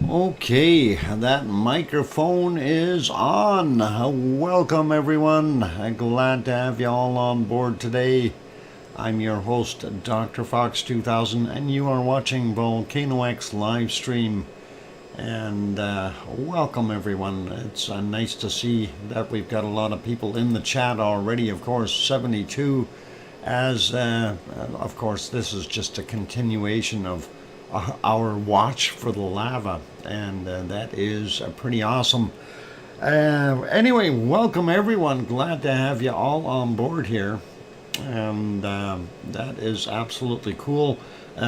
Okay, that microphone is on. Welcome, everyone. Glad to have you all on board today. I'm your host, DrFox2000, and you are watching VolcanoX live stream. And welcome, everyone. It's nice to see that we've got a lot of people in the chat already. Of course, 72. As of course, this is just a continuation of our watch for the lava, and that is pretty awesome. Anyway, welcome everyone. Glad to have you all on board here, and that is absolutely cool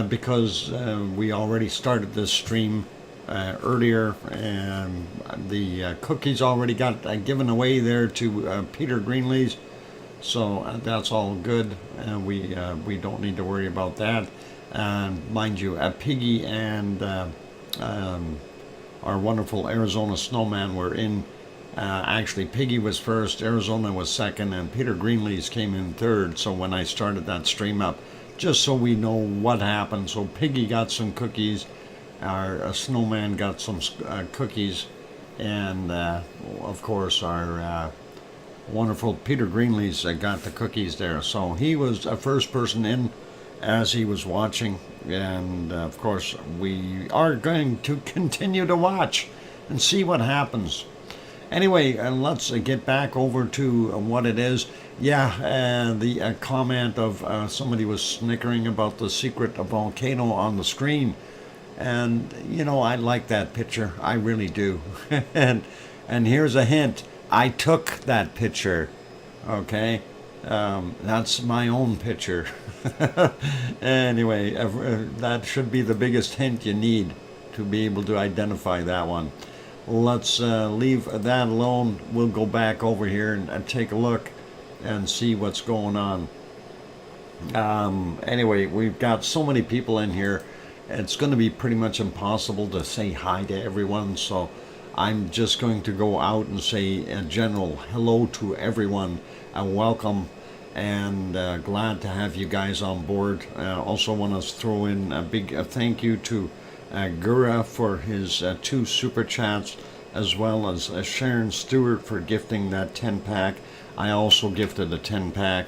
because we already started this stream earlier, and the cookies already got given away there to Peter Greenlees, so that's all good. We don't need to worry about that. Mind you, Piggy and our wonderful Arizona snowman were in. Actually, Piggy was first, Arizona was second, and Peter Greenlees came in third. So when I started that stream up, just so we know what happened. So Piggy got some cookies, our snowman got some cookies, and of course our wonderful Peter Greenlees got the cookies there. So he was the first person in as he was watching, and of course we are going to continue to watch and see what happens. Anyway, let's get back over to what it is. The comment of somebody was snickering about the secret volcano on the screen, and you know, I like that picture, I really do. and here's a hint: I took that picture. Okay, that's my own picture. Anyway, that should be the biggest hint you need to be able to identify that one. Let's leave that alone. We'll go back over here and take a look and see what's going on. Anyway, we've got so many people in here, it's going to be pretty much impossible to say hi to everyone, so I'm just going to go out and say a general hello to everyone and welcome, and glad to have you guys on board. Also want to throw in a big thank you to Gura for his 2 super chats, as well as Sharon Stewart for gifting that 10-pack. I also gifted a 10-pack.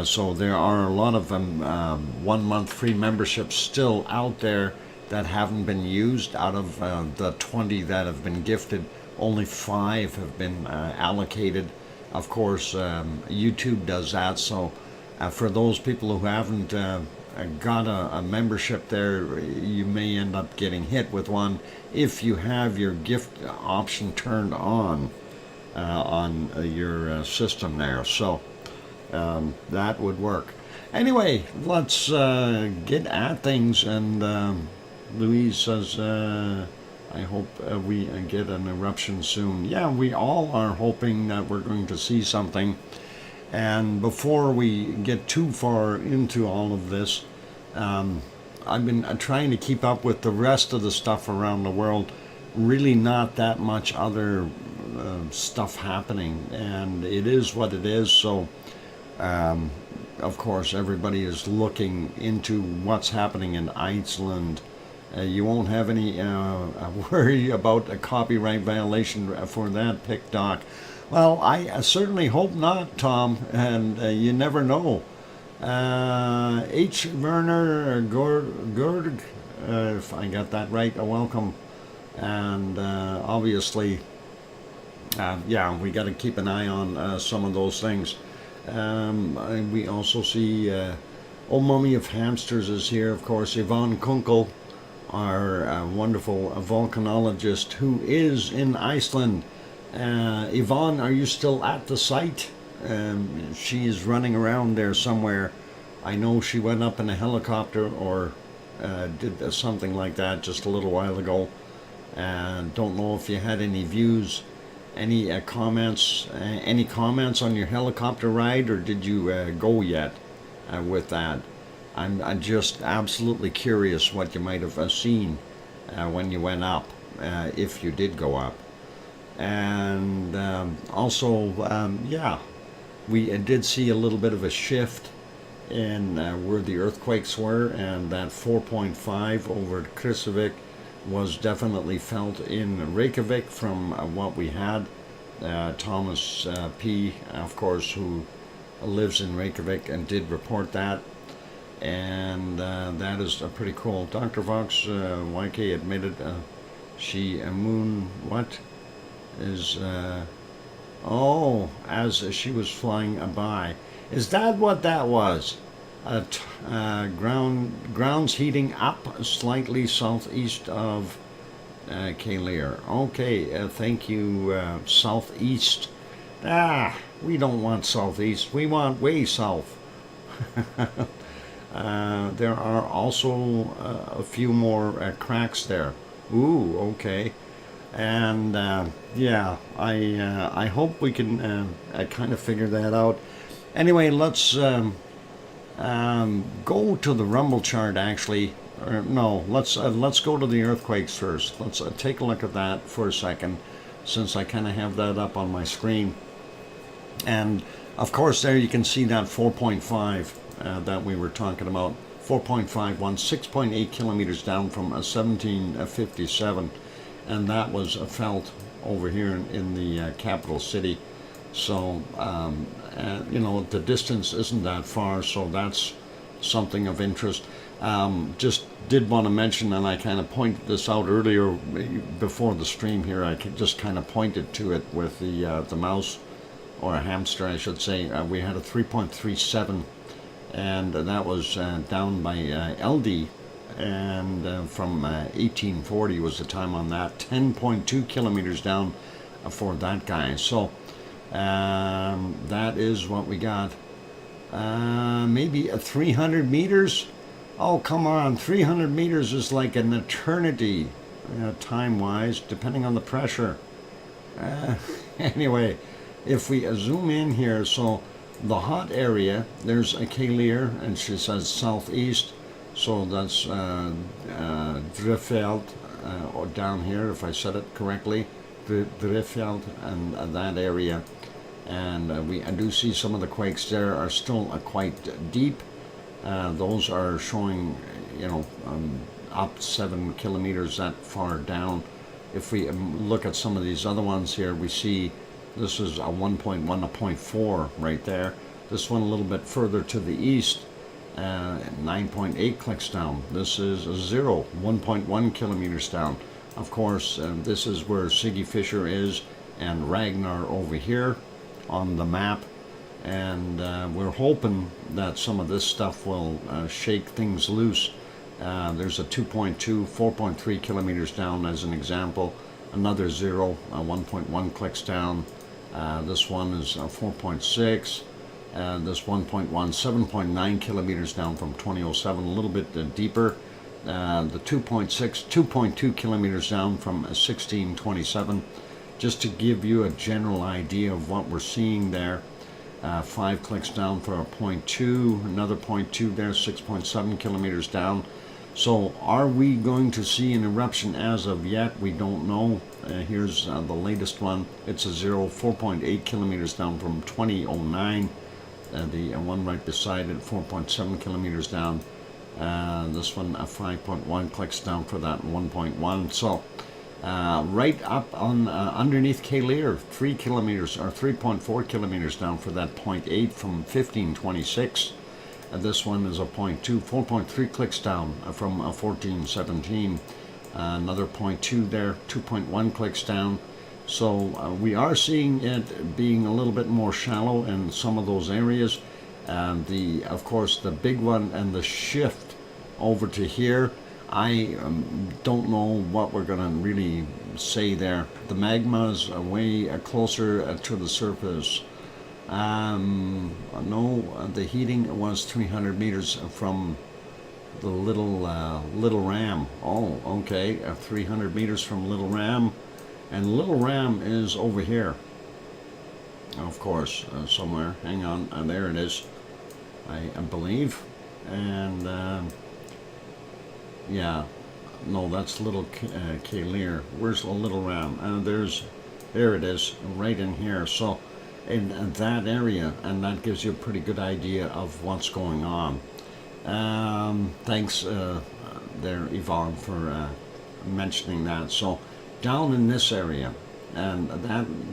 So there are a lot of 1-month free memberships still out there that haven't been used. Out of the 20 that have been gifted, only 5 have been allocated. Of course, YouTube does that, so for those people who haven't got a membership there, you may end up getting hit with one if you have your gift option turned on your system there. So that would work. Anyway, let's get at things, and Louise says, I hope we get an eruption soon. Yeah, we all are hoping that we're going to see something. And before we get too far into all of this, I've been trying to keep up with the rest of the stuff around the world. Really not that much other stuff happening, and it is what it is. So, of course, everybody is looking into what's happening in Iceland. You won't have any worry about a copyright violation for that pic, Doc. Well, I certainly hope not, Tom, and you never know. H. Werner Gurg, if I got that right, welcome. And obviously, we got to keep an eye on some of those things. We also see Old Mummy of Hamsters is here, of course. Yvonne Kunkel, our wonderful volcanologist who is in Iceland. Yvonne, are you still at the site? She is running around there somewhere. I know she went up in a helicopter or did something like that just a little while ago. Don't know if you had any views, any comments on your helicopter ride, or did you go yet with that? I'm just absolutely curious what you might have seen when you went up, if you did go up. And also, we did see a little bit of a shift in where the earthquakes were, and that 4.5 over Krusevik was definitely felt in Reykjavik from what we had. Thomas P., of course, who lives in Reykjavik and did report that. And that is pretty cool. Dr. Vox YK admitted she moon what is oh, as she was flying by. Is that what that was? Grounds heating up slightly southeast of Kaleir. Okay, thank you, southeast. We don't want southeast. We want way south. There are also a few more cracks there. Ooh, okay. And yeah, I hope we can kind of figure that out. Anyway, let's go to the rumble chart. Actually, or no, let's go to the earthquakes first. Let's take a look at that for a second, since I kind of have that up on my screen. And of course, there you can see that 4.5 that we were talking about. 4.51, 6.8 kilometers down from 1757, and that was felt over here in the capital city. So you know, the distance isn't that far, so that's something of interest. Just did want to mention, and I kind of pointed this out earlier before the stream here. I just kind of pointed to it with the mouse, or a hamster, I should say. We had a 3.37. And that was down by LD, and from 1840 was the time on that. 10.2 kilometers down for that guy. So that is what we got. Maybe 300 meters. Oh, come on, 300 meters is like an eternity, time-wise, depending on the pressure. Anyway, if we zoom in here, so the hot area, there's a Kaleir, and she says southeast, so that's Drifeld, or down here, if I said it correctly, Drifeld, and that area. And I do see some of the quakes there are still quite deep. Those are showing, you know, up 7 kilometers that far down. If we look at some of these other ones here, we see this is a 1.1, a 0.4 right there. This one a little bit further to the east, 9.8 clicks down. This is a 0, 1.1 kilometers down. Of course, this is where Siggy Fisher is, and Ragnar over here on the map. And we're hoping that some of this stuff will shake things loose. There's a 2.2, 4.3 kilometers down as an example. Another 0, 1.1 clicks down. This one is 4.6. This 1.1, 7.9 kilometers down from 2007, a little bit deeper. The 2.6, 2.2 kilometers down from 1627. Just to give you a general idea of what we're seeing there. 5 clicks down for a 0.2, another 0.2 there, 6.7 kilometers down. So are we going to see an eruption as of yet? We don't know. Here's the latest one. It's a 0, 4.8 kilometers down from 2009. The one right beside it, 4.7 kilometers down. This one, 5.1 clicks down for that 1.1. So right up on underneath Kaleir, 3 kilometers or 3.4 kilometers down for that 0.8 from 1526. This one is a 0.2, 4.3 clicks down from 1417. Another 0.2 there, 2.1 clicks down. So we are seeing it being a little bit more shallow in some of those areas. Of course, the big one and the shift over to here, I don't know what we're going to really say there. The magma's way closer to the surface. No, the heating was 300 meters from the Little Ram. Oh, okay, 300 meters from Little Ram, and Little Ram is over here, of course, somewhere. Hang on, there it is, I believe. And yeah, no, that's Little Kaleir. Where's the Little Ram? There it is, right in here. So in that area, and that gives you a pretty good idea of what's going on. Thanks there, Yvonne, for mentioning that. So down in this area, and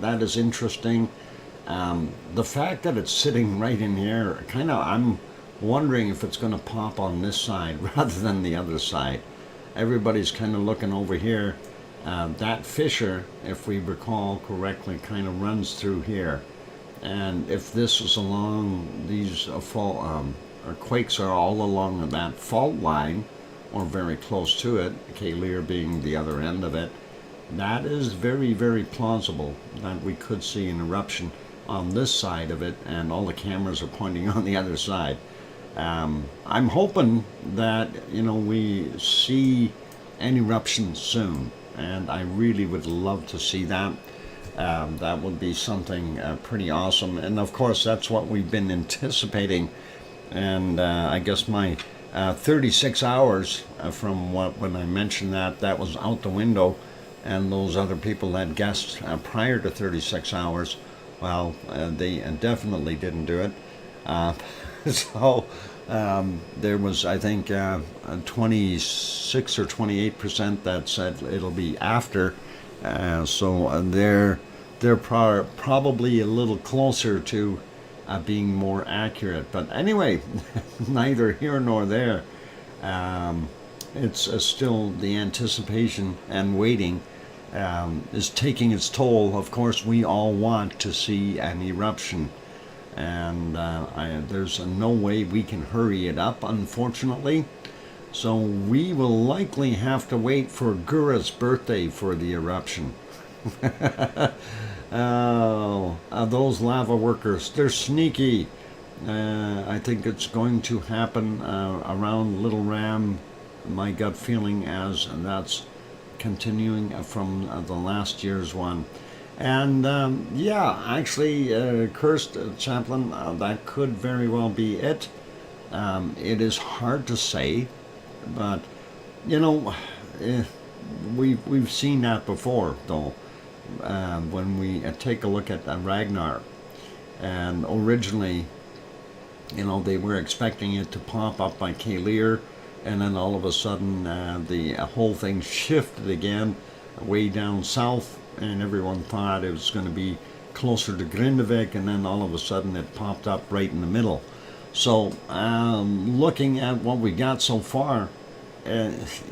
that is interesting. The fact that it's sitting right in here, I'm wondering if it's going to pop on this side rather than the other side. Everybody's kind of looking over here. That fissure, if we recall correctly, kind of runs through here. And if this is along these quakes are all along that fault line, or very close to it, Calir being the other end of it, that is very, very plausible that we could see an eruption on this side of it, and all the cameras are pointing on the other side. I'm hoping that, we see an eruption soon, and I really would love to see that. That would be something pretty awesome, and of course that's what we've been anticipating. And I guess my 36 hours from when I mentioned that was out the window, and those other people that guessed prior to 36 hours, well, they definitely didn't do it. So there was, I think, 26 or 28% that said it'll be after. So they're probably a little closer to being more accurate. But anyway, neither here nor there. It's still the anticipation and waiting is taking its toll. Of course, we all want to see an eruption, and there's no way we can hurry it up, unfortunately. So we will likely have to wait for Gura's birthday for the eruption. Oh, those lava workers, they're sneaky. I think it's going to happen around Little Ram, my gut feeling, as that's continuing from the last year's one. And yeah, actually, Cursed Chaplain, that could very well be it. It is hard to say, but we've seen that before, though. When we take a look at Ragnar, and originally, they were expecting it to pop up by Calir, and then all of a sudden the whole thing shifted again way down south, and everyone thought it was going to be closer to Grindavik, and then all of a sudden it popped up right in the middle. So looking at what we got so far, it's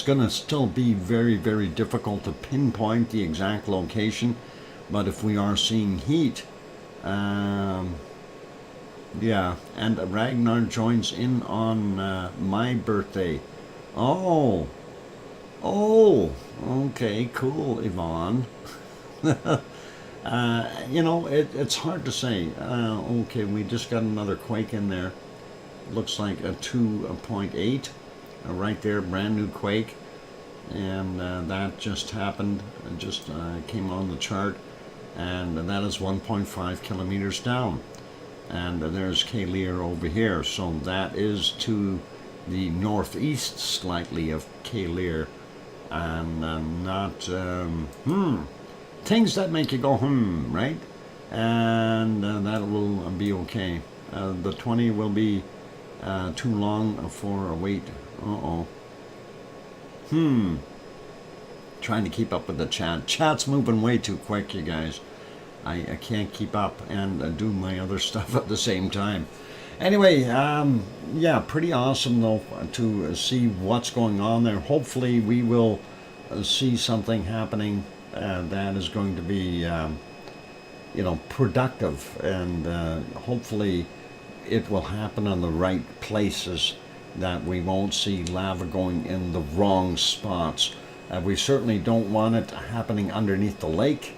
going to still be very, very difficult to pinpoint the exact location. But if we are seeing heat, yeah, and Ragnar joins in on my birthday. Oh, okay, cool, Yvonne. It's hard to say. Okay, we just got another quake in there. Looks like a 2.8. Right there, brand new quake, and that just happened. It just came on the chart, and that is 1.5 kilometers down. And there's Calir over here, so that is to the northeast slightly of Calir, and not things that make you go right? And that will be okay. The 20 will be too long for a wait. Trying to keep up with the chat. Chat's moving way too quick, you guys. I can't keep up and do my other stuff at the same time. Anyway, yeah, pretty awesome though to see what's going on there. Hopefully we will see something happening that is going to be, productive, and hopefully it will happen on the right places, that we won't see lava going in the wrong spots. We certainly don't want it happening underneath the lake,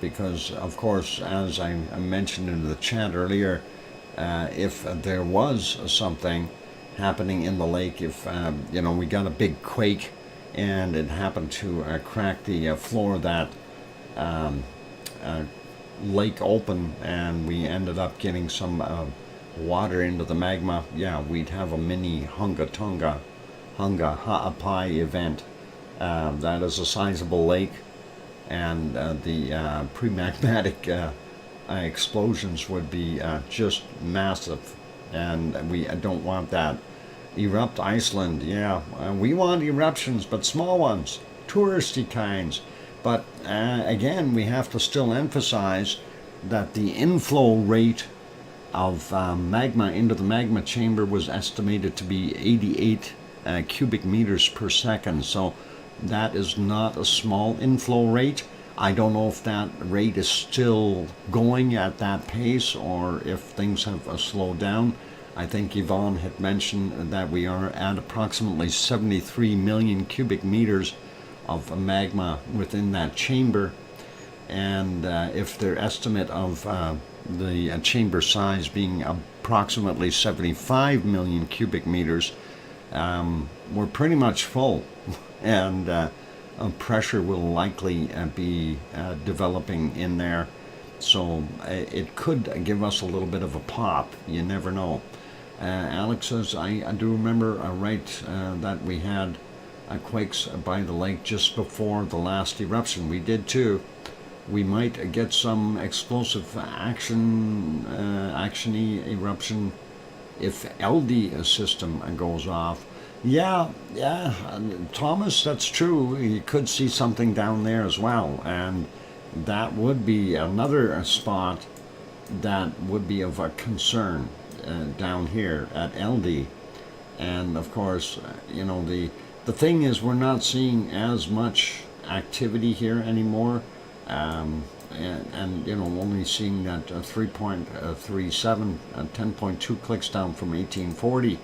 because of course, as I mentioned in the chat earlier, if there was something happening in the lake, if we got a big quake and it happened to crack the floor of that lake open, and we ended up getting some water into the magma, yeah, we'd have a mini Hunga Ha'apai event. That is a sizable lake, and the pre-magmatic explosions would be just massive, and we don't want that. Erupt Iceland, yeah. We want eruptions, but small ones, touristy kinds. But again, we have to still emphasize that the inflow rate of magma into the magma chamber was estimated to be 88 cubic meters per second. So that is not a small inflow rate. I don't know if that rate is still going at that pace or if things have slowed down. I think Yvonne had mentioned that we are at approximately 73 million cubic meters of magma within that chamber. And if their estimate of the chamber size being approximately 75 million cubic meters, we're pretty much full. And pressure will likely be developing in there. So it could give us a little bit of a pop. You never know. Alex says, I do remember that we had quakes by the lake just before the last eruption. We did too. We might get some explosive actiony eruption if LD system goes off. Yeah, Thomas, that's true. You could see something down there as well, and that would be another spot that would be of a concern down here at LD. And of course, the thing is, we're not seeing as much activity here anymore, and only seeing that 3.37, 10.2 clicks down from 1840.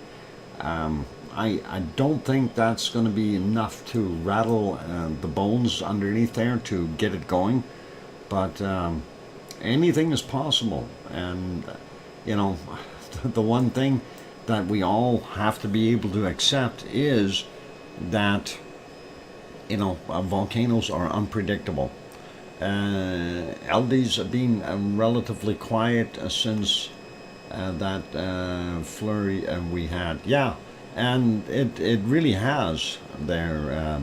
I don't think that's going to be enough to rattle the bones underneath there to get it going, but anything is possible. And the one thing that we all have to be able to accept is that volcanoes are unpredictable. LD's been relatively quiet since that flurry we had. Yeah, and it really has there,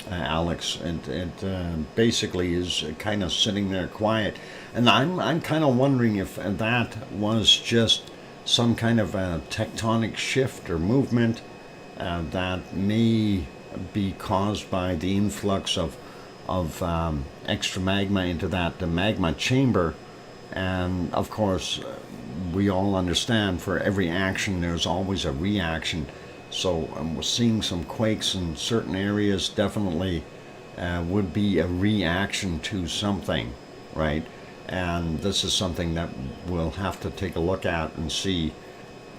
Alex. It basically is kind of sitting there quiet, and I'm kind of wondering if that was just some kind of a tectonic shift or movement that may be caused by the influx of extra magma into that magma chamber. And of course, we all understand for every action there's always a reaction. So we're seeing some quakes in certain areas definitely would be a reaction to something, right? And this is something that we'll have to take a look at and see.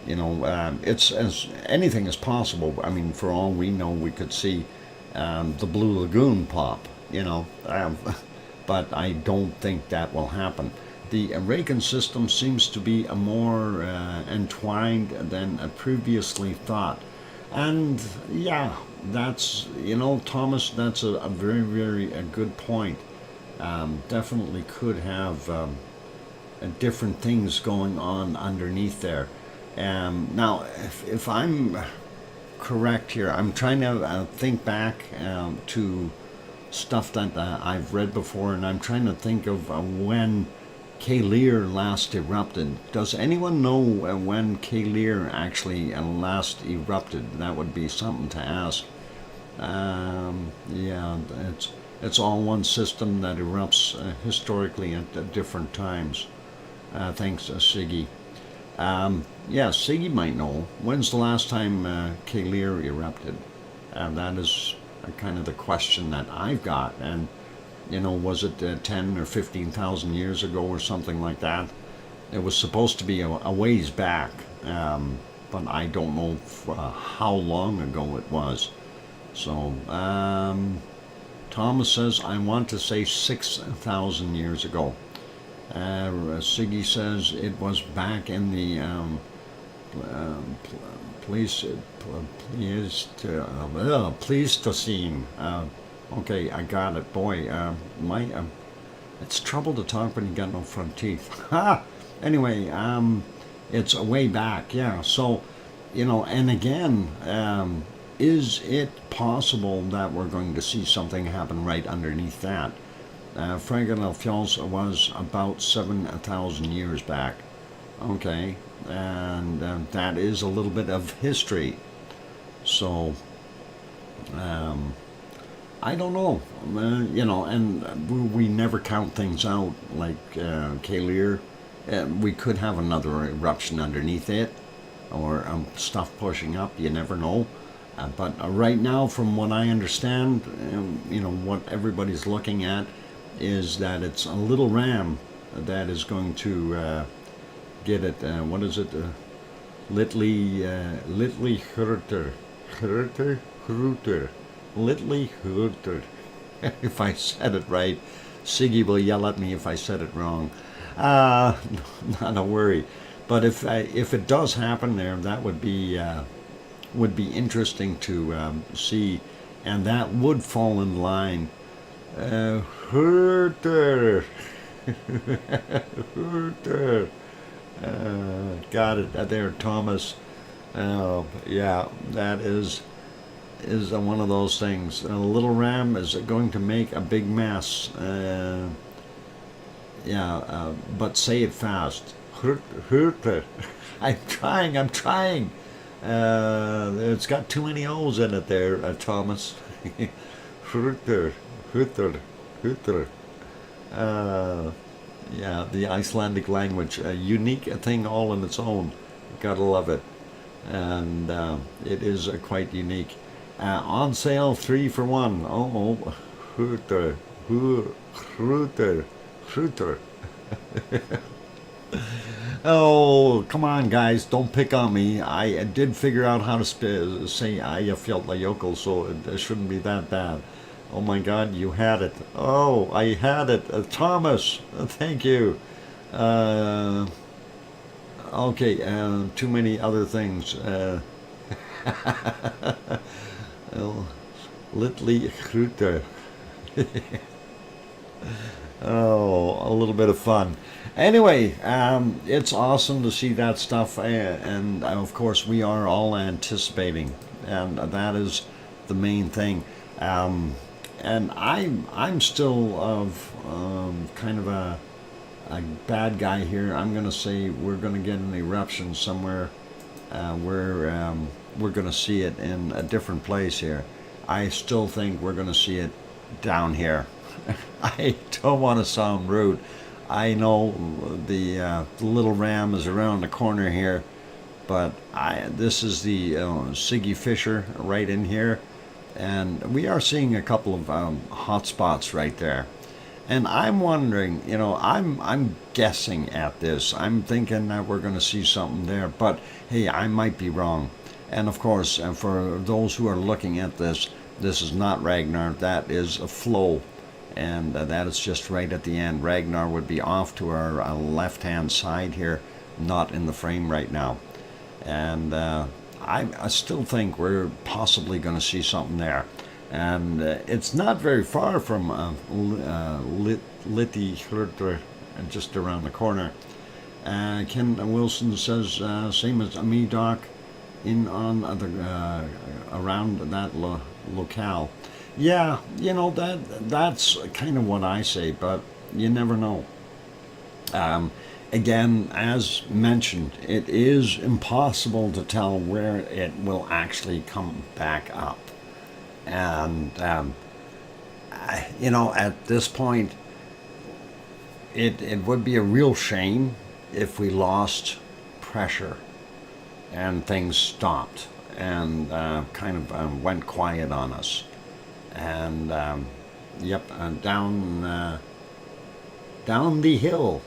It's as anything is possible. I mean, for all we know, we could see the Blue Lagoon pop, but I don't think that will happen. The Reagan system seems to be more entwined than previously thought. And yeah, that's, Thomas, that's a very, very good point. Definitely could have different things going on underneath there. Now, if I'm correct here, I'm trying to think back to stuff that I've read before, and I'm trying to think of when Lear last erupted. Does anyone know when Lear actually last erupted? That would be something to ask. Yeah, it's all one system that erupts historically at different times. Thanks, Siggy. Yeah, Siggy might know. When's the last time Lear erupted? That is kind of the question that I've got. And was it 10 or 15,000 years ago or something like that? It was supposed to be a ways back, but I don't know how long ago it was. So, Thomas says, I want to say 6,000 years ago. Siggy says it was back in the Pleistocene. Okay, I got it. Boy, it's trouble to talk when you got no front teeth. Anyway, it's a way back, yeah. So, and again, is it possible that we're going to see something happen right underneath that? Frankenfels was about 7,000 years back. Okay, and that is a little bit of history. So I don't know, and we never count things out like Kalir. We could have another eruption underneath it, or stuff pushing up. You never know. But right now, from what I understand, what everybody's looking at is that it's a little ram that is going to get it. What is it? Litli Hurter. Litli Hurter. If I said it right, Siggy will yell at me if I said it wrong. Not a worry. But if it does happen there, that would be interesting to see, and that would fall in line. Hurter. Hurter. Got it there, Thomas. Yeah, that is one of those things. A little ram is going to make a big mess. But say it fast. Hurter. I'm trying. It's got too many O's in it there, Thomas. Hurter. Yeah, the Icelandic language, a unique thing all on its own. Gotta love it. And it is quite unique. On sale 3 for 1. Oh, Hurter. Oh, come on, guys. Don't pick on me. I did figure out how to say Eyjafjallajökull, so it shouldn't be that bad. Oh my God, you had it. Oh, I had it. Thomas, thank you. Okay, too many other things. Litli Hruter. Oh, a little bit of fun. Anyway, it's awesome to see that stuff, and of course we are all anticipating, and that is the main thing. And I'm still of kind of a bad guy here. I'm gonna say we're gonna get an eruption somewhere where we're gonna see it in a different place here. I still think we're gonna see it down here. I don't want to sound rude. I know the little ram is around the corner here, but this is the Siggy Fisher right in here, and we are seeing a couple of hot spots right there. And I'm wondering, I'm guessing at this. I'm thinking that we're going to see something there, but hey, I might be wrong. And of course, for those who are looking at this is not Ragnar. That is a flow. And that is just right at the end. Ragnar would be off to our left-hand side here, not in the frame right now. And I still think we're possibly going to see something there. And it's not very far from Litty Hurter, just around the corner. Ken Wilson says, same as me, Doc, in on around that locale. Yeah, that's kind of what I say, but you never know. Again, as mentioned, it is impossible to tell where it will actually come back up. And, at this point, it would be a real shame if we lost pressure and things stopped and kind of went quiet on us. And down the hill.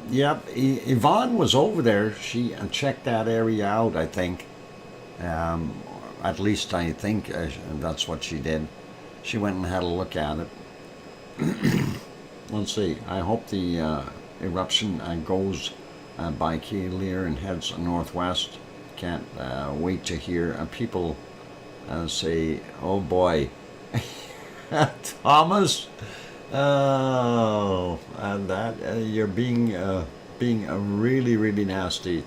Yvonne was over there. She checked that area out, I think. At least I think that's what she did. She went and had a look at it. Let's see. I hope the eruption goes by Kalir and heads northwest. Can't wait to hear people say, "Oh boy, Thomas." Oh, and that you're being really, really nasty.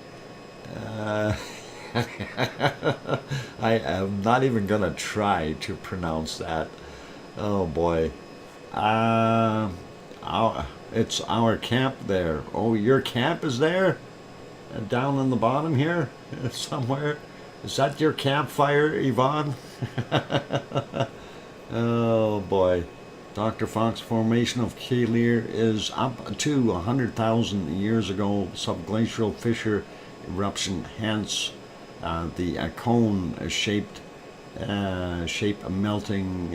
I am not even gonna try to pronounce that. Oh boy. it's our camp there. Oh, your camp is there? Down in the bottom here? Somewhere? Is that your campfire, Yvonne? Oh boy. Dr. Fox, formation of Kalir is up to 100,000 years ago. Subglacial fissure eruption, hence the cone shaped shape melting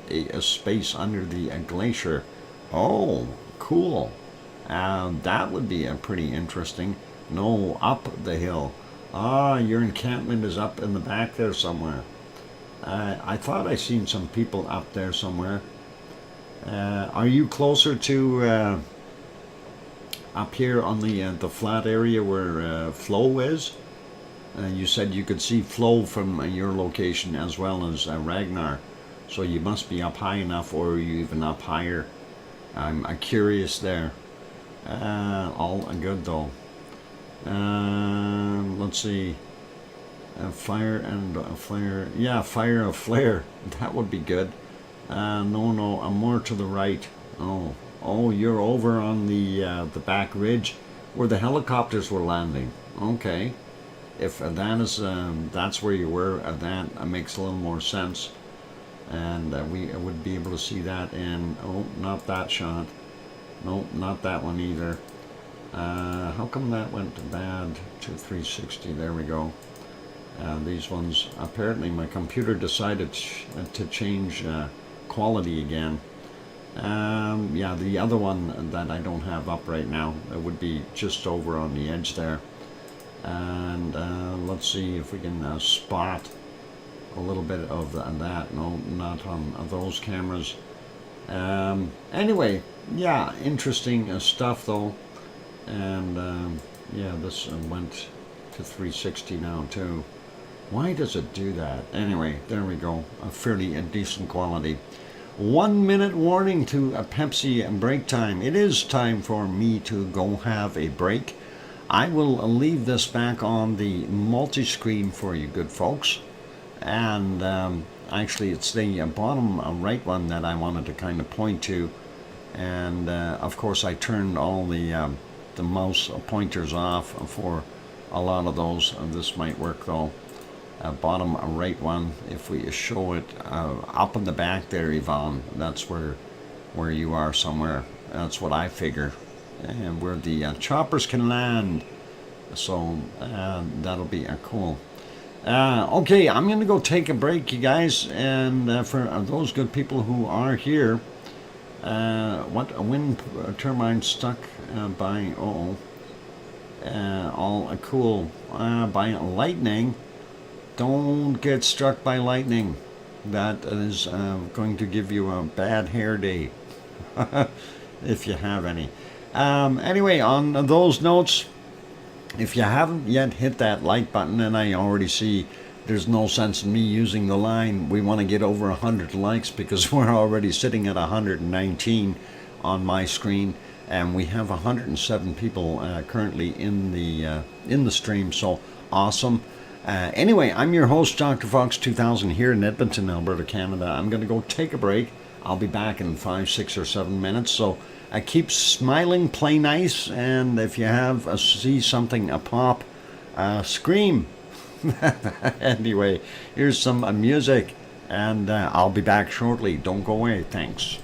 a space under the glacier. Oh, cool. That would be pretty interesting. No, up the hill. Ah, your encampment is up in the back there somewhere. I thought I seen some people up there somewhere. Are you closer to up here on the flat area where Flo is? You said you could see Flo from your location as well as Ragnar. So you must be up high enough, or are you even up higher? I'm curious there. All good though. Let's see. Fire and flare. Yeah, fire and flare. That would be good. No, I'm more to the right. Oh, you're over on the back ridge where the helicopters were landing. Okay. If that is, that's where you were, that makes a little more sense. And we would be able to see that in, oh, not that shot. Nope, not that one either. How come that went bad to 360? There we go. These ones, apparently my computer decided to change quality again. Yeah, the other one that I don't have up right now, it would be just over on the edge there. And let's see if we can spot a little bit of that. No, not on those cameras. Anyway, yeah, interesting stuff though. And yeah, this went to 360 now too. Why does it do that? Anyway, there we go. A fairly decent quality. 1 minute warning to a Pepsi break time. It is time for me to go have a break. I will leave this back on the multi-screen for you good folks. And actually it's the bottom right one that I wanted to kind of point to. And of course I turned all the mouse pointers off for a lot of those. This might work though. Bottom right one, if we show it up in the back there, Yvonne, that's where you are somewhere. That's what I figure. And where the choppers can land. So that'll be cool. Okay, I'm going to go take a break, you guys. And for those good people who are here, what a wind turbine stuck by, all cool, by lightning. Don't get struck by lightning. That is going to give you a bad hair day, if you have any. Anyway, on those notes, if you haven't yet hit that like button, and I already see there's no sense in me using the line, we want to get over 100 likes because we're already sitting at 119 on my screen, and we have 107 people currently in the stream, so awesome. Anyway, I'm your host, DrFox2000, here in Edmonton, Alberta, Canada. I'm going to go take a break. I'll be back in 5, 6, or 7 minutes, so keep smiling, play nice, and if you see something pop, scream. Anyway, here's some music, and I'll be back shortly. Don't go away. Thanks.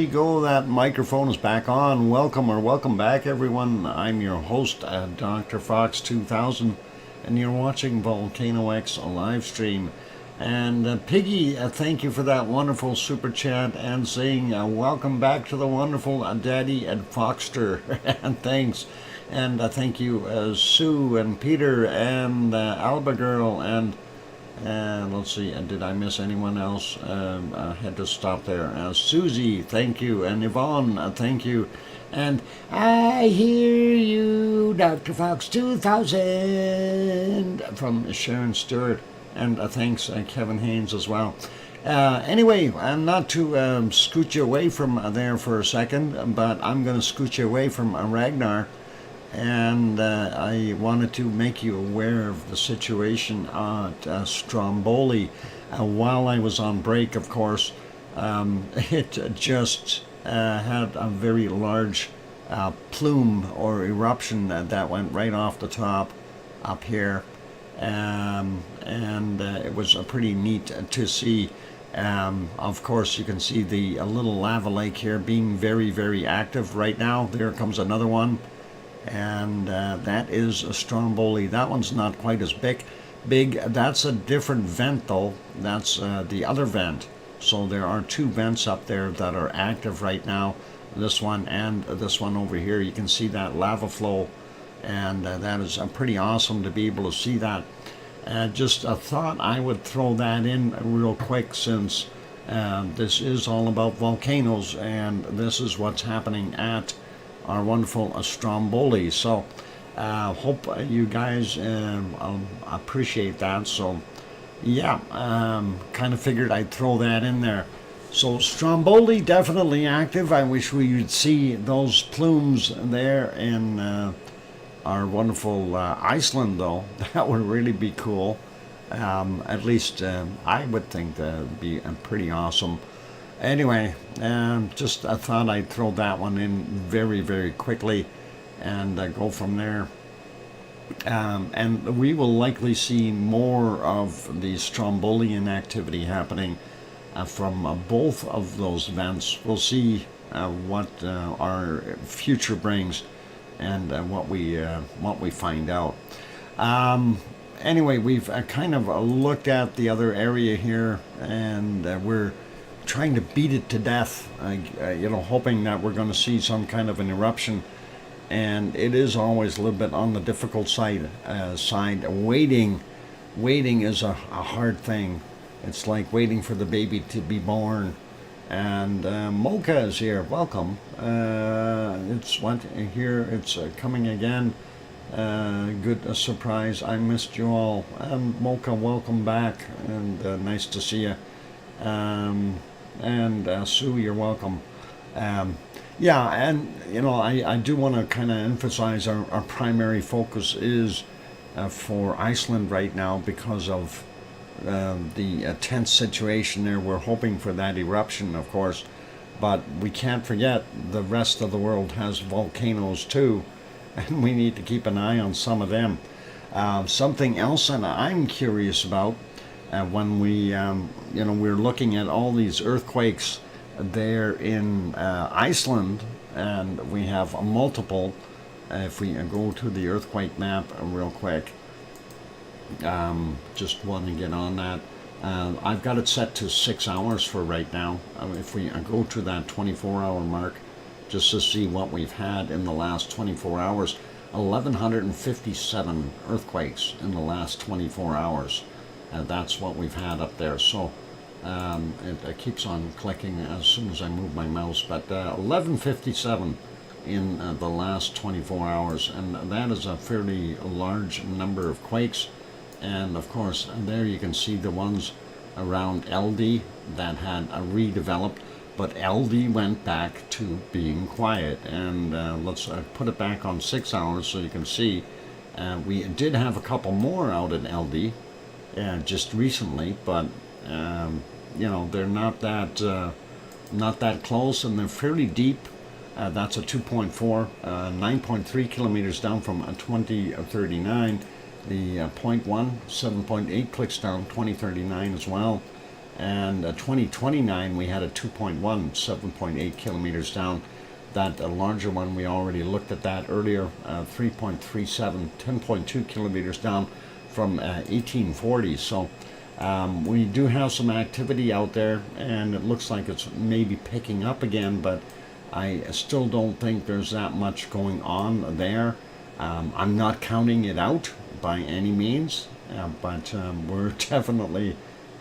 we go. That microphone is back on. Welcome back, everyone. I'm your host, DrFox2000, and you're watching VolcanoX live stream. And Piggy, thank you for that wonderful super chat and saying welcome back to the wonderful Daddy and Foxter. And thanks. And thank you, Sue and Peter and Alba Girl and let's see, did I miss anyone else? I had to stop there. Susie, thank you. And Yvonne, thank you. And I hear you, Dr. Fox 2000 from Sharon Stewart. And thanks, Kevin Haynes as well. Anyway, not to scoot you away from there for a second, but I'm going to scoot you away from Ragnar. And I wanted to make you aware of the situation at Stromboli. While I was on break, of course, it just had a very large plume or eruption that went right off the top up here. And it was pretty neat to see. Of course, you can see the little lava lake here being very, very active right now. There comes another one. And that is a Stromboli. That one's not quite as big. That's a different vent, though. That's the other vent. So there are two vents up there that are active right now. This one and this one over here. You can see that lava flow, and that is pretty awesome to be able to see that. Just a thought I would throw that in real quick, since this is all about volcanoes, and this is what's happening at our wonderful Stromboli. So hope you guys appreciate that. So yeah, kind of figured I'd throw that in there. So Stromboli definitely active. I wish we would see those plumes there in our wonderful Iceland, though. That would really be cool. At least I would think that would be pretty awesome. Anyway, just I thought I'd throw that one in very, very quickly and go from there. And we will likely see more of the Strombolian activity happening from both of those events. We'll see what our future brings and what we find out. Anyway, we've kind of looked at the other area here, and we're trying to beat it to death, hoping that we're going to see some kind of an eruption. And it is always a little bit on the difficult side. Waiting is a hard thing. It's like waiting for the baby to be born. And Mocha is here. Welcome. It's coming again. Good surprise. I missed you all. Mocha, welcome back, and nice to see you. And Sue, you're welcome. Yeah, and I do want to kind of emphasize our primary focus is for Iceland right now, because of the tense situation there. We're hoping for that eruption, of course, but we can't forget the rest of the world has volcanoes too, and we need to keep an eye on some of them. Something else that I'm curious about, when we're looking at all these earthquakes there in Iceland, and we have multiple. If we go to the earthquake map real quick, just want to get on that. I've got it set to 6 hours for right now. If we go to that 24-hour mark, just to see what we've had in the last 24 hours, 1,157 earthquakes in the last 24 hours. That's what we've had up there. So it keeps on clicking as soon as I move my mouse, but 1157 in the last 24 hours, and that is a fairly large number of quakes. And of course, there you can see the ones around LD that had redeveloped, but LD went back to being quiet. And let's put it back on 6 hours so you can see. We did have a couple more out in LD just recently, but they're not that close, and they're fairly deep. That's a 2.4, 9.3 kilometers down from 2039. The 0.1, 7.8 clicks down, 2039 as well. And 2029 we had a 2.1, 7.8 kilometers down. That larger one, we already looked at that earlier, 3.37, 10.2 kilometers down from 1840. So we do have some activity out there, and it looks like it's maybe picking up again, but I still don't think there's that much going on there. I'm not counting it out by any means, but we're definitely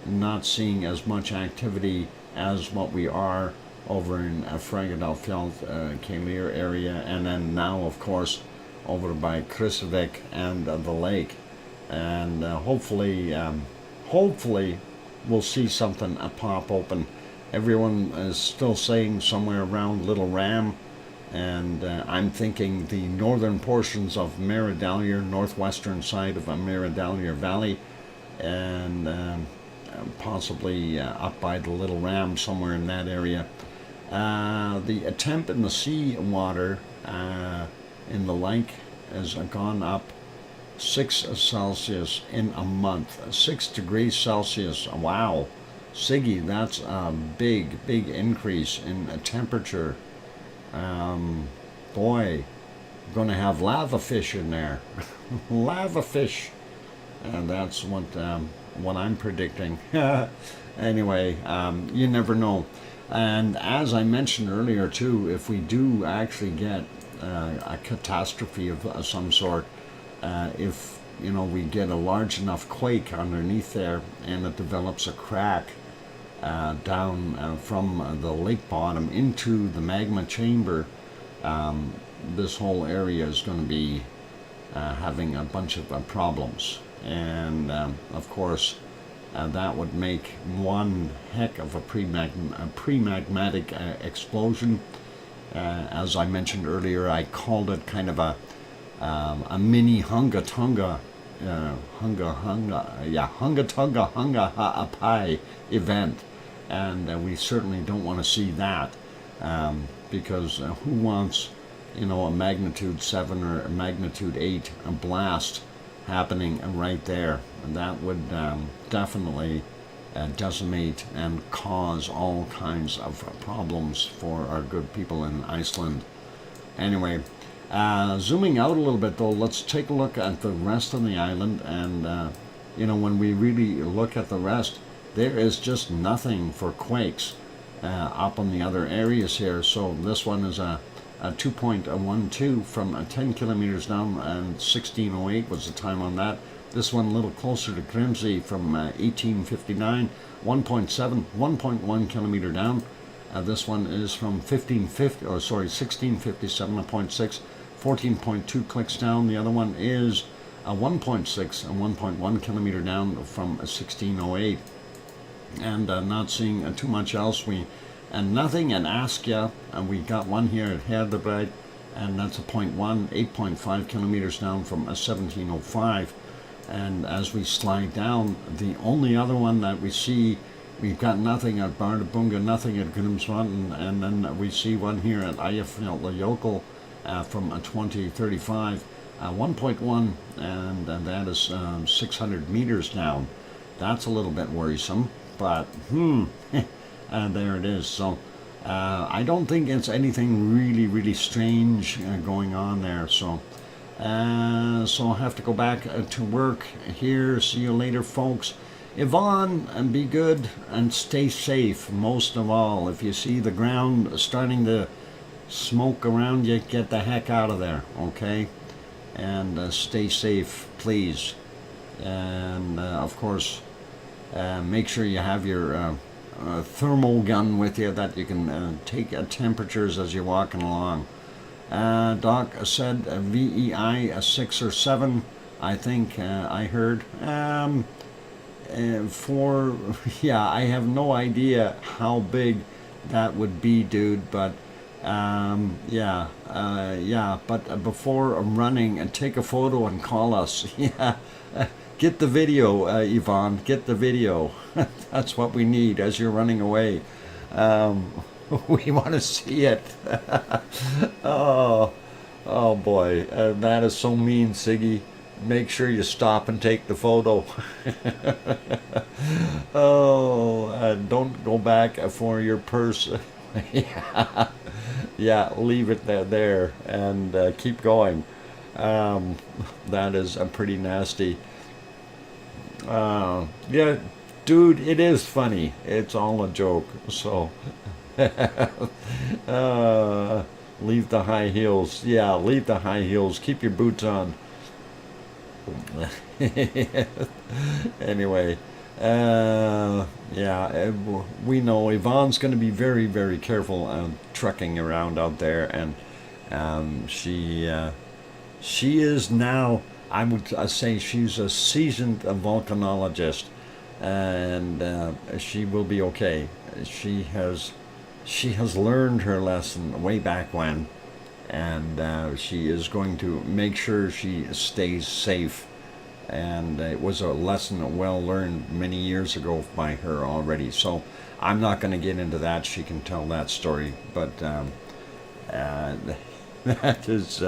not seeing as much activity as what we are over in Fragadalfjall, Keilir area, and then now, of course, over by Kristevik and the lake. And hopefully we'll see something pop open. Everyone is still saying somewhere around Little Ram, and I'm thinking the northern portions of Meridalier, northwestern side of Meridalier Valley, and possibly up by the Little Ram, somewhere in that area. The temp in the sea water in the lake has gone up 6 Celsius in a month. 6 degrees Celsius. Wow. Siggy, that's a big increase in temperature. Boy, going to have lava fish in there. Lava fish. And that's what I'm predicting. Anyway, you never know. And as I mentioned earlier too, if we do actually get a catastrophe of some sort, if we get a large enough quake underneath there and it develops a crack down from the lake bottom into the magma chamber, this whole area is going to be having a bunch of problems. And of course, that would make one heck of a pre-magmatic explosion. As I mentioned earlier, I called it kind of a mini Hunga Tonga Ha'apai event, and we certainly don't want to see that, because who wants a magnitude 7 or a magnitude 8 blast happening right there? And that would definitely decimate and cause all kinds of problems for our good people in Iceland. Anyway, zooming out a little bit though, let's take a look at the rest of the island. And when we really look at the rest, there is just nothing for quakes up on the other areas here. So this one is a 2.12 from 10 kilometers down, and 1608 was the time on that. This one a little closer to Grimsey from 1859, 1.7, 1.1 kilometer down. This one is from 1657.6, 14.2 clicks down. The other one is 1.6 and 1.1 kilometer down from 1608. And not seeing too much else. And nothing in Askja, and we got one here at Herdebreit, and that's a 0.1, 8.5 kilometers down from 1705. And as we slide down, the only other one that we see, we've got nothing at Bardabunga, nothing at Grimsvatn, and then we see one here at Eyjafjallajökull from 2035, 1.1, and that is 600 meters down. That's a little bit worrisome, but and there it is. So I don't think it's anything really strange going on there. So I'll have to go back to work here. See you later, folks. Yvonne, and be good and stay safe, most of all. If you see the ground starting to smoke around you, get the heck out of there, okay? And stay safe, please. And of course, make sure you have your thermal gun with you, that you can take temperatures as you're walking along. Doc said VEI 6 or 7, I think I heard. I have no idea how big that would be, dude, but but before running, take a photo and call us. Get the video, Yvonne, get the video. That's what we need as you're running away. We want to see it. Oh boy, that is so mean, Siggy. make sure you stop and take the photo. Oh, don't go back for your purse. Yeah, yeah, leave it there and keep going. Um, that is pretty nasty. Yeah, dude, it is funny. It's all a joke. So, uh, leave the high heels. Yeah, leave the high heels. Keep your boots on. Anyway, yeah, we know Yvonne's going to be very, very careful trekking around out there, and she is now. I would say she's a seasoned volcanologist, and she will be okay. She has she has learned her lesson way back when, and she is going to make sure she stays safe. And it was a lesson well learned many years ago by her already. So I'm not going to get into that. She can tell that story, but uh, that is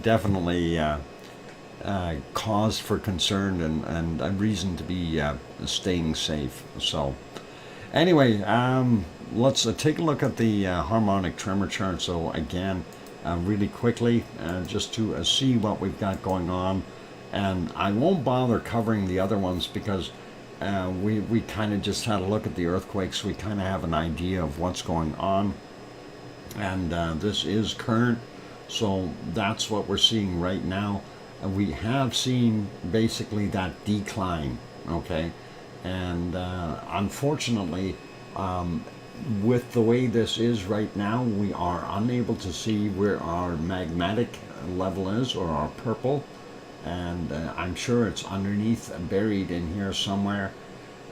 definitely cause for concern and a reason to be staying safe. So anyway, let's take a look at the harmonic tremor chart. So again, really quickly, just to see what we've got going on. And I won't bother covering the other ones because we kind of just had a look at the earthquakes. We kind of have an idea of what's going on. And this is current, so that's what we're seeing right now. We have seen basically that decline, okay? And unfortunately, with the way this is right now, we are unable to see where our magmatic level is, or our purple. And I'm sure it's underneath, buried in here somewhere.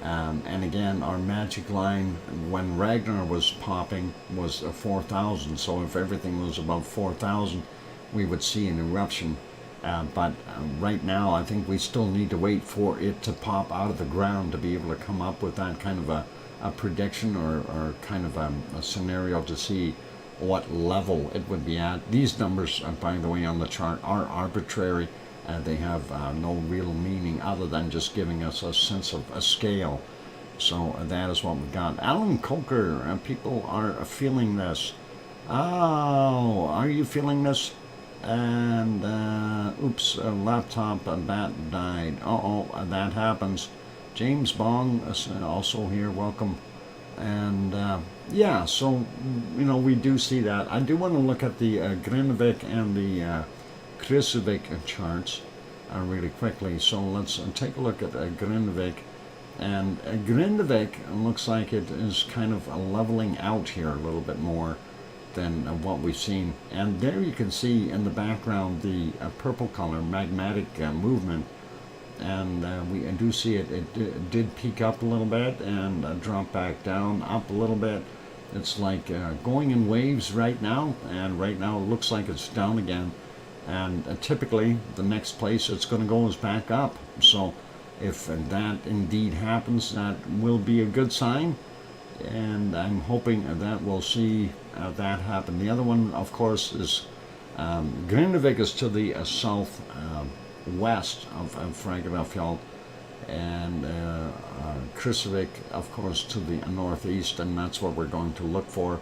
And again, our magic line when Ragnar was popping was 4,000. So if everything was above 4,000, we would see an eruption. But right now, I think we still need to wait for it to pop out of the ground to be able to come up with that kind of a prediction, or kind of a scenario to see what level it would be at. These numbers, by the way, on the chart are arbitrary. They have no real meaning other than just giving us a sense of a scale. So that is what we've got. Alan Coker, people are feeling this. Oh, are you feeling this? And oops, a laptop bat died. Uh-oh, that happens. James Bong also here, welcome. And yeah, so we do see that. I do want to look at the Grindavik and the Krusevik charts really quickly. So let's take a look at Grindavik. And Grindavik looks like it is kind of leveling out here a little bit more than what we've seen. And there you can see in the background the purple color magmatic movement. And we do see it did peak up a little bit and drop back down, up a little bit. It's like going in waves right now, and right now it looks like it's down again. And typically the next place it's going to go is back up. So if that indeed happens, that will be a good sign, and I'm hoping that we'll see that happen. The other one, of course, is Grindavik is to the south west of Fragarafjall, and Krusevik, of course, to the northeast, and that's what we're going to look for.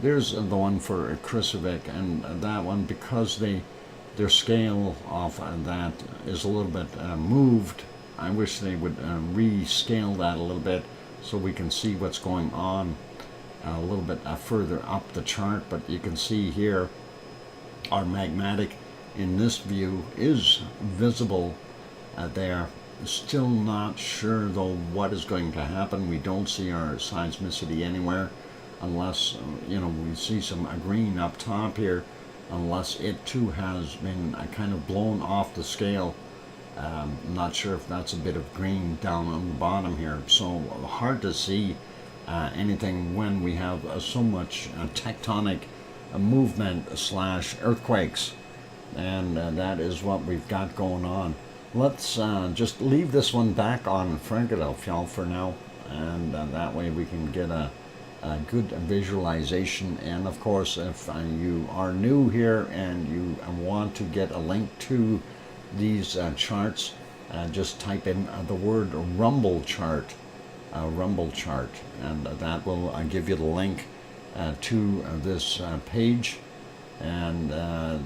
There's the one for Krusevik, and that one, because their scale of that is a little bit moved. I wish they would rescale that a little bit so we can see what's going on a little bit further up the chart. But you can see here our magmatic in this view is visible there. Still not sure though what is going to happen. We don't see our seismicity anywhere unless we see some green up top here, unless it too has been kind of blown off the scale. I'm not sure if that's a bit of green down on the bottom here. So hard to see anything when we have so much tectonic movement slash earthquakes. And that is what we've got going on. Let's just leave this one back on Fragarafjall for now. And that way we can get a good visualization. And of course, if you are new here and you want to get a link to these charts, just type in the word rumble chart, and that will give you the link to this page. And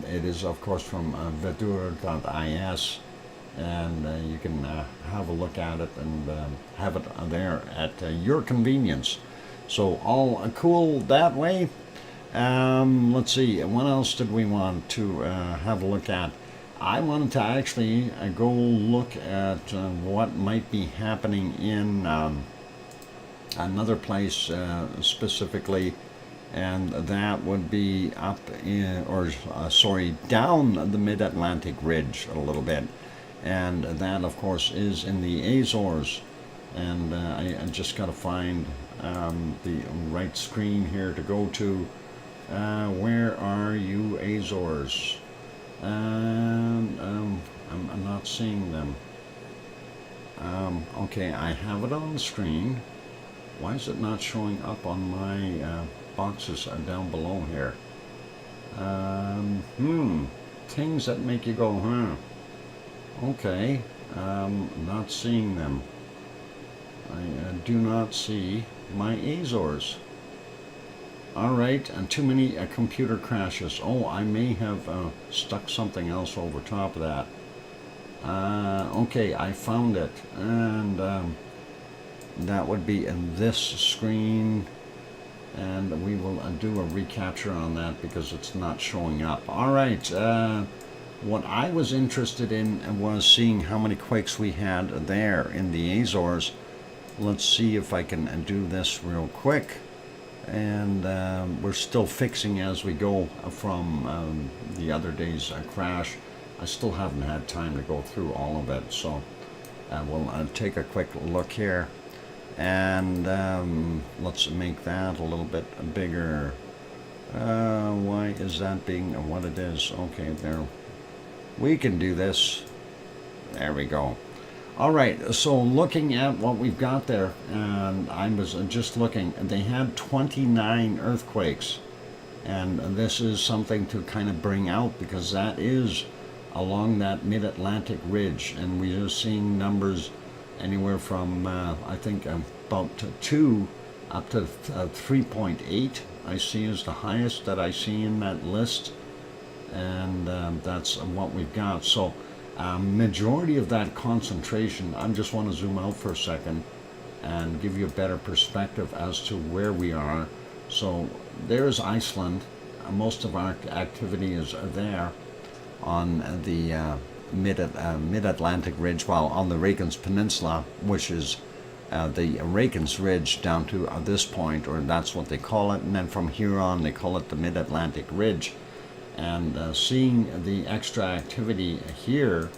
it is, of course, from vedur.is, and you can have a look at it and have it there at your convenience. So all cool that way. Let's see, what else did we want to have a look at? I wanted to actually go look at what might be happening in another place specifically, and that would be up in, down the mid-Atlantic ridge a little bit, and that of course is in the Azores. And I just got to find the right screen here to go to. Where are you, Azores? I'm not seeing them. Okay, I have it on the screen. Why is it not showing up on my boxes down below here? Things that make you go, okay, not seeing them. I do not see my Azores. Alright, and too many computer crashes. Oh, I may have stuck something else over top of that. Okay, I found it. And that would be in this screen. And we will do a recapture on that because it's not showing up. Alright, what I was interested in was seeing how many quakes we had there in the Azores. Let's see if I can do this real quick. And we're still fixing as we go from the other day's crash. I still haven't had time to go through all of it, so we'll take a quick look here. And let's make that a little bit bigger. Why is that being what it is? Okay, there. We can do this. There we go. All right, so looking at what we've got there, and I was just looking, they had 29 earthquakes, and this is something to kind of bring out because that is along that mid-Atlantic ridge, and we are seeing numbers anywhere from, I think, about 2 up to 3.8, I see is the highest that I see in that list, and that's what we've got. So majority of that concentration, I just want to zoom out for a second and give you a better perspective as to where we are. So there's Iceland. Most of our activity is there on the mid-Atlantic ridge, while on the Reykjanes Peninsula, which is the Reykjanes Ridge down to this point, or that's what they call it, and then from here on they call it the mid-Atlantic Ridge. And seeing the extra activity here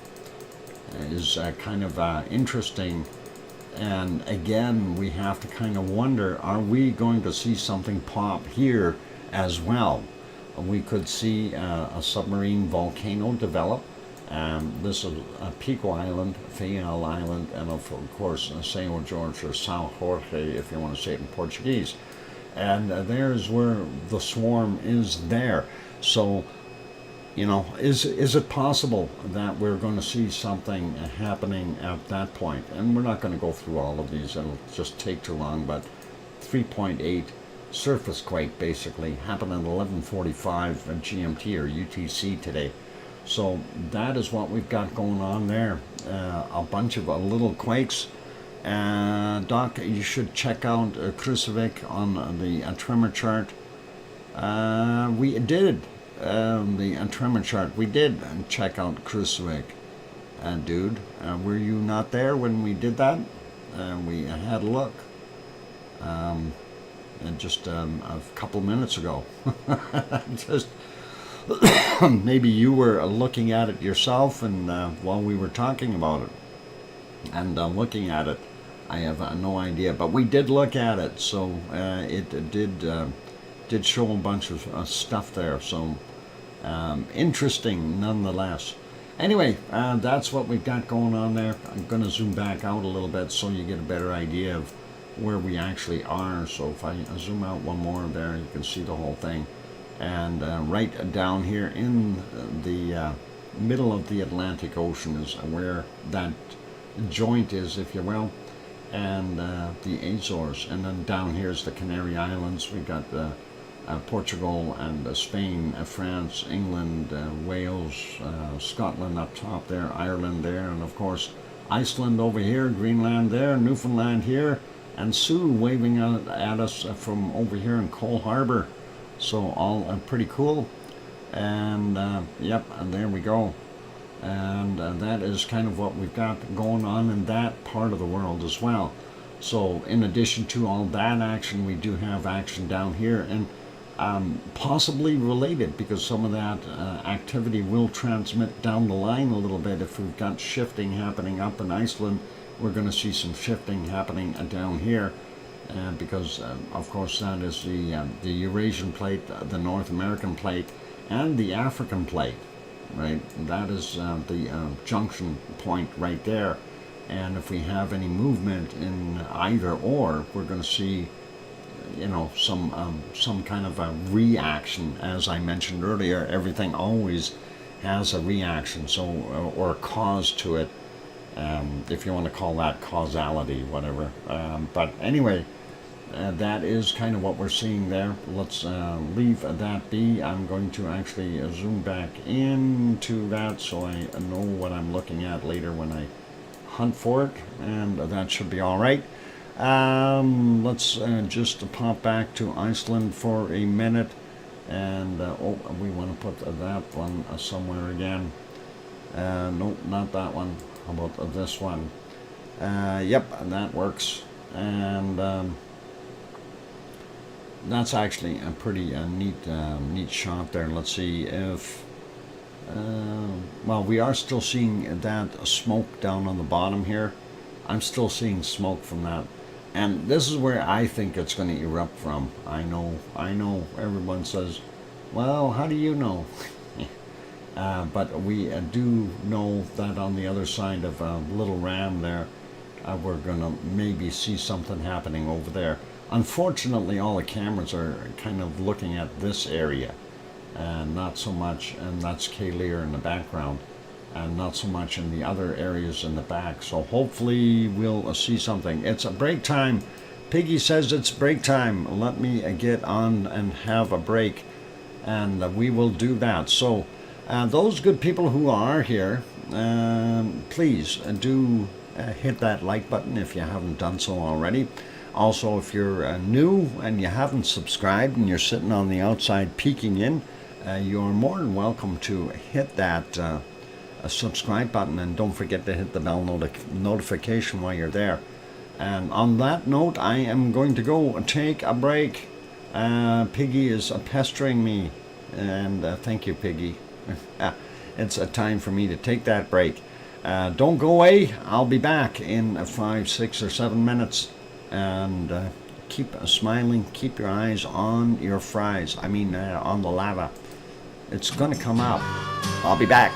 is kind of interesting. And again, we have to kind of wonder, are we going to see something pop here as well? We could see a submarine volcano develop. This is Pico Island, Faial Island, and of course São Jorge, or São Jorge if you want to say it in Portuguese. And there's where the swarm is there. So, you know, is it possible that we're going to see something happening at that point? And we're not going to go through all of these, it'll just take too long, but 3.8 surface quake basically happened at 11:45 GMT or UTC today. So that is what we've got going on there. A bunch of little quakes. Doc, you should check out Krusevik on the tremor chart. We did the tremor chart. We did check out Krusevik. Dude, were you not there when we did that? We had a look. Just a couple minutes ago. Just maybe you were looking at it yourself, and while we were talking about it and looking at it, I have no idea, but we did look at it, so it did show a bunch of stuff there, so interesting nonetheless. Anyway, that's what we've got going on there. I'm going to zoom back out a little bit so you get a better idea of where we actually are. So if I zoom out one more there, you can see the whole thing. And right down here in the middle of the Atlantic Ocean is where that joint is, if you will, and the Azores. And then down here is the Canary Islands. We've got Portugal and Spain, France, England, Wales, Scotland up top there, Ireland there, and of course Iceland over here, Greenland there, Newfoundland here, and Sue waving at us from over here in Cole Harbour. So all pretty cool. And yep, and there we go. And that is kind of what we've got going on in that part of the world as well. So in addition to all that action, we do have action down here, and possibly related, because some of that activity will transmit down the line a little bit. If we've got shifting happening up in Iceland, we're going to see some shifting happening down here, because of course that is the Eurasian plate, the North American plate, and the African plate, right? That is the junction point right there. And if we have any movement in either or, we're going to see, you know, some kind of a reaction. As I mentioned earlier, everything always has a reaction, so or a cause to it, if you want to call that causality, whatever. But anyway, that is kind of what we're seeing there. Let's leave that be. I'm going to actually zoom back into that so I know what I'm looking at later when I hunt for it, and that should be all right. Let's just pop back to Iceland for a minute, and oh, we want to put that one somewhere again. Nope, not that one. How about this one? Yep, that works. And that's actually a pretty neat shot there. Let's see if well, we are still seeing that smoke down on the bottom here. I'm still seeing smoke from that. And this is where I think it's going to erupt from. I know, everyone says, well, how do you know? But we do know that on the other side of Little Ram there, we're going to maybe see something happening over there. Unfortunately, all the cameras are kind of looking at this area, and not so much, and that's K-Lear in the background, and not so much in the other areas in the back. So hopefully we'll see something. It's a break time. Piggy says it's break time. Let me get on and have a break, and we will do that. So those good people who are here, please do hit that like button if you haven't done so already. Also, if you're new and you haven't subscribed and you're sitting on the outside peeking in, you're more than welcome to hit that subscribe button, and don't forget to hit the bell notification while you're there. And on that note, I am going to go take a break. Piggy is pestering me, and thank you, Piggy. It's a time for me to take that break. Don't go away. I'll be back in 5, 6, or 7 minutes. And keep smiling. Keep your eyes on your fries. I mean, on the lava. It's going to come out. I'll be back.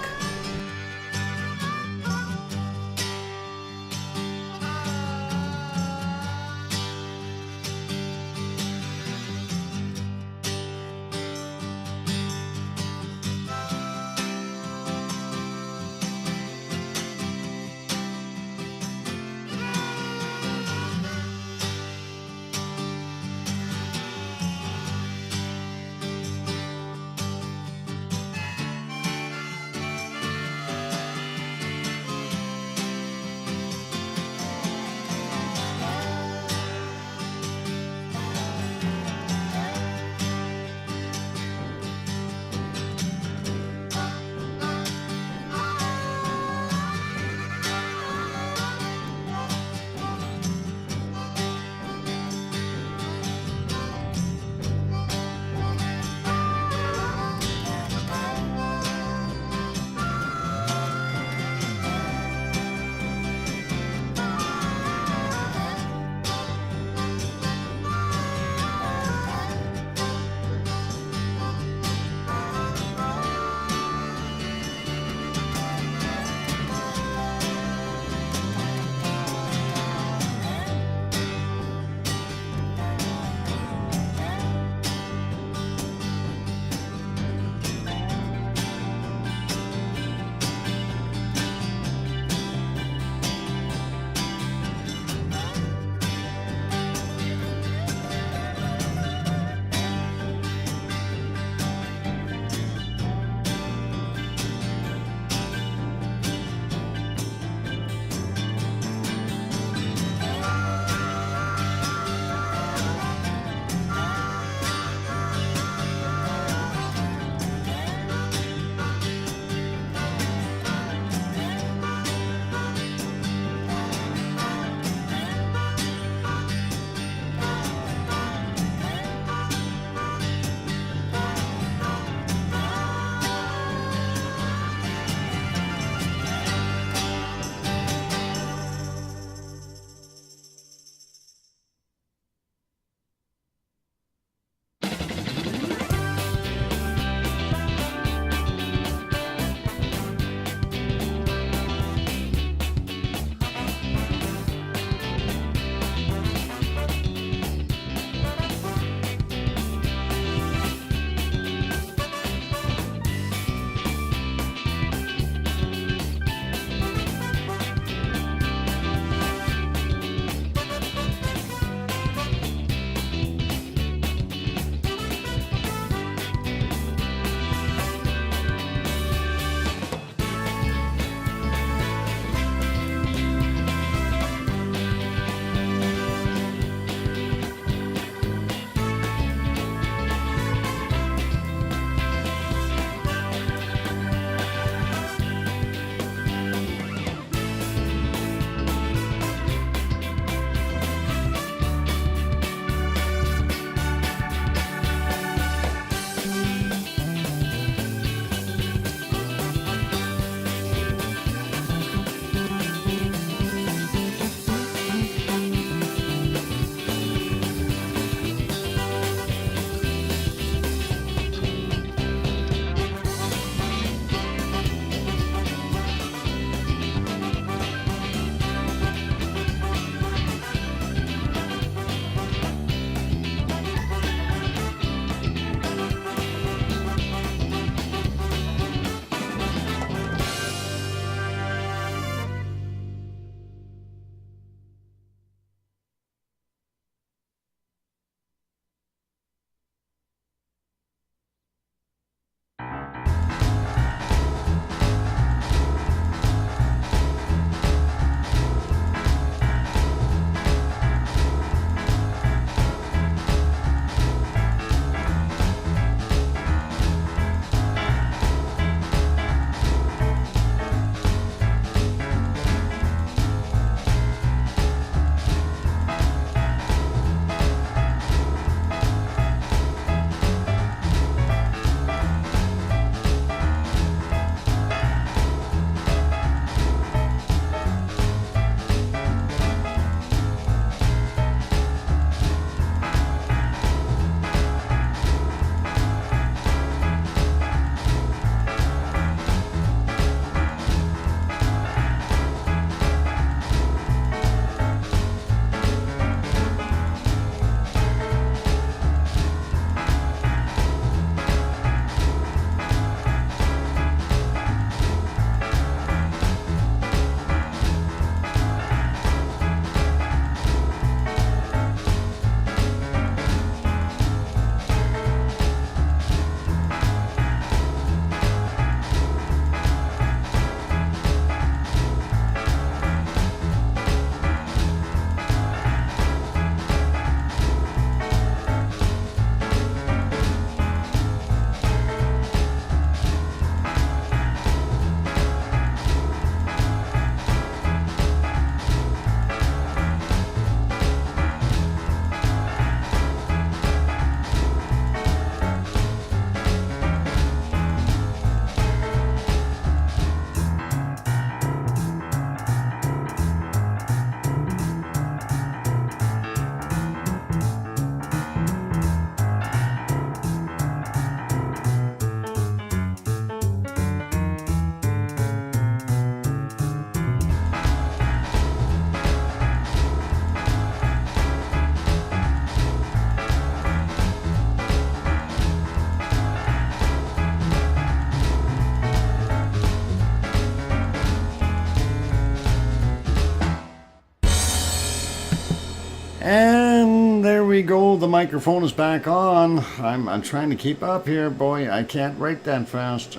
we go. The microphone is back on. I'm trying to keep up here. Boy, I can't write that fast.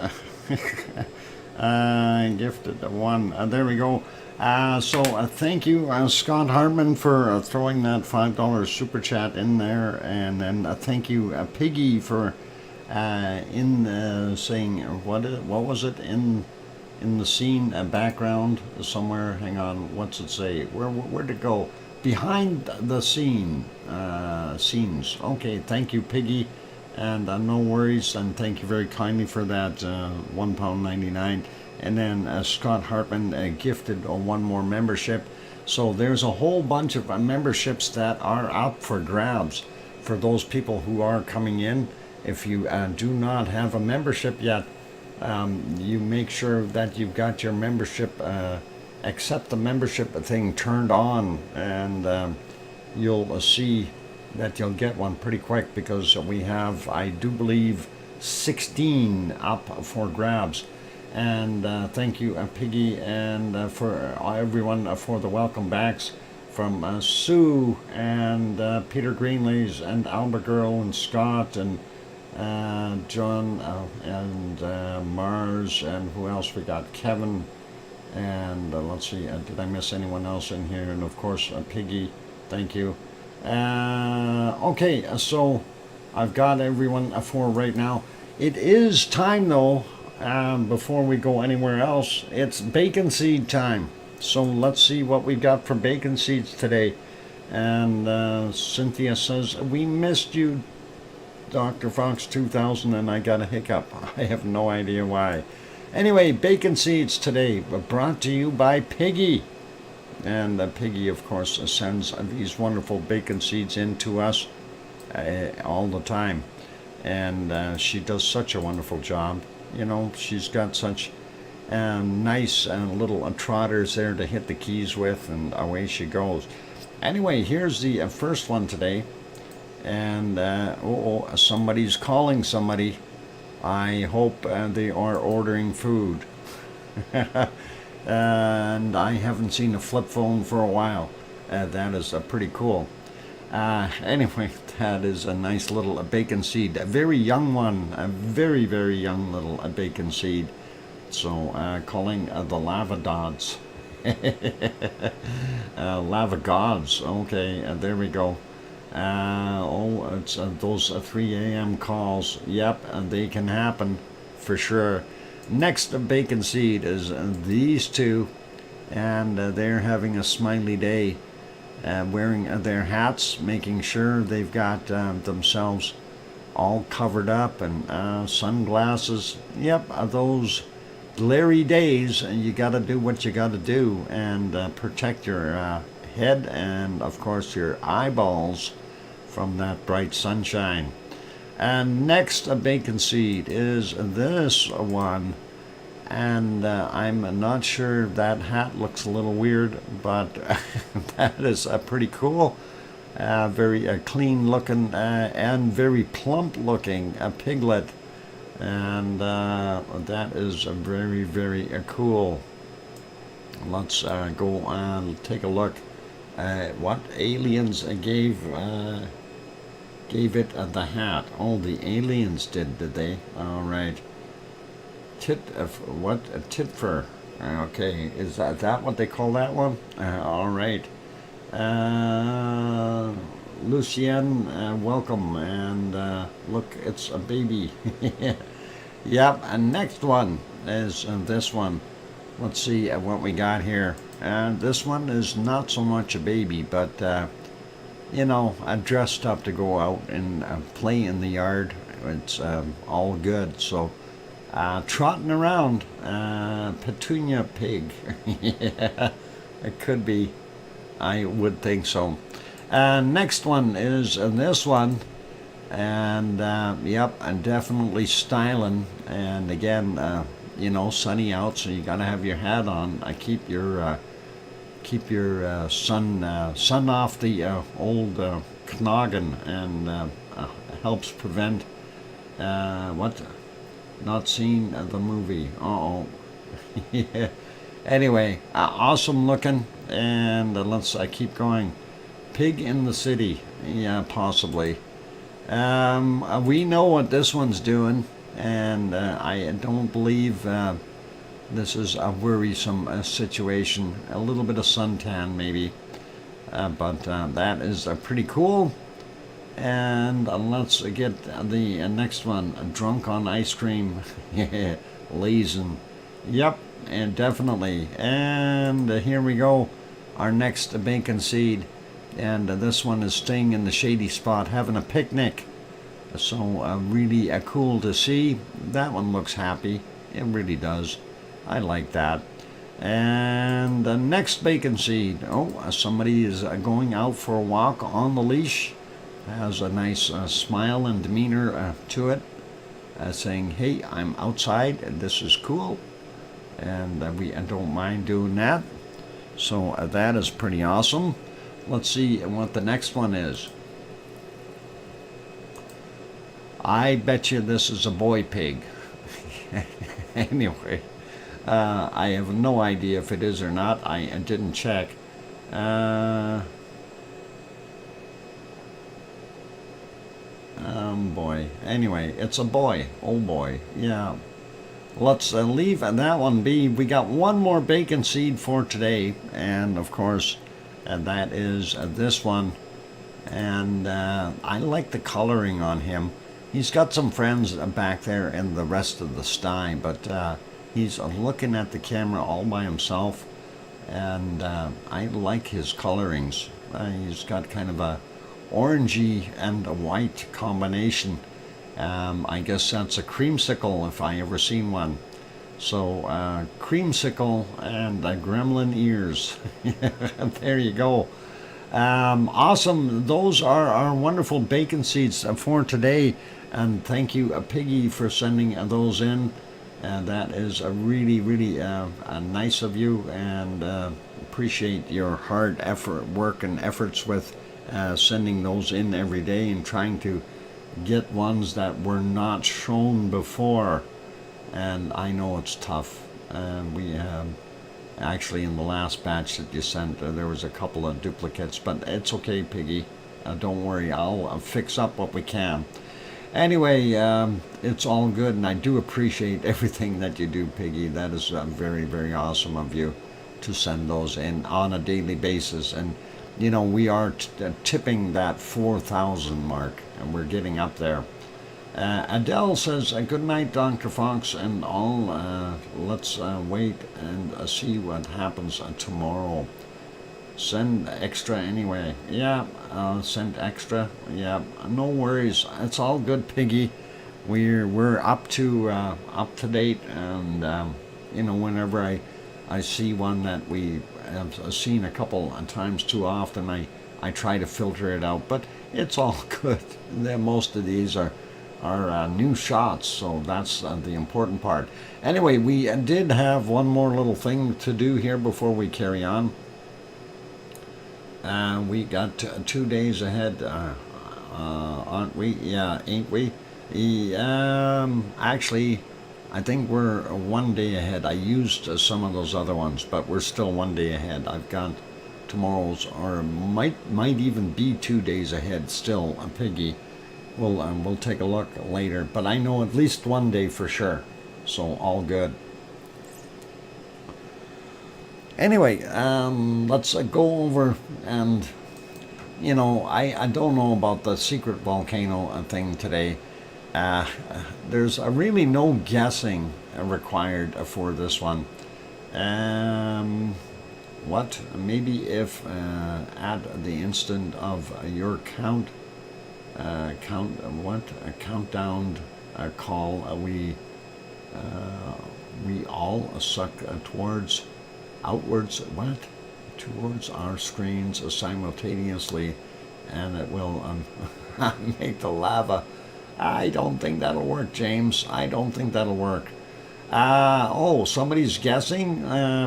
Gifted one. There we go. So thank you, Scott Hartman, for throwing that $5 super chat in there, and then thank you, Piggy, for saying what was it in the scene background somewhere. Hang on, what's it say? Where'd it go? Behind the scenes. Okay, thank you, Piggy, and no worries, and thank you very kindly for that £1.99. And then Scott Hartman gifted one more membership. So there's a whole bunch of memberships that are up for grabs for those people who are coming in. If you do not have a membership yet, you make sure that you've got your membership, accept the membership thing turned on, and you'll see that you'll get one pretty quick, because we have, I do believe, 16 up for grabs. And thank you, Piggy, and for everyone for the welcome backs from Sue and Peter Greenleys and Albert Girl and Scott and John and Mars, and who else we got? Kevin, and let's see, did I miss anyone else in here? And of course, Piggy, thank you. Okay, so I've got everyone for right now. It is time, though. Before we go anywhere else, it's bacon seed time. So let's see what we've got for bacon seeds today. And Cynthia says, we missed you, DrFox2000, and I got a hiccup. I have no idea why. Anyway, bacon seeds today, brought to you by Piggy. And Piggy, of course, sends these wonderful bacon seeds in to us all the time. And she does such a wonderful job. You know, she's got such nice little trotters there to hit the keys with, and away she goes. Anyway, here's the first one today. And, somebody's calling somebody. I hope they are ordering food. And I haven't seen a flip phone for a while. That is pretty cool. Anyway, that is a nice little bacon seed. A very young one. A very, very young little bacon seed. So, calling the lava dots. Lava gods. Okay, there we go. It's those 3 a.m. calls. Yep, they can happen for sure. Next bacon seed is these two, and they're having a smiley day, wearing their hats, making sure they've got themselves all covered up, and sunglasses. Yep, those glary days, you got to do what you got to do, and protect your head and, of course, your eyeballs from that bright sunshine. And next, a bacon seed is this one, and I'm not sure, that hat looks a little weird, but that is pretty cool. Very clean looking and very plump looking piglet, and that is very, very cool. Let's go and take a look at what aliens gave it the hat. Oh, the aliens did they? All right. Titfer. Okay, is that what they call that one? All right. Lucien, welcome, and look, it's a baby. Yep, and next one is this one. Let's see what we got here. This one is not so much a baby, but you know, dressed up to go out and play in the yard. It's all good. So trotting around, petunia pig. Yeah, it could be. I would think so. Next one is this one, and yep, and definitely styling. And again, you know, sunny out, so you gotta have your hat on. Keep your sun off the old knoggin, and helps prevent not seeing the movie. Yeah. Anyway, awesome looking, and let's keep going. Pig in the City. Yeah, possibly. We know what this one's doing, and I don't believe this is a worrisome situation. A little bit of suntan maybe, but that is pretty cool. And let's get the next one, drunk on ice cream. Lazing. Yep, and definitely. And here we go, our next bacon seed. And this one is staying in the shady spot, having a picnic. So really cool to see. That one looks happy. It really does. I like that. And the next bacon seed. Oh, somebody is going out for a walk on the leash. Has a nice smile and demeanor to it. Saying, hey, I'm outside and this is cool. And we don't mind doing that. So that is pretty awesome. Let's see what the next one is. I bet you this is a boy pig. Anyway, I have no idea if it is or not. I didn't check. Boy. Anyway, it's a boy. Oh boy. Yeah. Let's leave that one be. We got one more bacon seed for today, and of course, that is this one. And I like the coloring on him. He's got some friends back there in the rest of the sty, but he's looking at the camera all by himself, and I like his colorings. He's got kind of a orangey and a white combination. I guess that's a creamsicle if I ever seen one. So creamsicle and gremlin ears. There you go. Awesome. Those are our wonderful bacon seeds for today. And thank you, Piggy, for sending those in. That is a really, really nice of you, and appreciate your hard work and efforts with sending those in every day and trying to get ones that were not shown before. And I know it's tough. We actually, in the last batch that you sent, there was a couple of duplicates, but it's okay, Piggy. Don't worry, I'll fix up what we can. Anyway, it's all good, and I do appreciate everything that you do, Piggy. That is very, very awesome of you to send those in on a daily basis. And you know, we are tipping that 4,000 mark, and we're getting up there. Adele says, good night, Dr. Fox, and all. Let's wait and see what happens tomorrow. Send extra anyway. Yeah, send extra. Yeah, no worries. It's all good, Piggy. We're up to date, and you know, whenever I see one that we have seen a couple of times too often, I try to filter it out. But it's all good. Most of these are new shots, so that's the important part. Anyway, we did have one more little thing to do here before we carry on. We got 2 days ahead, aren't we? Yeah, ain't we? Actually, I think we're 1 day ahead. I used some of those other ones, but we're still 1 day ahead. I've got tomorrow's, or might even be 2 days ahead still, Piggy. We'll take a look later, but I know at least 1 day for sure, so all good. Anyway, let's go over, and you know, I don't know about the secret volcano thing today. There's really no guessing required for this one. What? Maybe if at the instant of your countdown call, we all suck outwards towards our screens simultaneously, and it will make the lava. I don't think that'll work, James. I don't think that'll work. Oh, somebody's guessing.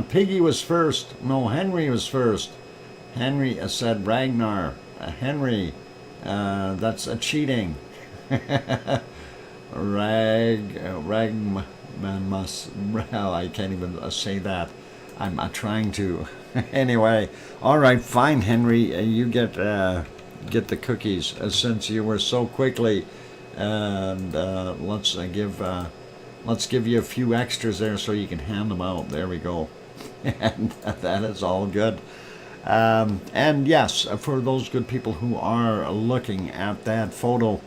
Piggy was first. No, Henry was first. Henry said Ragnar. Henry, that's cheating. Ragman must. Well, I can't even say that. I'm trying to. Anyway, all right, fine, Henry. You get the cookies since you were so quickly, and let's give you a few extras there so you can hand them out. There we go, and that is all good. And yes, for those good people who are looking at that photo,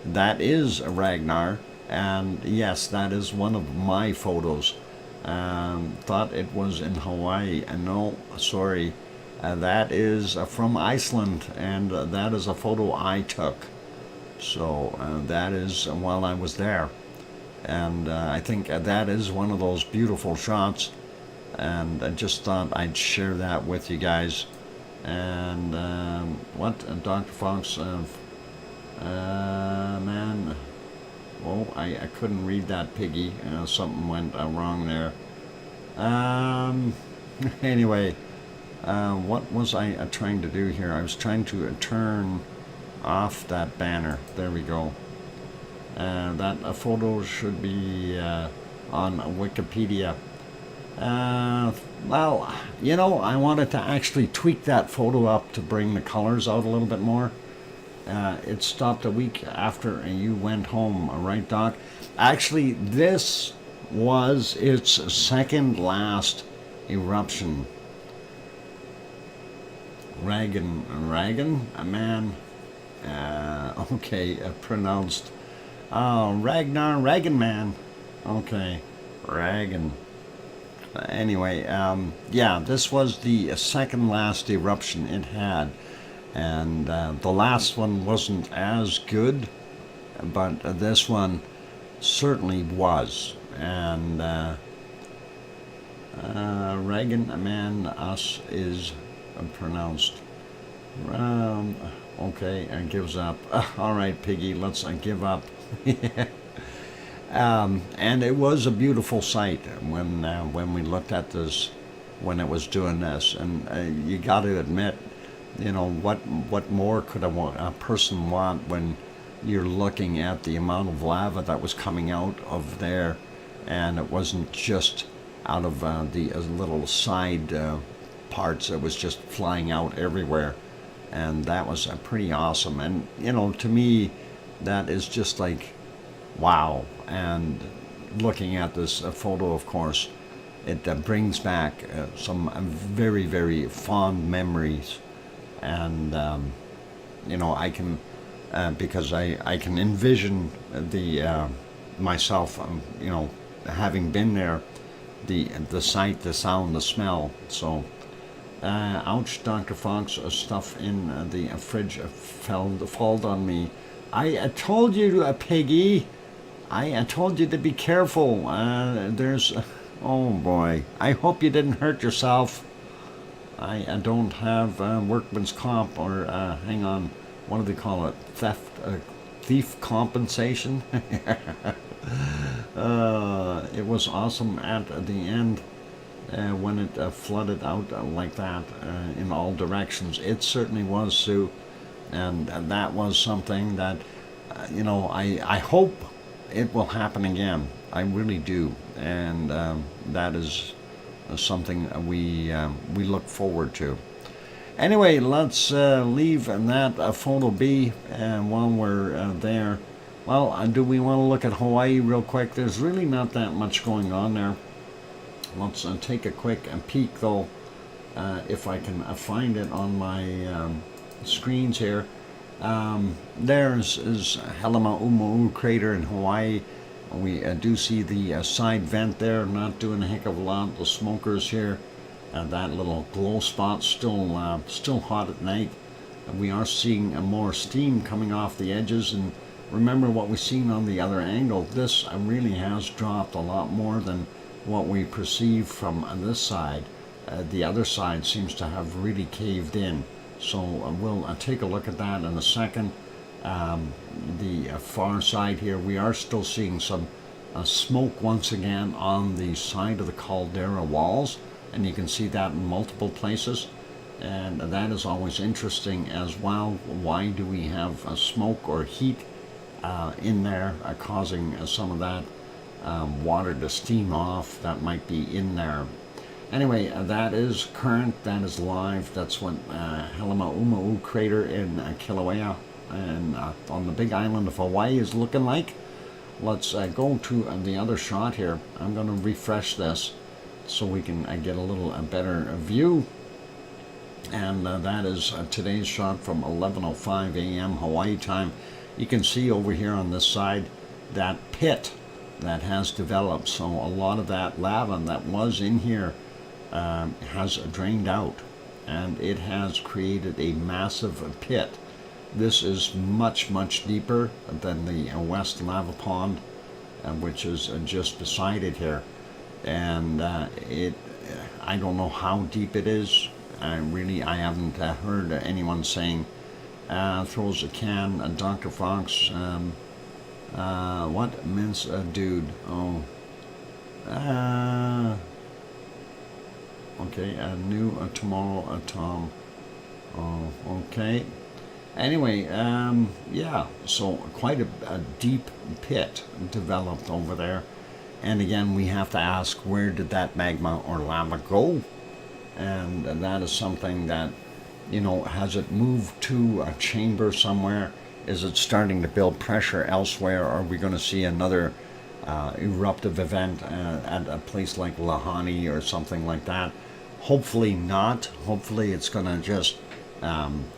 that is Ragnar, and yes, that is one of my photos. Thought it was in Hawaii. No, sorry. That is from Iceland, and that is a photo I took. So that is while I was there. And I think that is one of those beautiful shots. And I just thought I'd share that with you guys. And what? Dr. Fox, man. Oh, I couldn't read that, Piggy. Something went wrong there. Anyway, what was I trying to do here? I was trying to turn off that banner. There we go. That photo should be on Wikipedia. Well, you know, I wanted to actually tweak that photo up to bring the colors out a little bit more. It stopped a week after you went home, right, Doc? Actually, this was its second last eruption. Reagan, man. Okay, pronounced. Ragnar, Reagan, man. Okay, Reagan. Anyway, yeah, this was the second last eruption it had. And the last one wasn't as good, but this one certainly was. And Reagan, man, us is pronounced. Okay, gives up. All right, Piggy, let's give up. And it was a beautiful sight when we looked at this, when it was doing this. And you got to admit, you know, what more could a person want when you're looking at the amount of lava that was coming out of there, and it wasn't just out of the little side parts, it was just flying out everywhere. And that was pretty awesome. And, you know, to me, that is just like, wow. And looking at this photo, of course, it brings back some very, very fond memories. And you know, I can because I can envision the myself, you know, having been there, the sight, the sound, the smell. So, ouch, Dr. Fox, stuff in the fridge fell on me. I told you, Piggy. I told you to be careful. There's, oh boy. I hope you didn't hurt yourself. I don't have workman's comp, or hang on, what do they call it? Thief compensation. It was awesome at the end when it flooded out like that in all directions. It certainly was, Sue, and that was something that you know, I hope it will happen again. I really do, and that is something we look forward to. Anyway, let's leave that photo be, and while we're there, well, do we want to look at Hawaii real quick? There's really not that much going on there. Let's take a quick peek, though, if I can find it on my screens here. There's Helema crater in Hawaii. We do see the side vent there, not doing a heck of a lot. The smokers here, that little glow spot still hot at night. We are seeing more steam coming off the edges, and remember what we've seen on the other angle. This really has dropped a lot more than what we perceive from this side. The other side seems to have really caved in. So we'll take a look at that in a second. The far side here, we are still seeing some smoke once again on the side of the caldera walls, and you can see that in multiple places, and that is always interesting as well. Why do we have smoke or heat in there causing some of that water to steam off that might be in there? Anyway, that is current, that is live. That's what Halemaumau crater in Kilauea and on the big island of Hawaii is looking like. Let's go to the other shot here. I'm going to refresh this so we can get a little better view. And that is today's shot from 11:05 a.m. Hawaii time. You can see over here on this side that pit that has developed. So a lot of that lava that was in here has drained out, and it has created a massive pit. This is much, much deeper than the West Lava Pond, which is just beside it here. And I don't know how deep it is. I haven't heard anyone saying. Throws a can, Dr. Fox. What mince dude? Oh. Okay, new tomorrow, Tom. Oh, okay. Anyway, yeah, so quite a deep pit developed over there. And again, we have to ask, where did that magma or lava go? And that is something that, you know, has it moved to a chamber somewhere? Is it starting to build pressure elsewhere? Are we going to see another eruptive event at a place like Lahani or something like that? Hopefully not. Hopefully it's going to just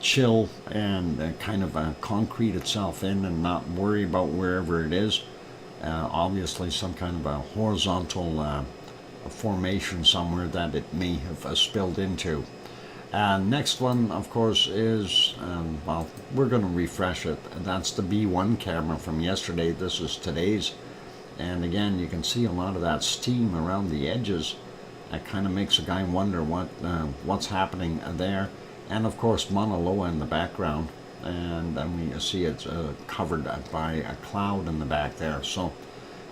chill and kind of concrete itself in and not worry about wherever it is. Obviously some kind of a horizontal formation somewhere that it may have spilled into. Next one, of course, is, well, we're going to refresh it. That's the B1 camera from yesterday. This is today's. And again, you can see a lot of that steam around the edges. That kind of makes a guy wonder what's happening there. And of course, Mauna Loa in the background. And then we see it's covered by a cloud in the back there. So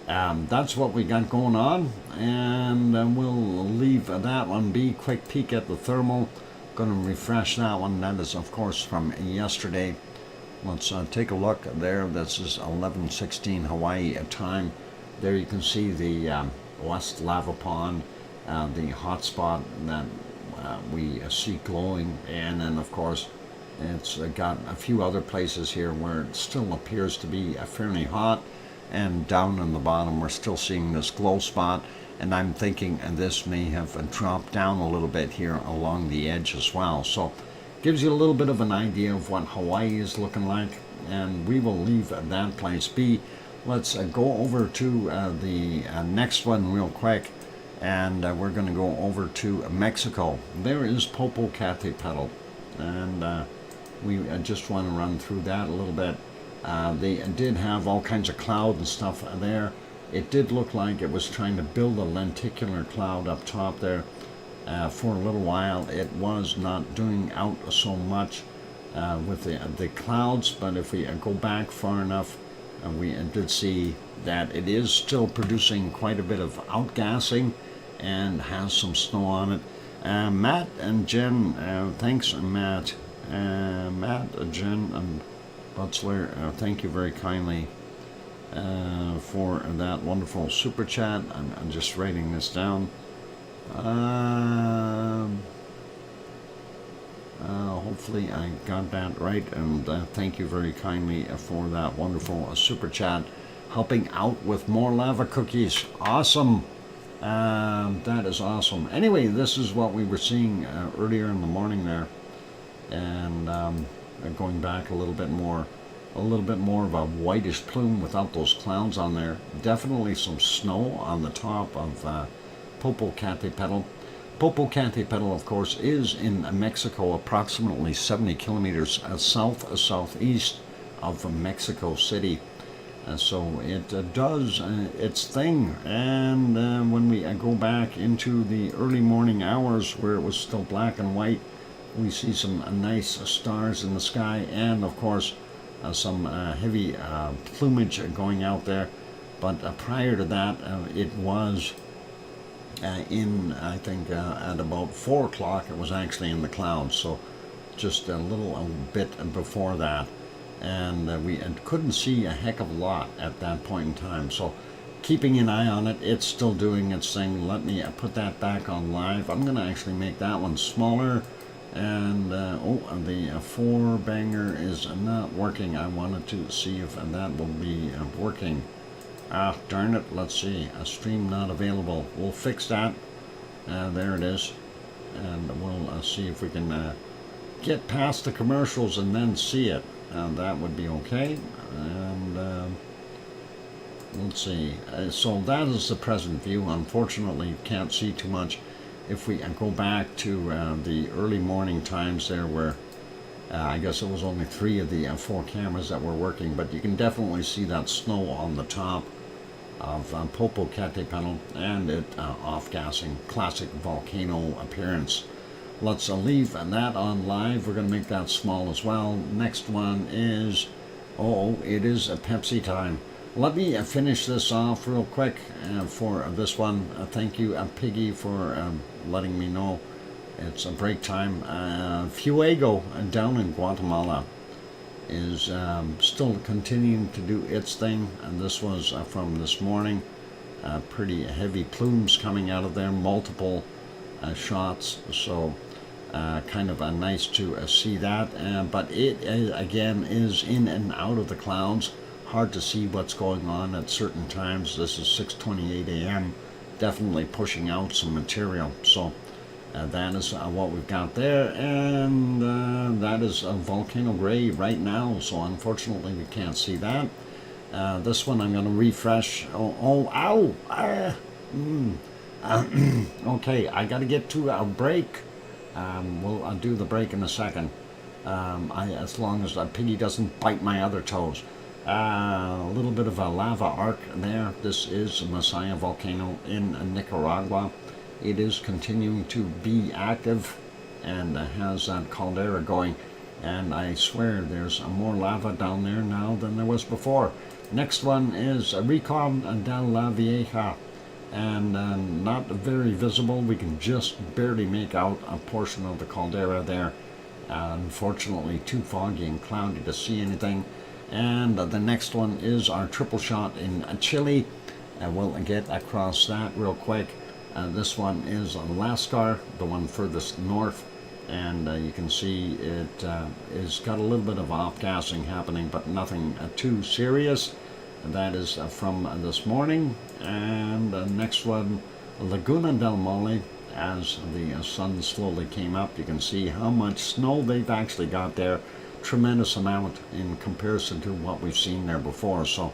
that's what we got going on. And we'll leave that one be. Quick peek at the thermal. Going to refresh that one. That is, of course, from yesterday. Let's take a look there. This is 11:16 Hawaii time. There you can see the West Lava Pond, the hot spot that we see glowing, and then of course it's got a few other places here where it still appears to be fairly hot, and down in the bottom we're still seeing this glow spot. And I'm thinking this may have dropped down a little bit here along the edge as well. So gives you a little bit of an idea of what Hawaii is looking like. And we will leave that place be. Let's go over to the next one real quick. And we're going to go over to Mexico. There is Popocatépetl. And we just want to run through that a little bit. They did have all kinds of cloud and stuff there. It did look like it was trying to build a lenticular cloud up top there for a little while. It was not doing out so much with the clouds, but if we go back far enough, we did see that it is still producing quite a bit of outgassing and has some snow on it. Matt and Jen, thanks, Matt. Matt, Jen, and Butzler, thank you very kindly for that wonderful super chat. I'm just writing this down. Hopefully I got that right, and thank you very kindly for that wonderful super chat, helping out with more lava cookies. Awesome. That is awesome. Anyway, this is what we were seeing earlier in the morning there, and going back a little bit more of a whitish plume without those clouds on there. Definitely some snow on the top of Popocatépetl. Popocatépetl, of course, is in Mexico, approximately 70 kilometers southeast of Mexico City. So it does its thing. And when we go back into the early morning hours where it was still black and white, we see some nice stars in the sky, and of course some heavy plumage going out there. But prior to that, it was I think at about 4 o'clock, it was actually in the clouds. So just a bit before that. And we couldn't see a heck of a lot at that point in time. So keeping an eye on it. It's still doing its thing. Let me put that back on live. I'm going to actually make that one smaller. And the 4-banger is not working. I wanted to see if that will be working. Darn it. Let's see. A stream not available. We'll fix that. There it is. And we'll see if we can get past the commercials and then see it. That would be okay. And let's see. So that is the present view. Unfortunately, you can't see too much. If we go back to the early morning times there where I guess it was only 3 of the 4 cameras that were working, but you can definitely see that snow on the top of Popocatépetl and it off-gassing. Classic volcano appearance. Let's leave that on live. We're going to make that small as well. Next one is, it is a Pepsi time. Let me finish this off real quick for this one. Thank you, Piggy, for letting me know it's a break time. Fuego down in Guatemala is still continuing to do its thing, and this was from this morning. Pretty heavy plumes coming out of there, multiple shots, so kind of nice to see that. But it again is in and out of the clouds. Hard to see what's going on at certain times. This is 6:28 a.m. Definitely pushing out some material. So that is what we've got there, and that is a volcano gray right now. So unfortunately we can't see that. This one I'm going to refresh. Okay, I got to get to a break. I'll do the break in a second. As long as Piggy doesn't bite my other toes. A little bit of a lava arc there. This is Masaya volcano in Nicaragua. It is continuing to be active and has that caldera going. And I swear there's more lava down there now than there was before. Next one is Rincon de la Vieja. And not very visible. We can just barely make out a portion of the caldera there. Unfortunately, too foggy and cloudy to see anything. And the next one is our triple shot in Chile. We'll get across that real quick. This one is Lascar, the one furthest north. And you can see it has got a little bit of off-gassing happening, but nothing too serious. That is from this morning. And the next one, Laguna del Mole. As the sun slowly came up, you can see how much snow they've actually got there. Tremendous amount in comparison to what we've seen there before. So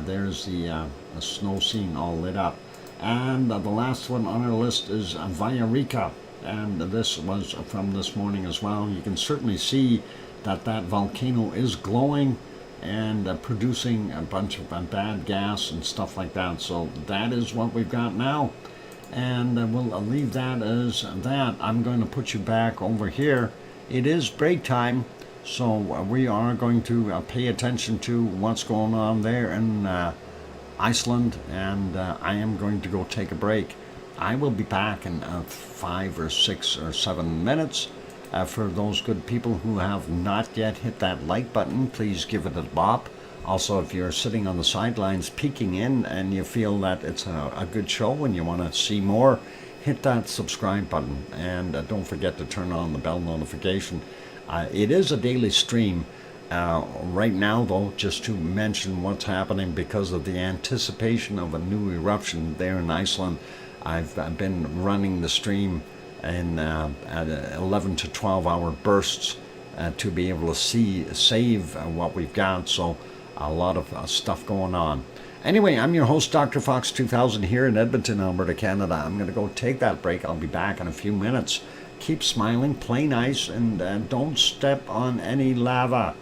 there's the snow scene all lit up. And the last one on our list is Villarrica, and this was from this morning as well. You can certainly see that that volcano is glowing and producing a bunch of bad gas and stuff like that. So that is what we've got now, and we'll leave that as that. I'm going to put you back over here. It is break time. So we are going to pay attention to what's going on there in Iceland, and I am going to go take a break. I will be back in 5 or 6 or 7 minutes. For those good people who have not yet hit that like button, please give it a bop. Also, if you're sitting on the sidelines peeking in and you feel that it's a good show and you want to see more, hit that subscribe button, and don't forget to turn on the bell notification. It is a daily stream. Right now, though, just to mention what's happening because of the anticipation of a new eruption there in Iceland, I've been running the stream in at 11 to 12 hour bursts to be able to save what we've got. So a lot of stuff going on. Anyway, I'm your host, DrFox2000, here in Edmonton, Alberta, Canada. I'm going to go take that break. I'll be back in a few minutes. Keep smiling, play nice, and don't step on any lava.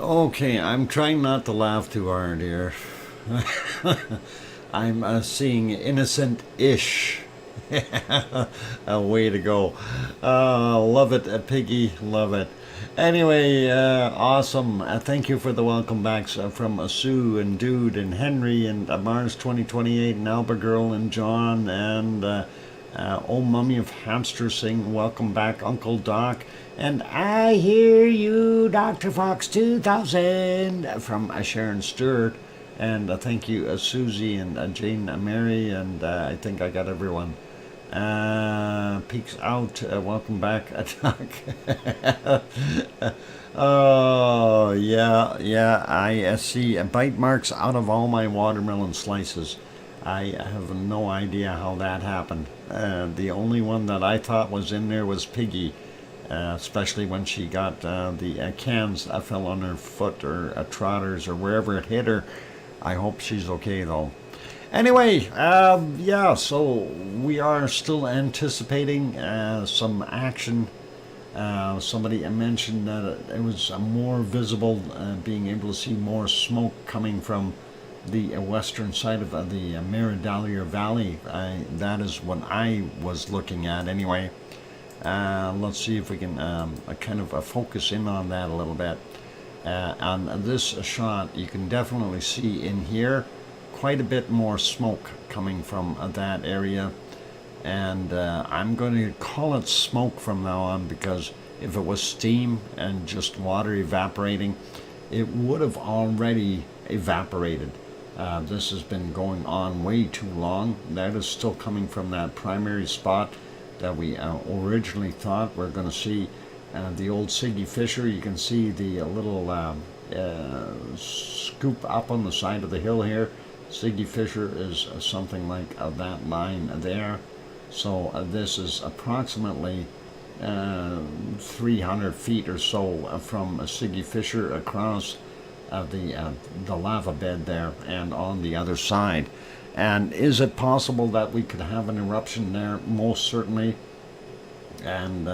Okay, I'm trying not to laugh too hard here. I'm seeing innocent-ish. A way to go. Love it, Piggy. Love it. Anyway, awesome. Thank you for the welcome backs from Sue and Dude and Henry and Mars 2028 and Albert Girl and John and Old Mummy of Hamster saying welcome back, Uncle Doc. And I hear you, DrFox2000 from Sharon Stewart. And thank you, Susie and Jane Mary. And I think I got everyone. Peeks out. Welcome back, Doc. Oh, yeah. I see bite marks out of all my watermelon slices. I have no idea how that happened. The only one that I thought was in there was Piggy. Especially when she got the cans that fell on her foot or trotters or wherever it hit her. I hope she's okay though. Anyway, yeah, so we are still anticipating some action. Somebody mentioned that it was more visible, being able to see more smoke coming from the western side of the Meridalia Valley. That is what I was looking at anyway. Let's see if we can kind of focus in on that a little bit. On this shot, you can definitely see in here quite a bit more smoke coming from that area. And I'm going to call it smoke from now on, because if it was steam and just water evaporating, it would have already evaporated. This has been going on way too long. That is still coming from that primary spot that we originally thought we're going to see. The old Siggy Fisher, you can see the little scoop up on the side of the hill here. Siggy Fisher is something like that line there. So this is approximately 300 feet or so from Siggy Fisher across the lava bed there and on the other side. And is it possible that we could have an eruption there? Most certainly. And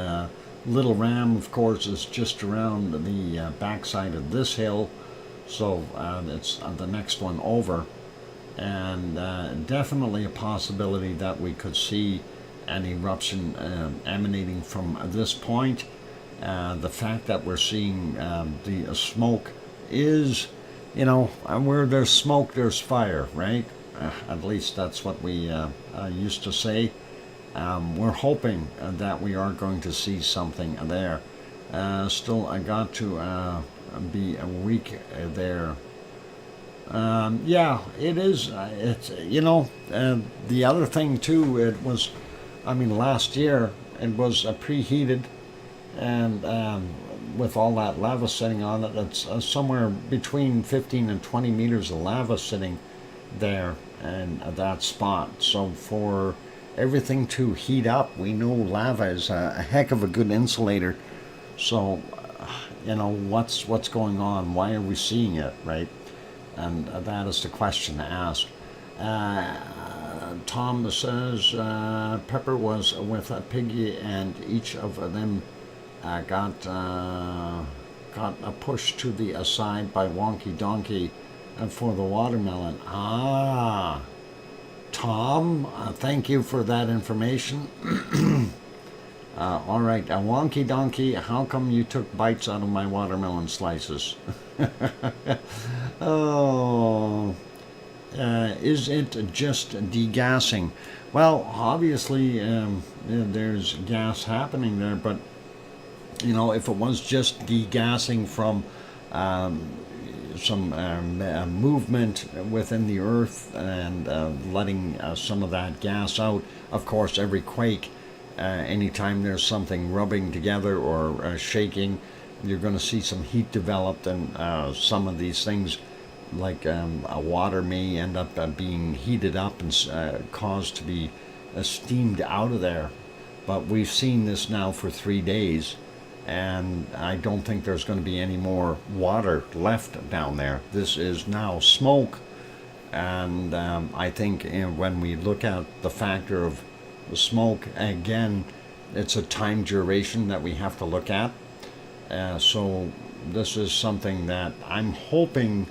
Little Ram, of course, is just around the backside of this hill, so it's the next one over. And definitely a possibility that we could see an eruption emanating from this point. The fact that we're seeing the smoke is, where there's smoke, there's fire, right? At least that's what we used to say. We're hoping that we are going to see something there. Still, I got to be a week there. Yeah, it is. It's the other thing too. It was, last year it was preheated, and with all that lava sitting on it, it's somewhere between 15 and 20 meters of lava sitting there and that spot. So for everything to heat up, we know lava is a heck of a good insulator. So, what's going on? Why are we seeing it, right? And that is the question to ask. Tom says Pepper was with Piggy, and each of them got a push to the side by Wonky Donkey for the watermelon. Tom, thank you for that information. All right, Wonky Donkey, how come you took bites out of my watermelon slices? Oh, is it just degassing? Well, obviously there's gas happening there, but if it was just degassing from some movement within the earth and letting some of that gas out, of course, every quake, anytime there's something rubbing together or shaking, you're going to see some heat developed, and some of these things, like water, may end up being heated up and caused to be steamed out of there. But we've seen this now for 3 days, and I don't think there's going to be any more water left down there. This is now smoke, and I think when we look at the factor of the smoke, again, it's a time duration that we have to look at. So this is something that I'm hoping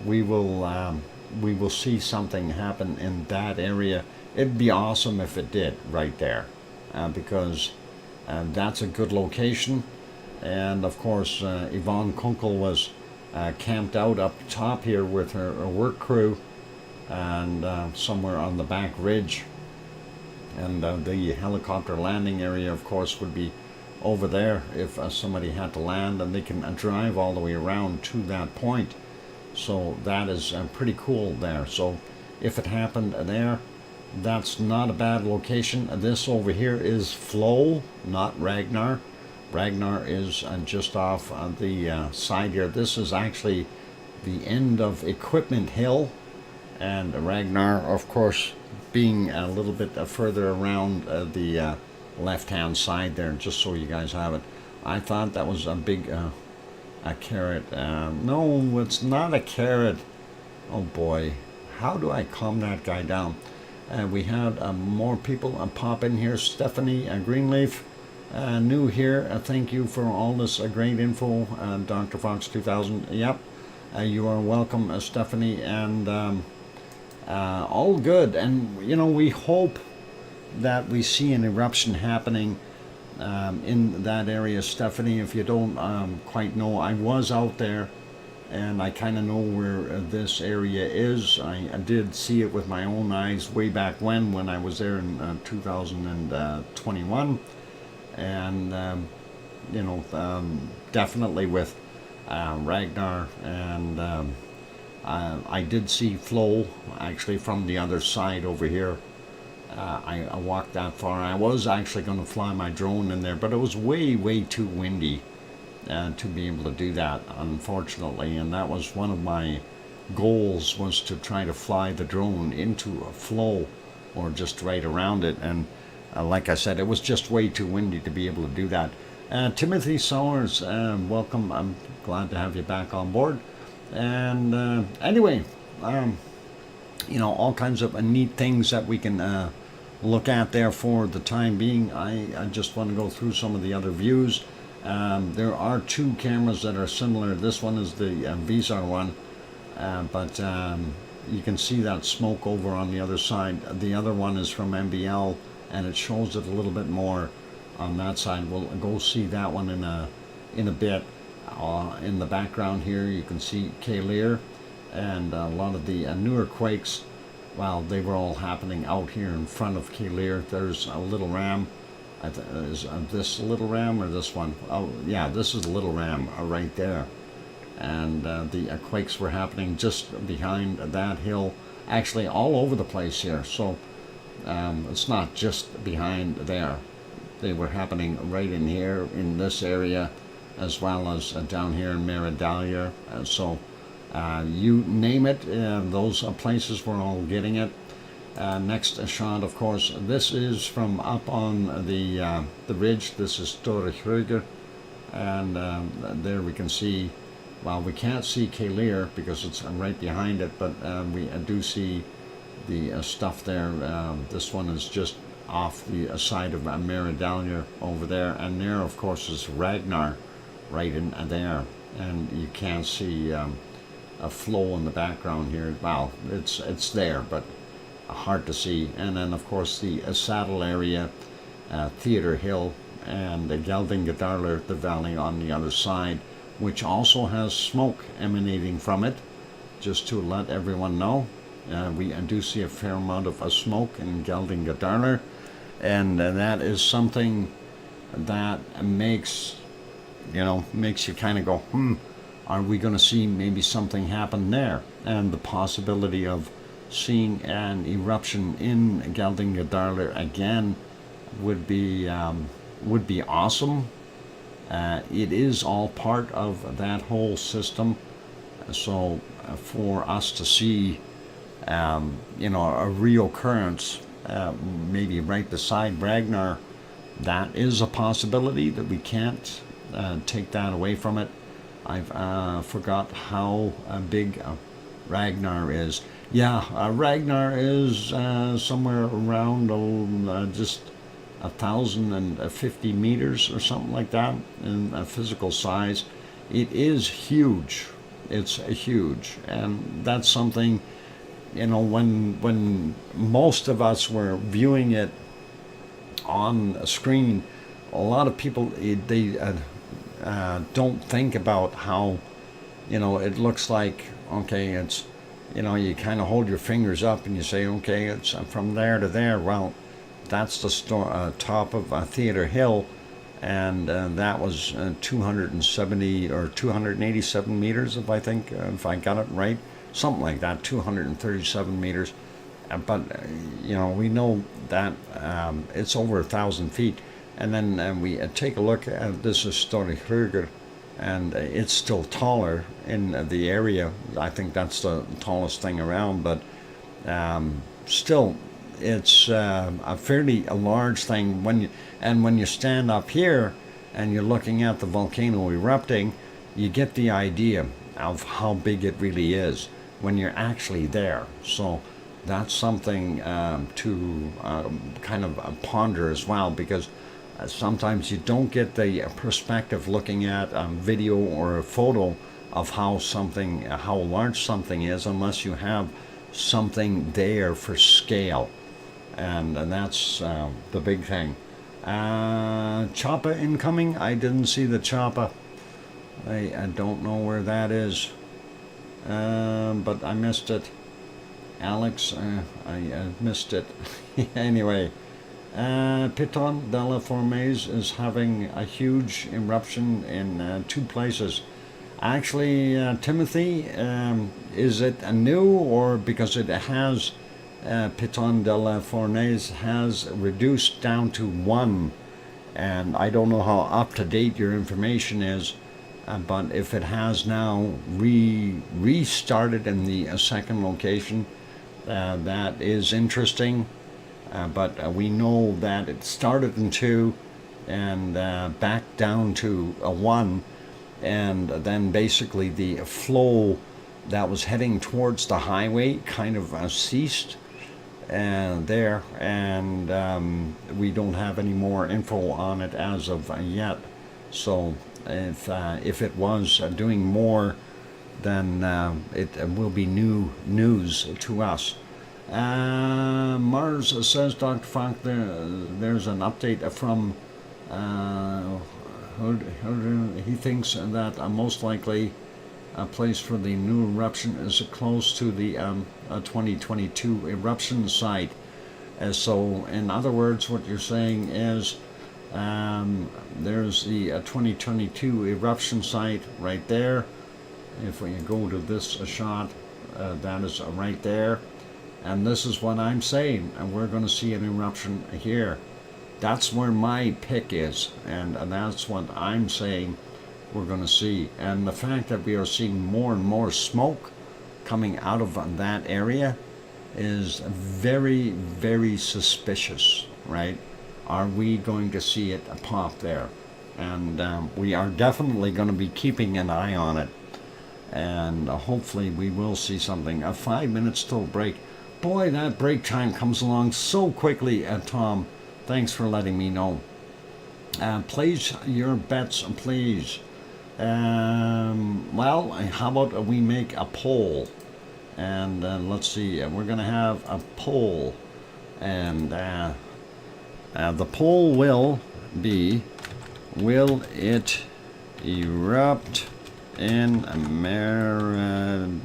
we will see something happen in that area. It'd be awesome if it did right there, because that's a good location. And of course, Yvonne Kunkel was camped out up top here with her work crew, and somewhere on the back ridge. And the helicopter landing area, of course, would be over there if somebody had to land, and they can drive all the way around to that point. So that is pretty cool there. So if it happened there, that's not a bad location. This over here is Flow, not Ragnar. Ragnar is just off on the side here. This is actually the end of Equipment Hill, and Ragnar, of course, being a little bit further around the left-hand side there, just so you guys have it. I thought that was a big a carrot. No, it's not a carrot. Oh boy, how do I calm that guy down? We had more people pop in here. Stephanie Greenleaf, new here. Thank you for all this great info, DrFox2000. Yep, you are welcome, Stephanie, and all good. And you know, we hope that we see an eruption happening in that area. Stephanie, if you don't quite know, I was out there and I kind of know where this area is. I did see it with my own eyes way back when I was there in 2021, and you know, definitely with Ragnar, and I did see Flow actually from the other side over here. I walked that far. I was actually going to fly my drone in there, but it was way too windy to be able to do that, unfortunately. And that was one of my goals, was to try to fly the drone into a Flow or just right around it. And like I said, it was just way too windy to be able to do that. Timothy Sowers, welcome. I'm glad to have you back on board. And anyway, you know, all kinds of neat things that we can look at there for the time being. I just want to go through some of the other views. There are two cameras that are similar. This one is the Visar one, but you can see that smoke over on the other side. The other one is from MBL, and it shows it a little bit more on that side. We'll go see that one in a bit. In the background here, you can see Kalir, and a lot of the newer quakes. Well, they were all happening out here in front of Kalir. There's a Little Ram. Is this Little Ram or this one? Oh, yeah, this is Little Ram right there. And the quakes were happening just behind that hill, actually all over the place here. So it's not just behind there. They were happening right in here, in this area, as well as down here in Meridalia. So you name it, those places we're all getting it. Next shot, of course, this is from up on the ridge. This is Storehruger, and there we can see, well, we can't see Kalir because it's right behind it, but we do see the stuff there. This one is just off the side of Meridalia over there, and there, of course, is Ragnar right in there, and you can't see a Flow in the background here. Well, it's there, but hard to see. And then, of course, the saddle area, Theatre Hill, and the Geldingadarler, the valley on the other side, which also has smoke emanating from it, just to let everyone know. We do see a fair amount of smoke in Geldingadarler, and that is something that makes you kind of go, are we going to see maybe something happen there? And the possibility of seeing an eruption in Geldingadarler again would be awesome. It is all part of that whole system. So for us to see, a reoccurrence, maybe right beside Ragnar, that is a possibility that we can't take that away from it. I've forgot how big Ragnar is. Yeah, Ragnar is somewhere around just 1,050 meters or something like that in physical size. it is huge. It's huge, and that's something, you know, when most of us were viewing it on a screen, a lot of people they don't think about how, you know, it looks like, okay, it's, you know, you kind of hold your fingers up and you say, okay, it's from there to there. Well, that's the top of Theater Hill, and that was 270 or 287 meters, if I think, if I got it right, something like that, 237 meters. But you know, we know that it's over 1,000 feet, and then we take a look at this is Stromboli, and it's still taller in the area. I think that's the tallest thing around, but still, it's a fairly large thing. When you stand up here and you're looking at the volcano erupting, you get the idea of how big it really is when you're actually there. So that's something to kind of ponder as well, because sometimes you don't get the perspective looking at video or a photo of how large something is unless you have something there for scale, and that's the big thing. Choppa incoming. I didn't see the choppa. I don't know where that is, but I missed it. Alex, I missed it. Anyway, Piton de la Fournaise is having a huge eruption in 2 places. Actually, Timothy, is it a new, or because it has Piton de la Fournaise has reduced down to 1, and I don't know how up to date your information is, but if it has now restarted in the second location, that is interesting. But we know that it started in 2 and back down to a 1, and then basically the flow that was heading towards the highway kind of ceased there, and we don't have any more info on it as of yet. So if it was doing more, then it will be new news to us. Mars says, Dr. Funk, there's an update from he thinks that most likely a place for the new eruption is close to the 2022 eruption site. So in other words, what you're saying is there's the 2022 eruption site right there. If we go to this shot, that is right there. And this is what I'm saying, and we're going to see an eruption here. That's where my pick is, and that's what I'm saying we're going to see. And the fact that we are seeing more and more smoke coming out of that area is very, very suspicious, right? Are we going to see it pop there? And we are definitely going to be keeping an eye on it, and hopefully we will see something. A 5 minutes till break. Boy, that break time comes along so quickly, Tom. Thanks for letting me know. Place your bets, please. Well, how about we make a poll? And let's see, we're going to have a poll. And the poll will be, will it erupt in Miradalier?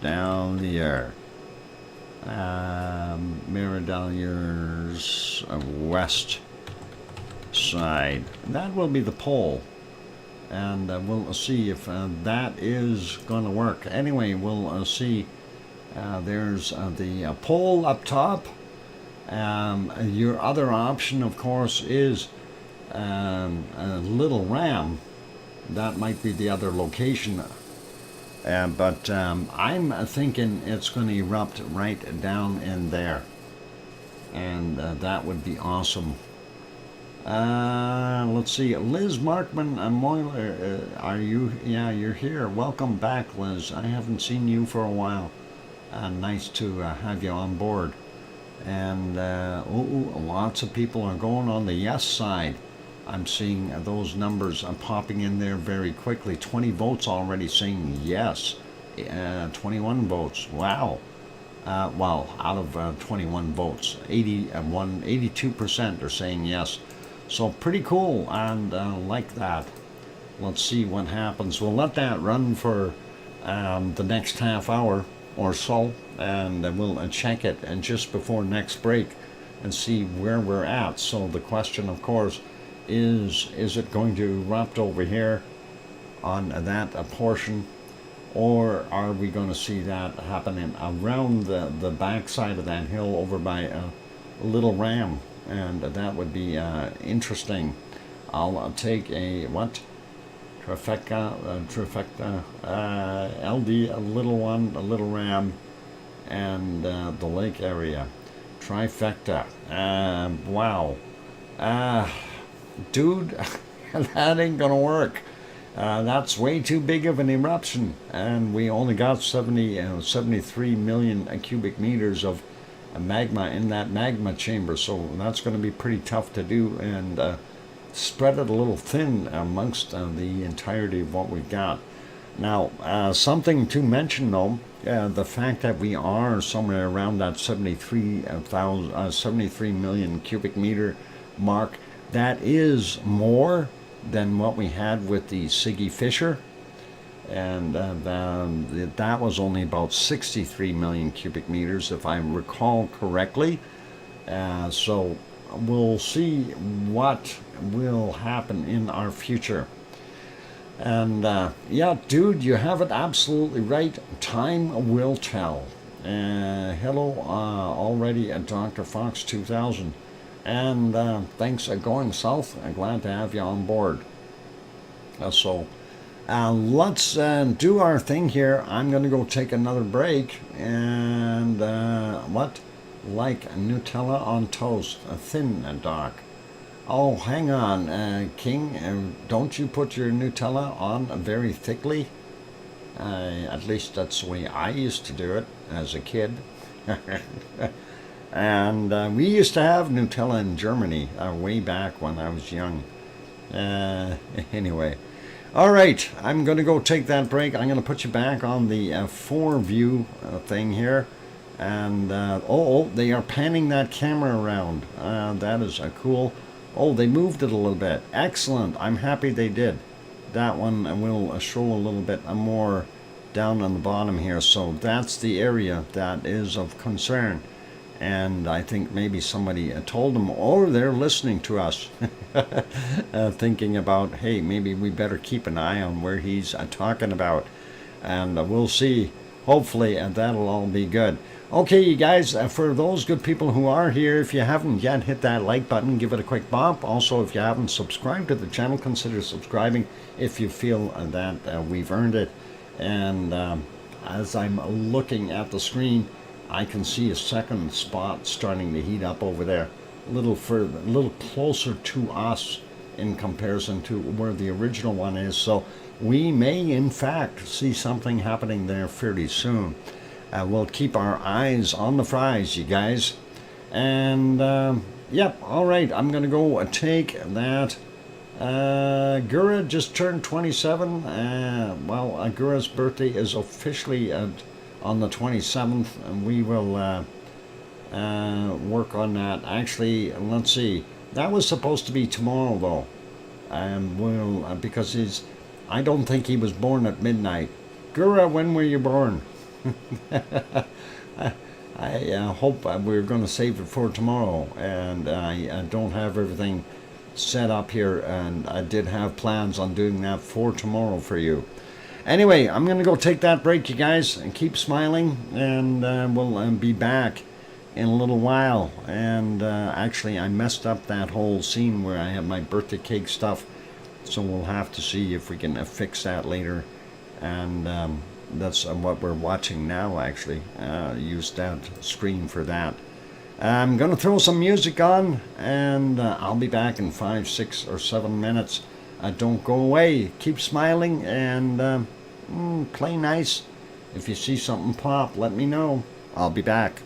Miradalier's west side. That will be the poll, and we'll see if that is going to work. Anyway, we'll see. There's the poll up top. Your other option, of course, is Little Ram. That might be the other location. But I'm thinking it's going to erupt right down in there, and that would be awesome. Let's see, Liz Markman Moyler, are you? Yeah, you're here. Welcome back, Liz. I haven't seen you for a while. Nice to have you on board. And lots of people are going on the yes side. I'm seeing those numbers popping in there very quickly. 20 votes already saying yes. 21 votes. Wow. Well, out of 21 votes, 82% are saying yes. So pretty cool, and like that. Let's see what happens. We'll let that run for the next half hour or so, and we'll check it and just before next break and see where we're at. So the question, of course, is it going to erupt over here on that portion, or are we going to see that happening around the backside of that hill over by a little ram? And that would be interesting. I'll take a what? Trifecta, LD, a little one, a little ram, and the lake area. Trifecta. Wow. Dude, that ain't gonna work. That's way too big of an eruption, and we only got 73 million cubic meters of magma in that magma chamber, so that's going to be pretty tough to do, and spread it a little thin amongst the entirety of what we've got. Now, something to mention though, the fact that we are somewhere around that 73 million cubic meter mark, that is more than what we had with the Siggy Fisher, and that was only about 63 million cubic meters if I recall correctly. So we'll see what will happen in our future. And yeah, dude, you have it absolutely right. Time will tell. Hello already at DrFox2000. And thanks for going south. I'm glad to have you on board. So let's do our thing here. I'm going to go take another break. And what? Like Nutella on toast, thin and dark. Oh, hang on, King. Don't you put your Nutella on very thickly? At least that's the way I used to do it as a kid. And we used to have Nutella in Germany way back when I was young. Anyway. All right, I'm going to go take that break. I'm going to put you back on the 4 view thing here. And, they are panning that camera around. That is cool. Oh, they moved it a little bit. Excellent. I'm happy they did. That one will show a little bit more down on the bottom here. So that's the area that is of concern. And I think maybe somebody told them, or they're listening to us, thinking about, hey, maybe we better keep an eye on where he's talking about. And we'll see. Hopefully, that'll all be good. Okay, you guys, for those good people who are here, if you haven't yet, hit that like button, give it a quick bump. Also, if you haven't subscribed to the channel, consider subscribing if you feel that we've earned it. And as I'm looking at the screen, I can see a second spot starting to heat up over there, a little further, a little closer to us in comparison to where the original one is. So we may, in fact, see something happening there fairly soon. We'll keep our eyes on the prize, you guys. And, yep, all right, I'm going to go take that. Gura just turned 27. Well, Gura's birthday is officially on the 27th, and we will work on that. Actually, let's see. That was supposed to be tomorrow, though. We'll, because I don't think he was born at midnight. Gura, when were you born? I hope we're going to save it for tomorrow, and I don't have everything set up here, and I did have plans on doing that for tomorrow for you. Anyway, I'm going to go take that break, you guys, and keep smiling, and we'll be back in a little while. And actually, I messed up that whole scene where I have my birthday cake stuff, so we'll have to see if we can fix that later. And that's what we're watching now, actually. Use that screen for that. I'm going to throw some music on, and I'll be back in 5, 6, or 7 minutes. Don't go away. Keep smiling and play nice. If you see something pop, let me know. I'll be back.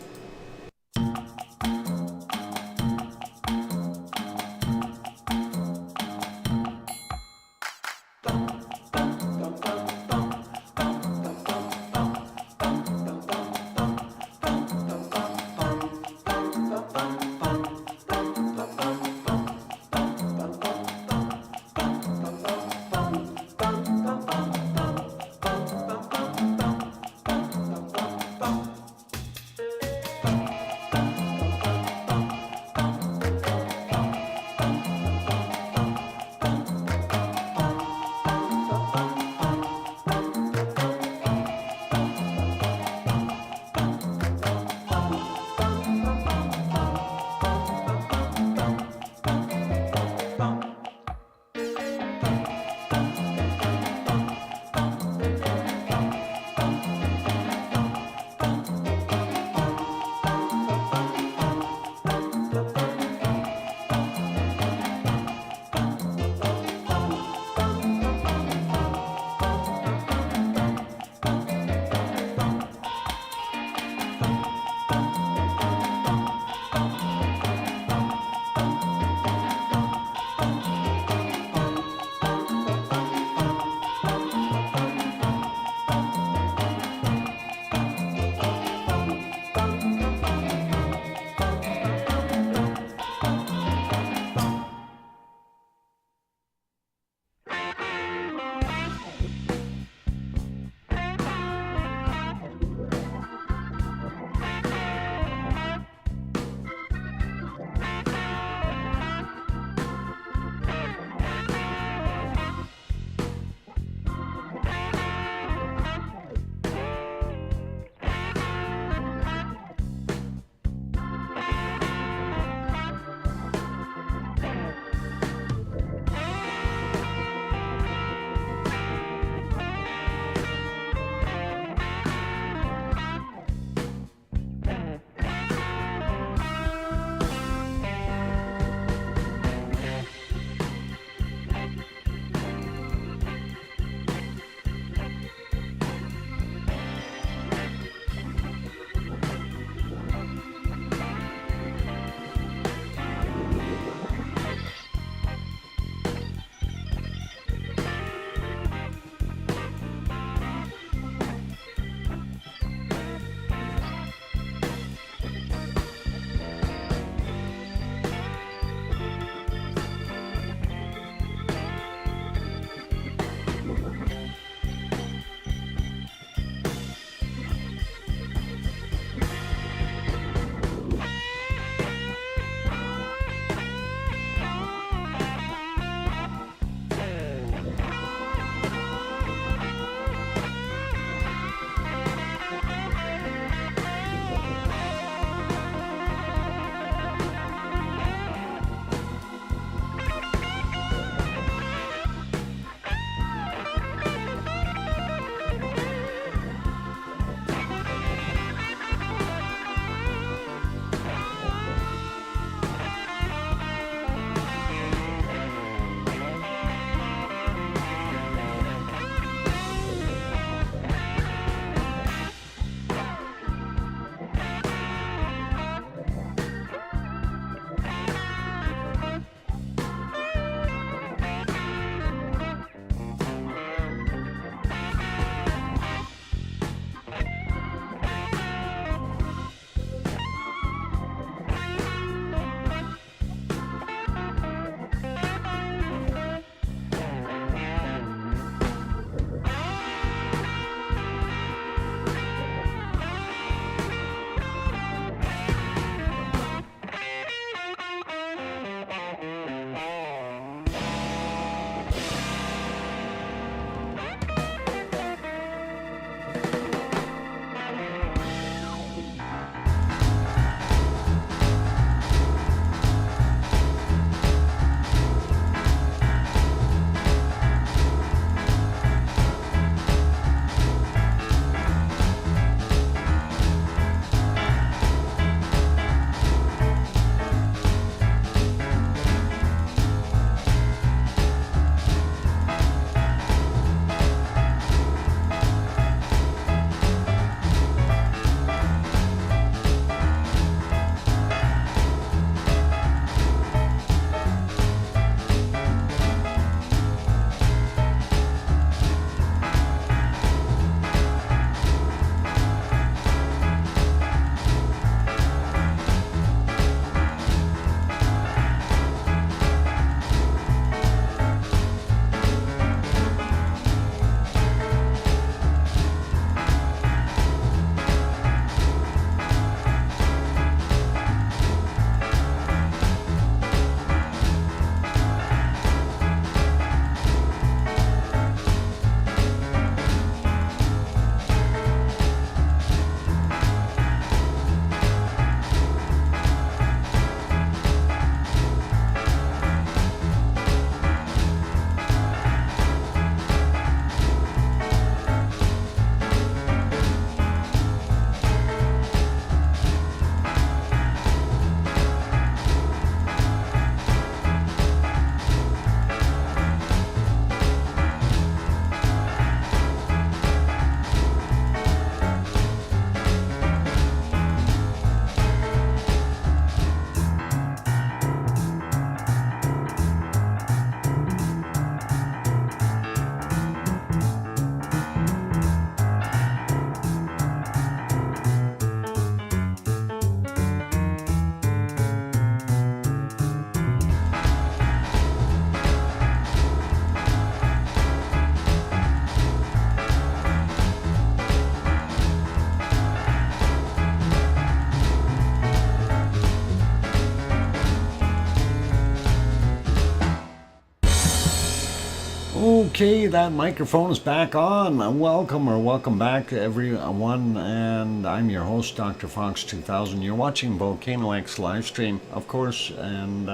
Okay, that microphone is back on. Welcome back to everyone, and I'm your host, DrFox2000. You're watching VolcanoX live stream, of course, and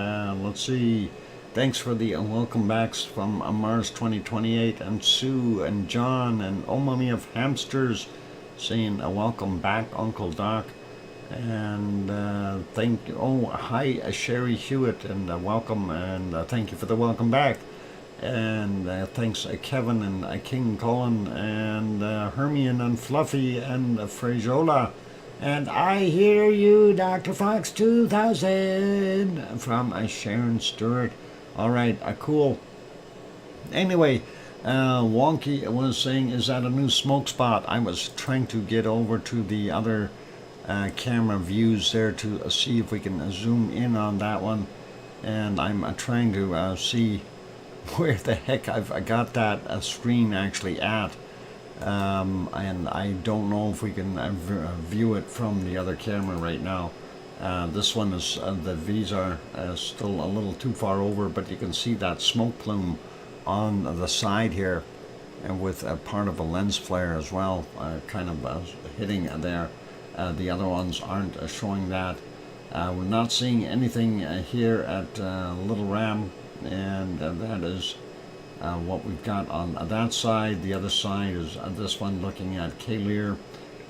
let's see. Thanks for the welcome backs from Mars 2028 and Sue and John and Oh Mummy of Hamsters saying welcome back, Uncle Doc. And thank you. Oh, hi, Sherry Hewitt, and welcome, and thank you for the welcome back. And thanks Kevin and King Colin and Hermione and Fluffy and Frajola. And I hear you, Dr. Fox 2000 from Sharon Stewart. All right, cool. Anyway, Wonky was saying, is that a new smoke spot? I was trying to get over to the other camera views there to see if we can zoom in on that one. And I'm trying to see where the heck I've got that screen actually at, and I don't know if we can view it from the other camera right now. This one is the V's are still a little too far over, but you can see that smoke plume on the side here, and with a part of a lens flare as well, kind of hitting there. The other ones aren't showing that. We're not seeing anything here at Little Ram, and that is what we've got on that side. The other side is this one looking at Kalir.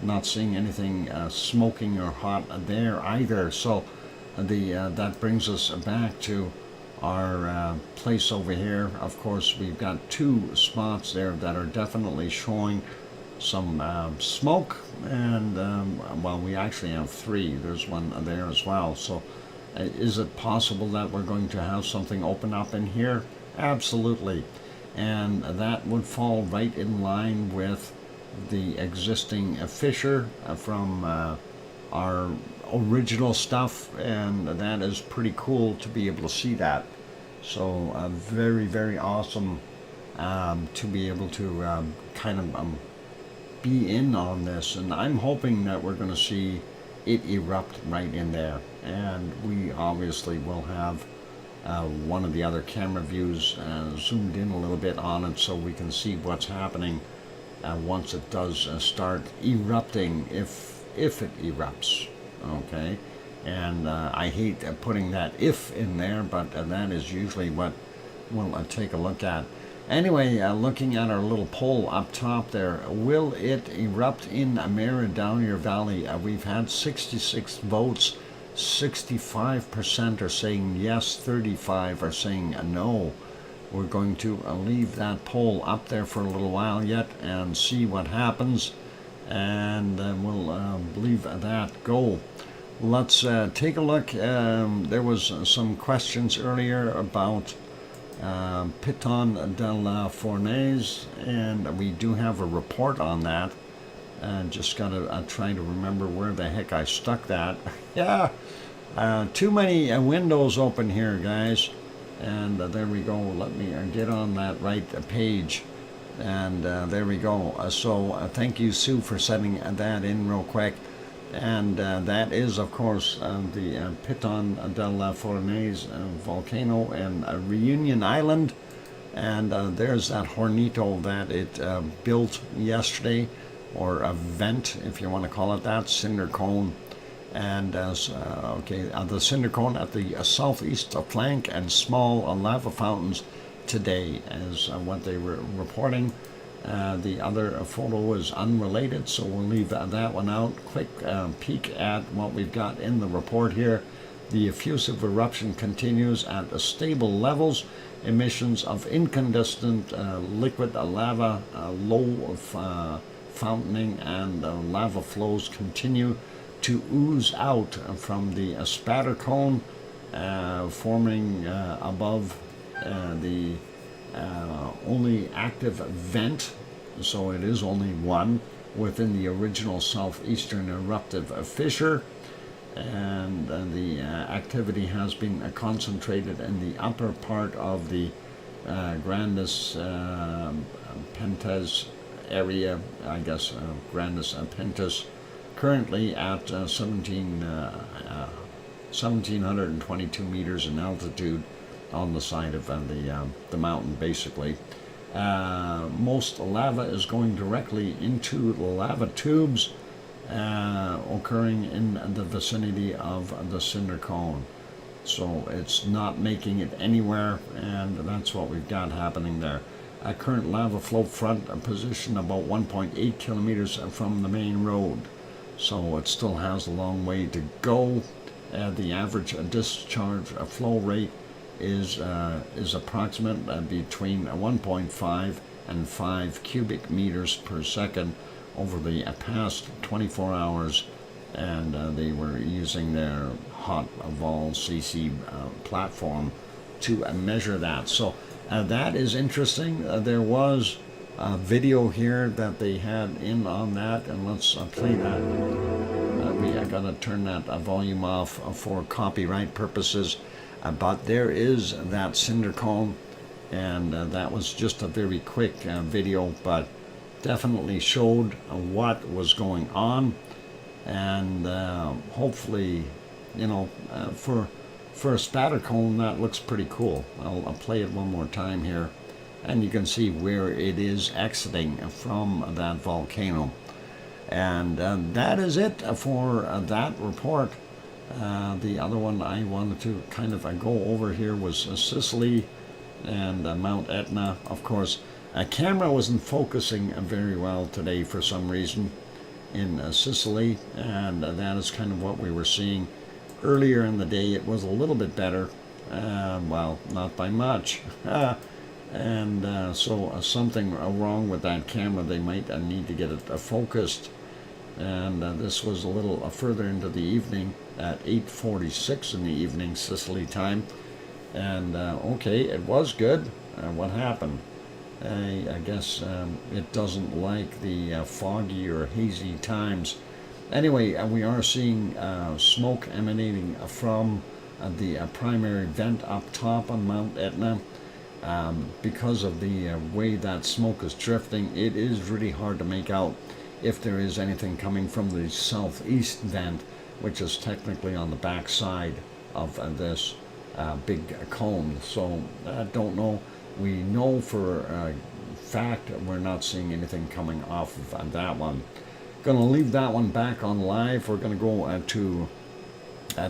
Not seeing anything smoking or hot there either. So that brings us back to our place over here. Of course, we've got two spots there that are definitely showing some smoke, and well, we actually have three. There's one there as well. So is it possible that we're going to have something open up in here? Absolutely. And that would fall right in line with the existing fissure from our original stuff, and that is pretty cool to be able to see that. So very, very awesome to be able to kind of be in on this, and I'm hoping that we're going to see it erupt right in there. And we obviously will have one of the other camera views zoomed in a little bit on it so we can see what's happening once it does start erupting, if it erupts. Okay, and I hate putting that if in there, but that is usually what we'll take a look at. Anyway, looking at our little poll up top there, will it erupt in Maradownia Valley? We've had 66 votes. 65% are saying yes, 35 are saying no. We're going to leave that poll up there for a little while yet and see what happens, and we'll leave that go. Let's take a look. There was some questions earlier about Piton de la Fournaise, and we do have a report on that. And just gotta try to remember where the heck I stuck that. Yeah, too many windows open here, guys. And there we go. Let me get on that right page. And there we go. So thank you, Sue, for setting that in real quick. And that is, of course, the Piton de la Fournaise volcano in Reunion Island. And there's that hornito that it built yesterday, or a vent, if you want to call it that, cinder cone. And the cinder cone at the southeast flank, and small lava fountains today is what they were reporting. The other photo is unrelated, so we'll leave that one out. Quick peek at what we've got in the report here. The effusive eruption continues at stable levels. Emissions of incandescent liquid lava, low fountaining, and lava flows continue to ooze out from the spatter cone, forming above the only active vent, so it is only one within the original southeastern eruptive fissure. And the activity has been concentrated in the upper part of the Grandis Pentes area, I guess, Grandis Pentus, currently at 1,722 meters in altitude on the side of the mountain, basically. Most lava is going directly into the lava tubes occurring in the vicinity of the cinder cone. So it's not making it anywhere, and that's what we've got happening there. A current lava flow front position about 1.8 kilometers from the main road. So it still has a long way to go. The average discharge flow rate is approximate between 1.5 and 5 cubic meters per second over the past 24 hours, and they were using their hot vol CC platform to measure that. So that is interesting. There was a video here that they had in on that, and let's play that. I gotta turn that volume off for copyright purposes, but there is that cinder cone, and that was just a very quick video, but definitely showed what was going on, and hopefully, you know, for a spatter cone, that looks pretty cool. I'll play it one more time here, and you can see where it is exiting from that volcano. And that is it for that report. The other one I wanted to kind of go over here was Sicily and Mount Etna. Of course, a camera wasn't focusing very well today for some reason in Sicily, and that is kind of what we were seeing. Earlier in the day it was a little bit better, well, not by much. And so something wrong with that camera. They might need to get it focused. And this was a little further into the evening at 8:46 in the evening Sicily time. And okay, it was good. What happened? I guess it doesn't like the foggy or hazy times. Anyway, we are seeing smoke emanating from the primary vent up top on Mount Etna. Because of the way that smoke is drifting, it is really hard to make out if there is anything coming from the southeast vent, which is technically on the back side of this big cone. So I don't know. We know for a fact we're not seeing anything coming off of that one. Going to leave that one back on live. We're going to go to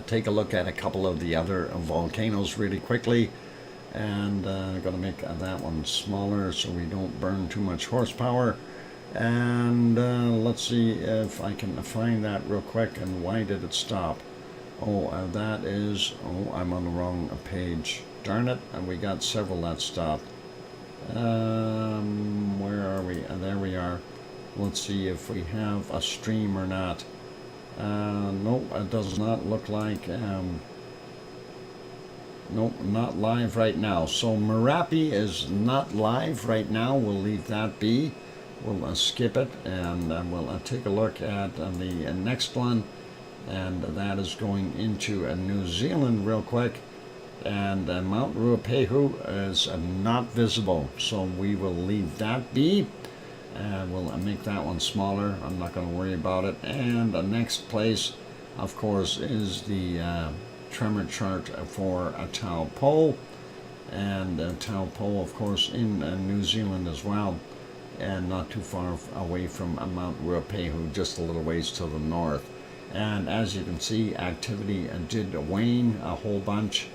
take a look at a couple of the other volcanoes really quickly, and going to make that one smaller so we don't burn too much horsepower. And let's see if I can find that real quick. And why did it stop? Oh, that is, oh, I'm on the wrong page. Darn it, and we got several that stopped. Where are we? There we are. Let's see if we have a stream or not. Nope, it does not look like, nope, not live right now. So Merapi is not live right now. We'll leave that be. We'll skip it, and we'll take a look at the next one, and that is going into New Zealand real quick. And Mount Ruapehu is not visible, so we will leave that be. We'll make that one smaller. I'm not going to worry about it. And the next place, of course, is the tremor chart for Taupo, and Taupo, of course, in New Zealand as well, and not too far away from Mount Ruapehu, just a little ways to the north. And as you can see, activity did wane a whole bunch,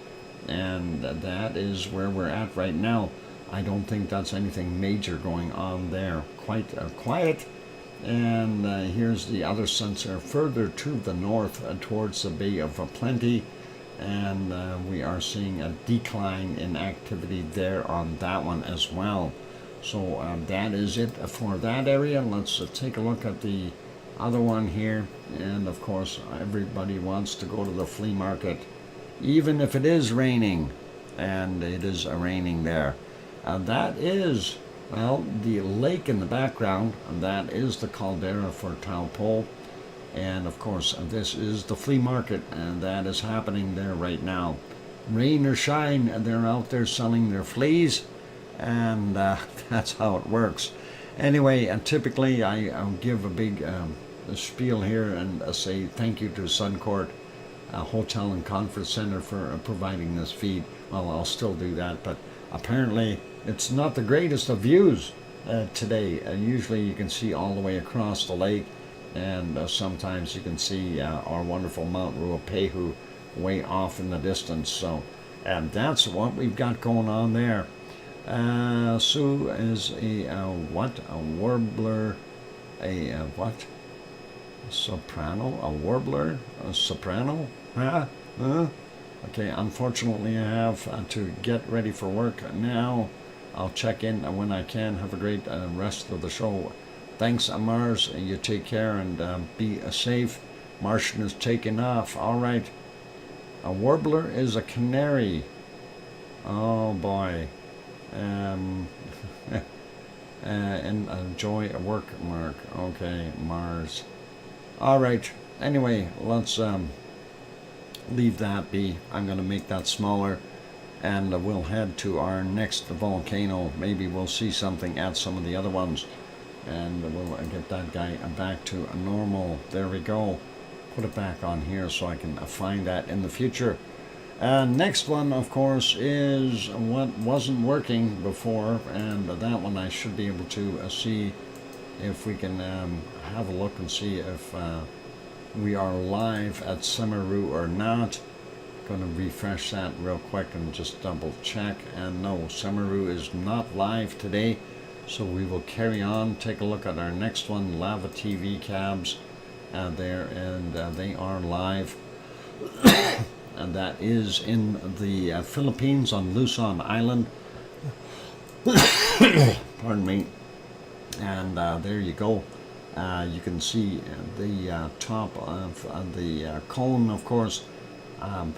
and that is where we're at right now. I don't think that's anything major going on there. Quite quiet. And here's the other sensor further to the north towards the Bay of Plenty, and we are seeing a decline in activity there on that one as well. So that is it for that area. Let's take a look at the other one here. And of course, everybody wants to go to the flea market, even if it is raining, and it is raining there. That is, well, the lake in the background, and that is the caldera for Taupo. And of course, this is the flea market, and that is happening there right now. Rain or shine, they're out there selling their fleas, and that's how it works. Anyway, typically I'll give a big spiel here and say thank you to Suncourt Hotel and Conference Center for providing this feed. Well, I'll still do that, but apparently it's not the greatest of views today. Usually you can see all the way across the lake, and sometimes you can see our wonderful Mount Ruapehu way off in the distance. So that's what we've got going on there. Sue is a what? A warbler? A what? Soprano? A warbler? A soprano? Huh? Huh? Okay, unfortunately I have to get ready for work now. I'll check in when I can. Have a great rest of the show. Thanks, Mars. You take care and be safe. Martian is taking off. All right. A warbler is a canary. Oh boy. And enjoy work, Mark. Okay, Mars. All right. Anyway, let's leave that be. I'm going to make that smaller, and we'll head to our next volcano. Maybe we'll see something at some of the other ones, and we'll get that guy back to normal. There we go. Put it back on here so I can find that in the future. Next one, of course, is what wasn't working before, and that one I should be able to see if we can have a look and see if we are live at Semeru or not. Going to refresh that real quick and just double check, and no, Semeru is not live today, so we will carry on. Take a look at our next one, Lava TV cabs there, and they are live. And that is in the Philippines on Luzon Island. Pardon me. And there you go. You can see the top of the cone, of course,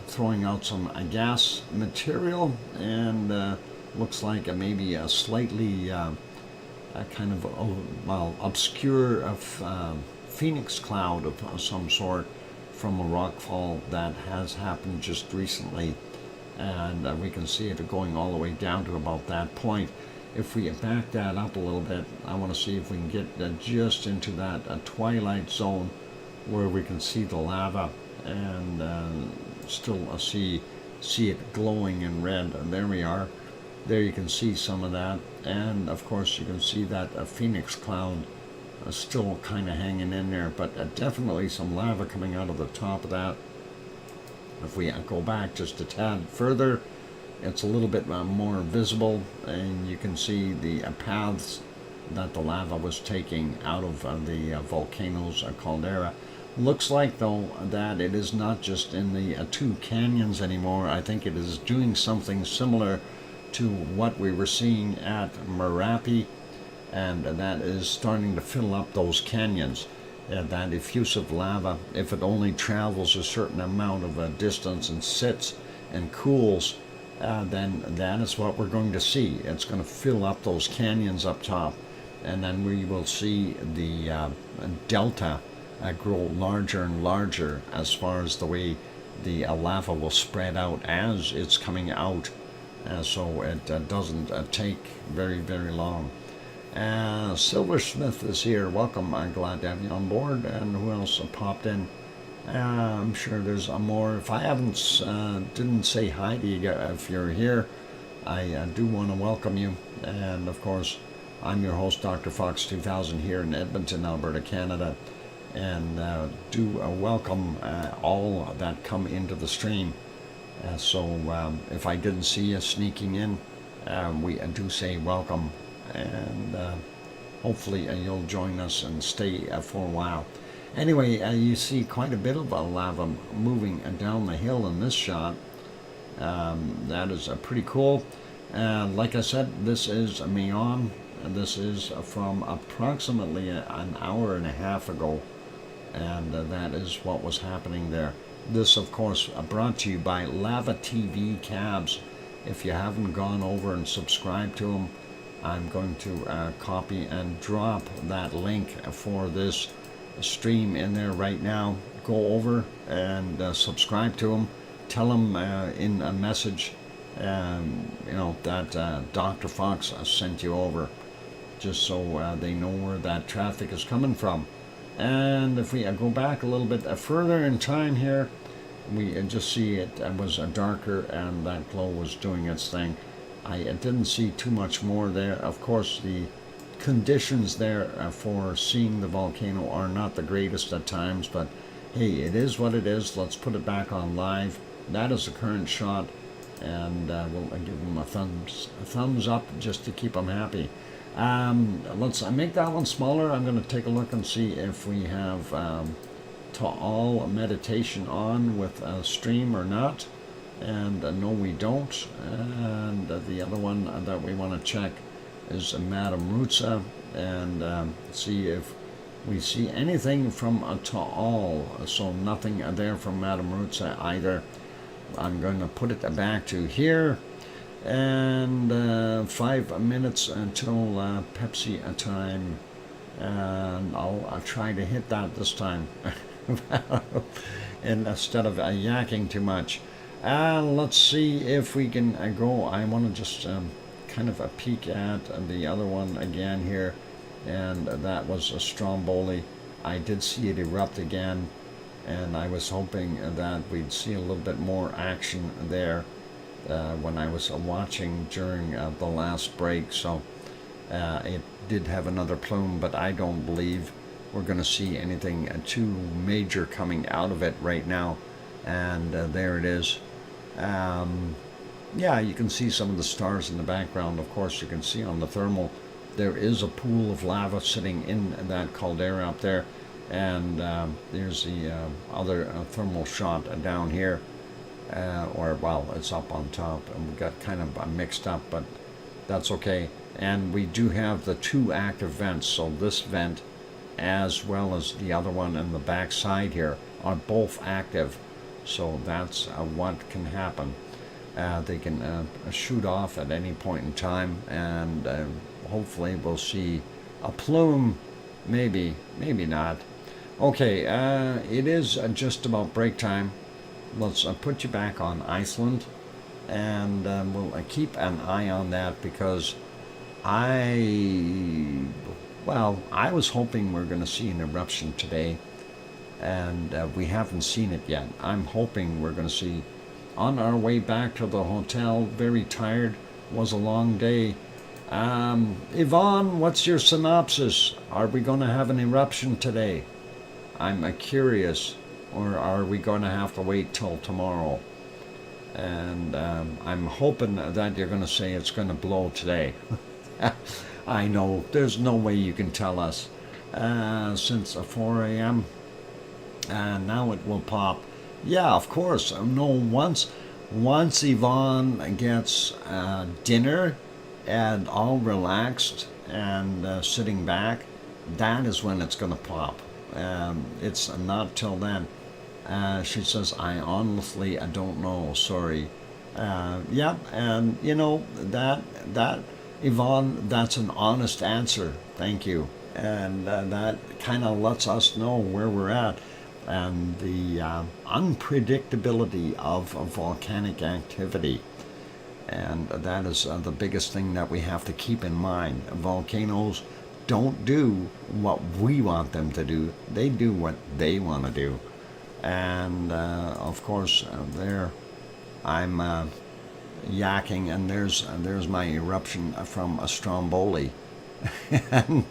throwing out some gas material, and looks like maybe a slightly kind of obscure phoenix cloud of some sort from a rockfall that has happened just recently, and we can see it going all the way down to about that point. If we back that up a little bit, I want to see if we can get just into that twilight zone where we can see the lava and still see it glowing in red. And there we are. There you can see some of that, and of course you can see that phoenix cloud still kind of hanging in there, but definitely some lava coming out of the top of that. If we go back just a tad further, it's a little bit more visible, and you can see the paths that the lava was taking out of the volcano's caldera. Looks like, though, that it is not just in the two canyons anymore. I think it is doing something similar to what we were seeing at Merapi, and that is starting to fill up those canyons. That effusive lava, if it only travels a certain amount of distance and sits and cools, then that is what we're going to see. It's going to fill up those canyons up top, and then we will see the delta grow larger and larger as far as the way the lava will spread out as it's coming out, so it doesn't take very, very long. Silversmith is here. Welcome. I'm glad to have you on board. And who else popped in? I'm sure there's more. If I didn't say hi to you if you're here, I do want to welcome you. And of course, I'm your host, DrFox2000, here in Edmonton, Alberta, Canada. And do welcome all that come into the stream. So if I didn't see you sneaking in, we do say welcome. And hopefully you'll join us and stay for a while. Anyway, you see quite a bit of lava moving down the hill in this shot. That is pretty cool. Like I said, this is Mayon. This is from approximately an hour and a half ago, and that is what was happening there. This, of course, brought to you by Lava TV Cabs. If you haven't gone over and subscribed to them, I'm going to copy and drop that link for this stream in there right now. Go over and subscribe to them. Tell them in a message, that Dr. Fox sent you over, just so they know where that traffic is coming from. And if we go back a little bit further in time here, we just see it was darker and that glow was doing its thing. I didn't see too much more there. Of course, the conditions there for seeing the volcano are not the greatest at times, but hey, it is what it is. Let's put it back on live. That is the current shot, and we'll give them a thumbs up just to keep them happy. Let's make that one smaller. I'm going to take a look and see if we have to all meditation on with a stream or not. And no, we don't. And the other one that we want to check is Madame Rutsa, and see if we see anything from Taal. So nothing there from Madame Rutsa either. I'm going to put it back to here, and 5 minutes until Pepsi time, and I'll try to hit that this time and instead of yakking too much. Let's see if we can go. I want to just kind of a peek at the other one again here, and that was a Stromboli. I did see it erupt again, and I was hoping that we'd see a little bit more action there when I was watching during the last break. So it did have another plume, but I don't believe we're going to see anything too major coming out of it right now. And there it is. Yeah, you can see some of the stars in the background. Of course, you can see on the thermal there is a pool of lava sitting in that caldera up there, and there's the other thermal shot down here, or well, it's up on top, and we got kind of mixed up, but that's okay. And we do have the two active vents, so this vent as well as the other one in the back side here are both active. So that's what can happen. They can shoot off at any point in time, and hopefully we'll see a plume, maybe not. Okay, it is just about break time. Let's put you back on Iceland, and we'll keep an eye on that, because I was hoping we're going to see an eruption today, and we haven't seen it yet. I'm hoping we're going to see. On our way back to the hotel, very tired, was a long day. Yvonne, what's your synopsis? Are we going to have an eruption today? I'm curious, or are we going to have to wait till tomorrow? And I'm hoping that you're going to say it's going to blow today. I know, there's no way you can tell us. Since 4 a.m., now it will pop. Yeah, of course. No, once Yvonne gets dinner and all relaxed and sitting back, that is when it's going to pop. It's not till then. She says, I honestly, I don't know, sorry. Yeah, and you know, that Yvonne, that's an honest answer. Thank you. And that kind of lets us know where we're at, and the unpredictability of volcanic activity. And that is the biggest thing that we have to keep in mind. Volcanoes don't do what we want them to do. They do what they want to do. And of course, there I'm yakking, and there's my eruption from a Stromboli. And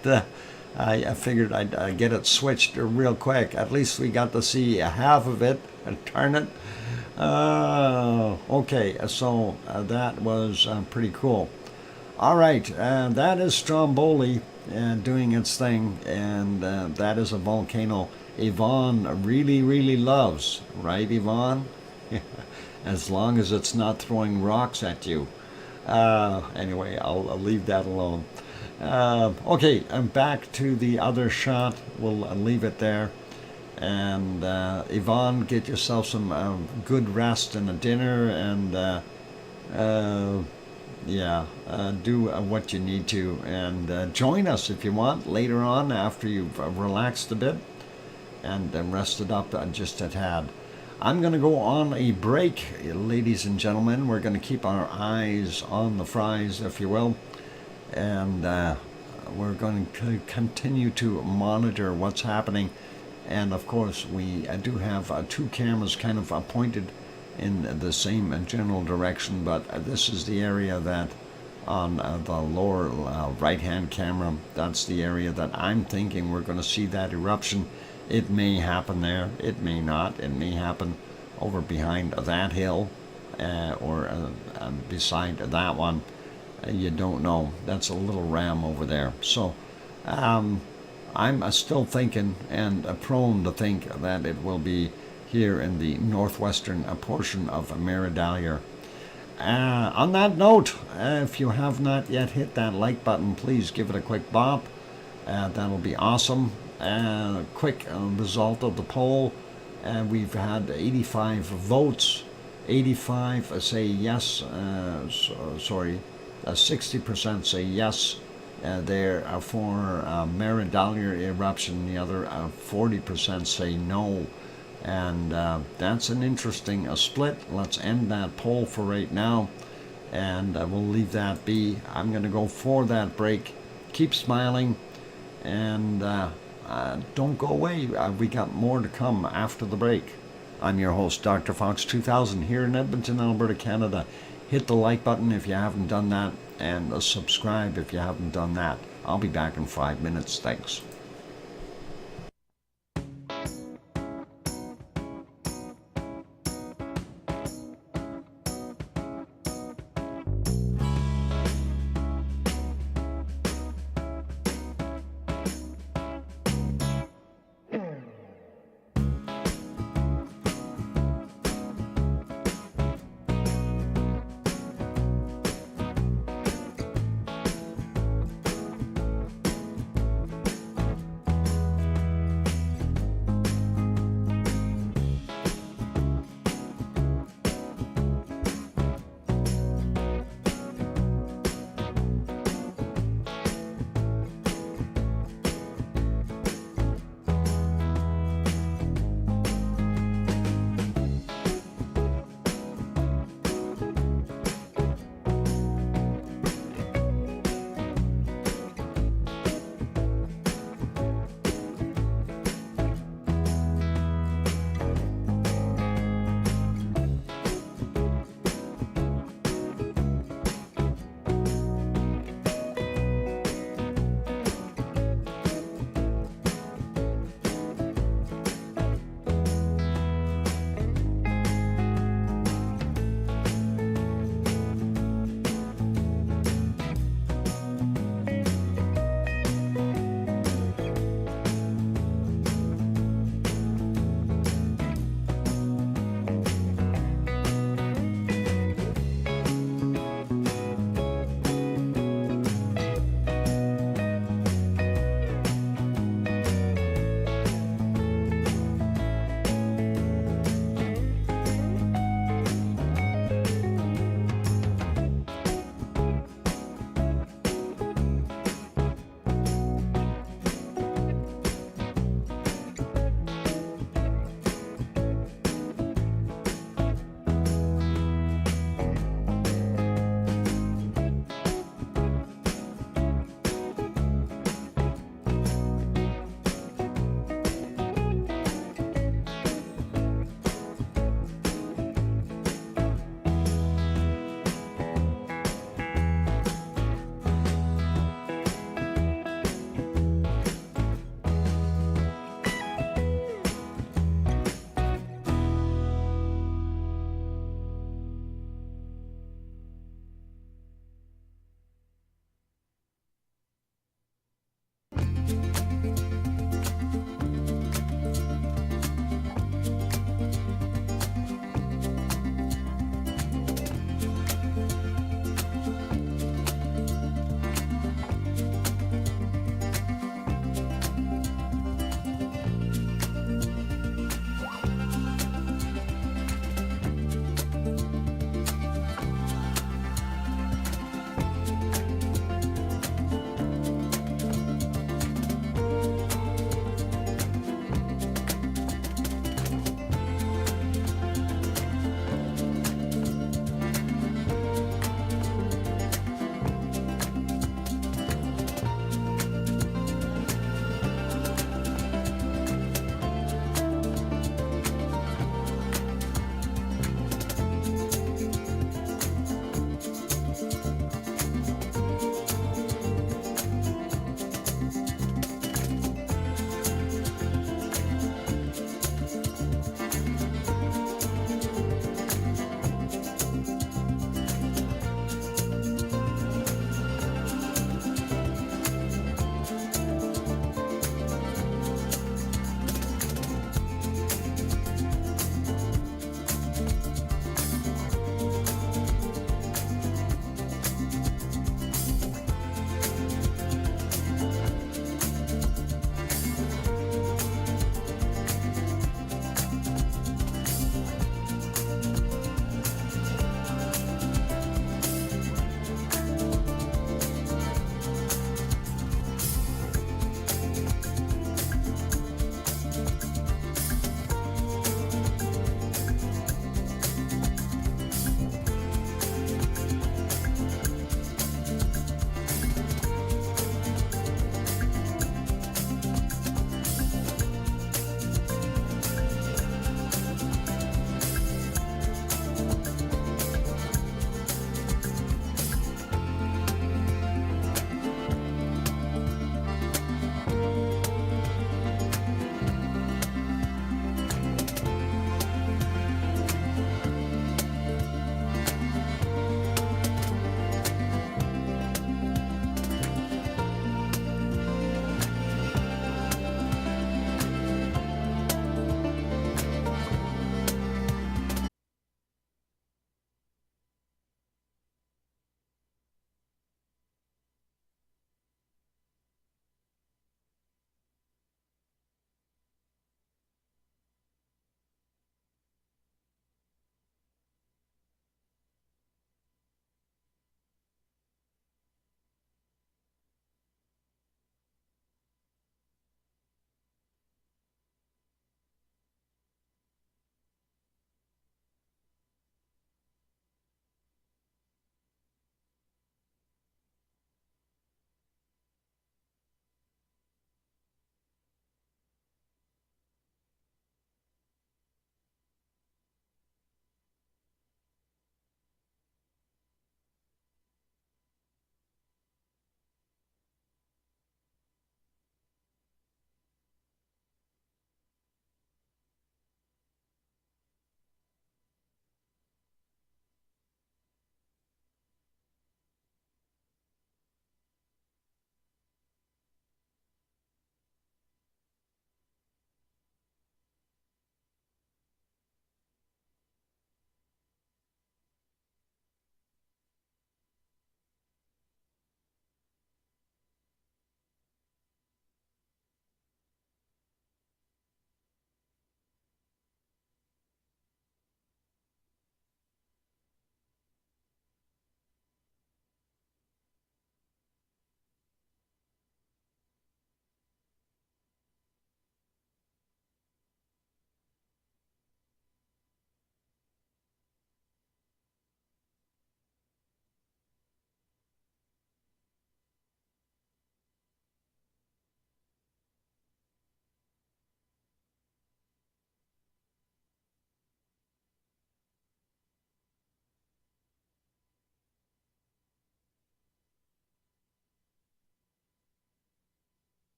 I figured I'd get it switched real quick. At least we got to see half of it and turn it. Okay, so that was pretty cool. All right, that is Stromboli doing its thing, and that is a volcano Yvonne really loves, right, Yvonne? As long as it's not throwing rocks at you. Anyway, I'll leave that alone. Okay, I'm back to the other shot. We'll leave it there. And Yvonne, get yourself some good rest and a dinner, and do what you need to. And join us if you want later on after you've relaxed a bit and rested up just a tad. I'm going to go on a break, ladies and gentlemen. We're going to keep our eyes on the fries, if you will. And we're going to continue to monitor what's happening. And of course, we do have two cameras kind of pointed in the same general direction, but this is the area that on the lower right-hand camera. That's the area that I'm thinking we're going to see that eruption. It may happen there, it may not. It may happen over behind that hill or beside that one. You don't know. That's a little ram over there. So I'm still thinking and prone to think that it will be here in the northwestern portion of Meridalia. On that note, if you have not yet hit that like button, please give it a quick bop. That'll be awesome. Quick result of the poll. We've had 85 votes. 85 say yes. 60% say yes. There for Meridalia eruption. The other 40% say no. And that's an interesting split. Let's end that poll for right now, and we'll leave that be. I'm going to go for that break. Keep smiling, and don't go away. We got more to come after the break. I'm your host, DrFox2000, here in Edmonton, Alberta, Canada. Hit the like button if you haven't done that, and subscribe if you haven't done that. I'll be back in 5 minutes. Thanks.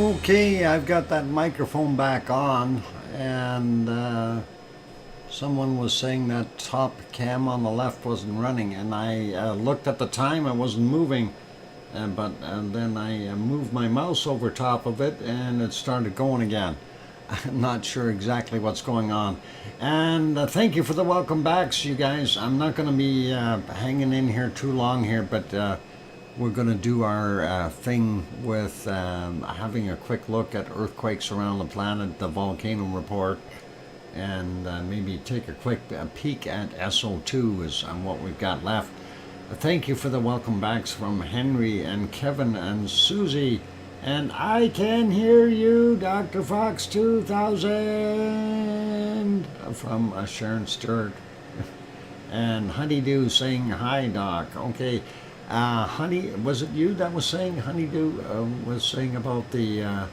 Okay, I've got that microphone back on, and someone was saying that top cam on the left wasn't running, and I looked at the time, it wasn't moving, but then I moved my mouse over top of it and it started going again. I'm not sure exactly what's going on. And thank you for the welcome backs, you guys. I'm not going to be hanging in here too long here, but we're going to do our thing with having a quick look at earthquakes around the planet, the volcano report, and maybe take a quick peek at SO2 is what we've got left. Thank you for the welcome backs from Henry and Kevin and Susie. And I can hear you, DrFox2000 from Sharon Stewart. And Honeydew saying hi, Doc. Okay. Honey, was it you that was saying, Honeydew was saying about the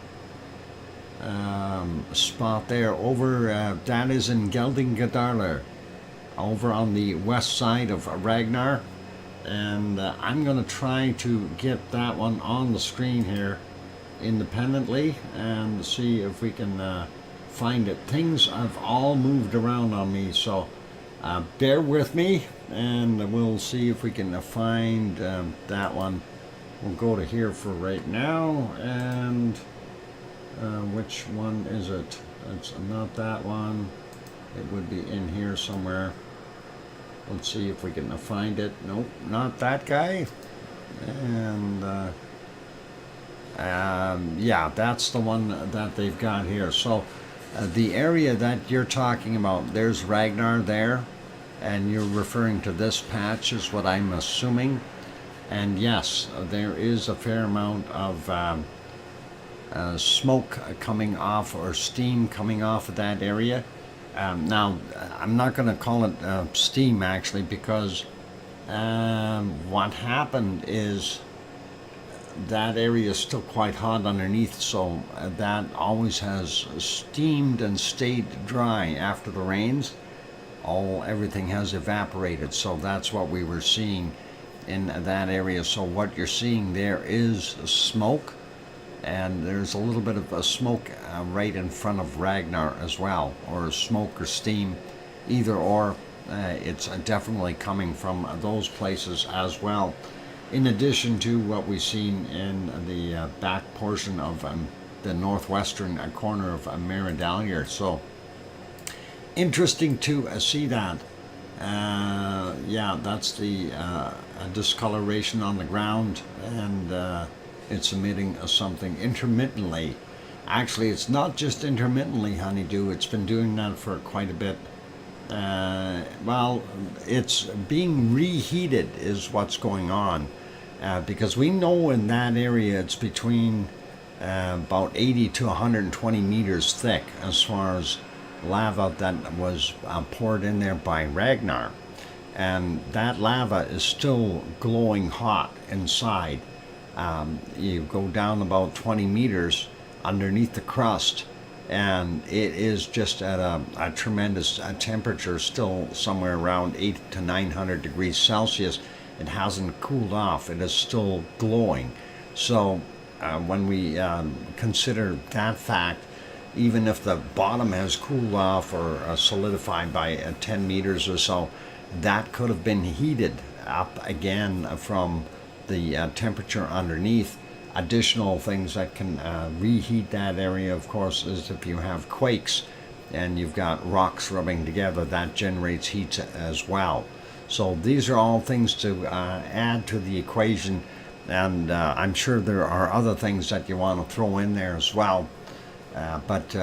spot there over, that is in Geldingadalur, over on the west side of Ragnar. And I'm going to try to get that one on the screen here independently and see if we can find it. Things have all moved around on me, so bear with me and we'll see if we can find that one. We'll go to here for right now, and which one is it? It's not that one. It would be in here somewhere. Let's see if we can find it. Nope, not that guy. And yeah, that's the one that they've got here. So the area that you're talking about, there's Ragnar there, and you're referring to this patch is what I'm assuming. And yes, there is a fair amount of smoke coming off, or steam coming off of that area. Now, I'm not going to call it steam actually, because what happened is that area is still quite hot underneath, so that always has steamed and stayed dry after the rains. Everything has evaporated, so that's what we were seeing in that area. So what you're seeing there is smoke, and there's a little bit of a smoke right in front of Ragnar as well, or smoke or steam, either or. It's definitely coming from those places as well, in addition to what we've seen in the back portion of the northwestern corner of Meridalier. So interesting to see that. Yeah, that's the discoloration on the ground, and it's emitting something intermittently. Actually, it's not just intermittently, Honeydew. It's been doing that for quite a bit. Well, it's being reheated is what's going on, because we know in that area it's between about 80 to 120 meters thick as far as lava that was poured in there by Ragnar, and that lava is still glowing hot inside. You go down about 20 meters underneath the crust, and it is just at a tremendous temperature, still somewhere around 8 to 900 degrees Celsius. It hasn't cooled off. It is still glowing. So when we consider that fact, even if the bottom has cooled off or solidified by 10 meters or so, that could have been heated up again from the temperature underneath. Additional things that can reheat that area, of course, is if you have quakes and you've got rocks rubbing together, that generates heat as well. So these are all things to add to the equation, and I'm sure there are other things that you want to throw in there as well. But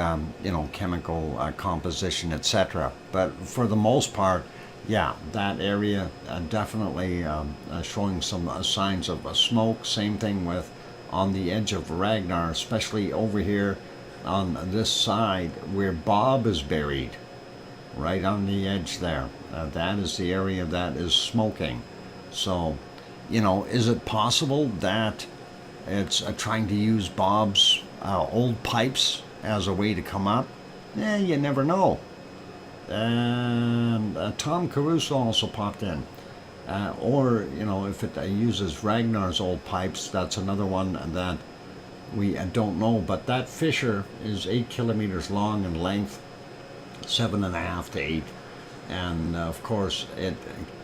you know, chemical composition, etc. But for the most part, yeah, that area definitely showing some signs of smoke. Same thing with on the edge of Ragnar, especially over here on this side where Bob is buried, right on the edge there. That is the area that is smoking. So, you know, is it possible that it's trying to use Bob's old pipes as a way to come up? You never know. And Tom Caruso also popped in. Or, you know, if it uses Ragnar's old pipes, that's another one that we don't know. But that fissure is 8 kilometers long in length, 7.5 to 8, and of course it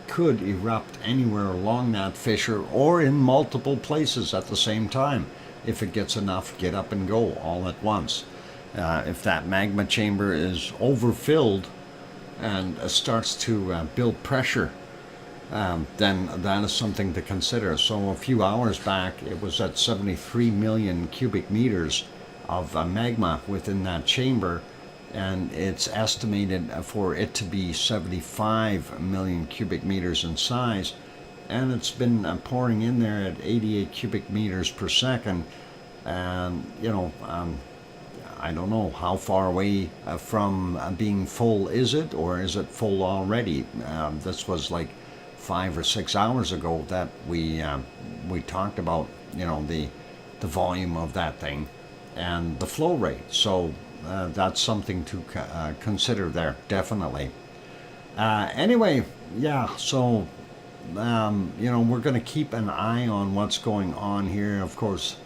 could erupt anywhere along that fissure or in multiple places at the same time if it gets enough get up and go all at once. If that magma chamber is overfilled and starts to build pressure, then that is something to consider. So a few hours back it was at 73 million cubic meters of magma within that chamber, and it's estimated for it to be 75 million cubic meters in size, and it's been pouring in there at 88 cubic meters per second. And I don't know how far away from being full is it, or is it full already? This was like 5 or 6 hours ago that we talked about the volume of that thing and the flow rate. So that's something to consider there, definitely. Anyway, yeah, so we're going to keep an eye on what's going on here. Of course,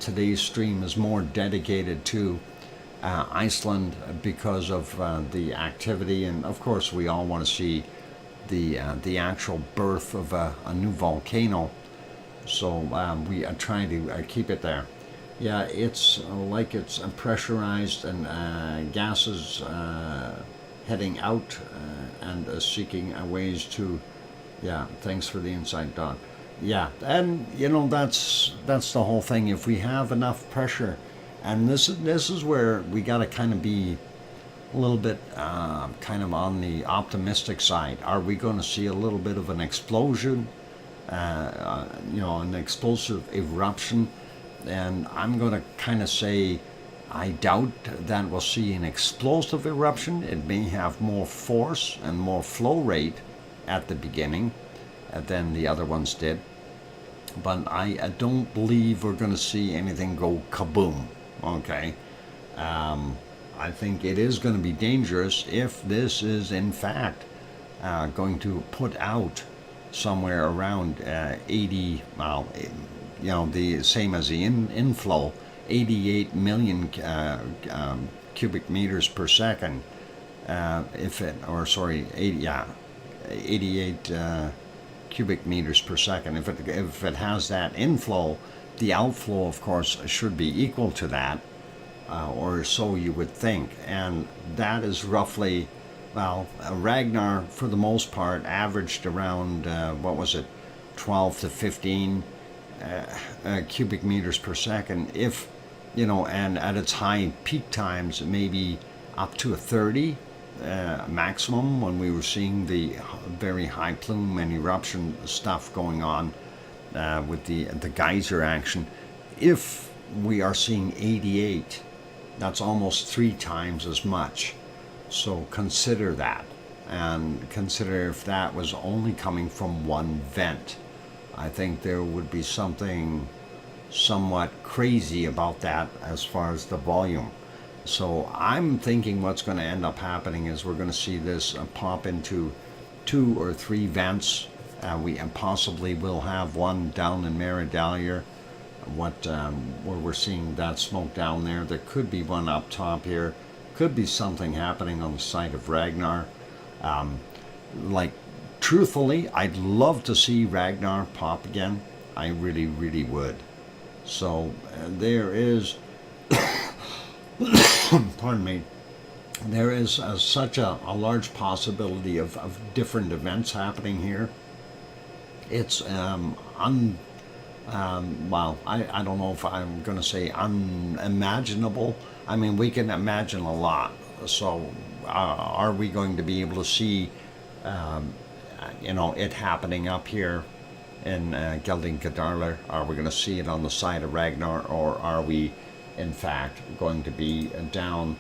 today's stream is more dedicated to Iceland because of the activity, and of course we all want to see the actual birth of a new volcano. So we are trying to keep it there. Yeah, it's like it's pressurized and gases heading out and seeking ways to. Yeah, thanks for the insight, Doc. Yeah, and that's the whole thing. If we have enough pressure, and this is where we got to kind of be a little bit kind of on the optimistic side. Are we going to see a little bit of an explosion? An explosive eruption? And I'm going to kind of say I doubt that we'll see an explosive eruption. It may have more force and more flow rate at the beginning than the other ones did. But I don't believe we're going to see anything go kaboom, okay? I think it is going to be dangerous if this is in fact going to put out somewhere around 80, the same as the inflow, 88 million cubic meters per second. 88 cubic meters per second. If it has that inflow, the outflow, of course, should be equal to that, or so you would think. And that is roughly, Ragnar, for the most part, averaged around, 12 to 15 cubic meters per second. If, and at its high peak times, maybe up to a 30 maximum, when we were seeing the very high plume and eruption stuff going on with the geyser action. If we are seeing 88, that's almost 3 times as much. So consider that, and consider if that was only coming from one vent. I think there would be something somewhat crazy about that as far as the volume. So I'm thinking what's going to end up happening is we're going to see this pop into 2 or 3 vents. We possibly will have one down in Meridalier, where we're seeing that smoke down there. There could be one up top here. Could be something happening on the site of Ragnar. Truthfully, I'd love to see Ragnar pop again. I really, really would. So there is, pardon me, there is such a large possibility of different events happening here. It's I don't know if I'm going to say unimaginable. I mean, we can imagine a lot. So are we going to be able to see it happening up here in Geldingadarler? Are we going to see it on the side of Ragnar, or are we in fact going to be down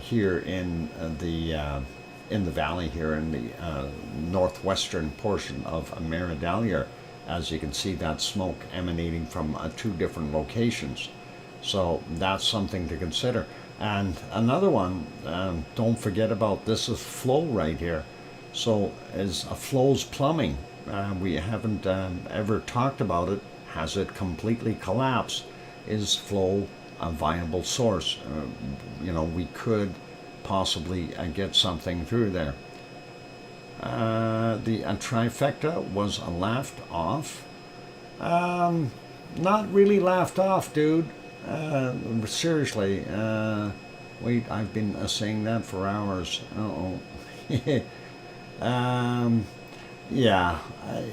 here in the valley here in the northwestern portion of Meridalier? As you can see, that smoke emanating from 2 different locations. So that's something to consider. And another one, don't forget about this is flow right here. So is flow's plumbing. We haven't ever talked about it. Has it completely collapsed? is flow a viable source? We could possibly get something through there. The trifecta was laughed off. Not really laughed off, dude. Seriously. Wait, I've been saying that for hours. Yeah,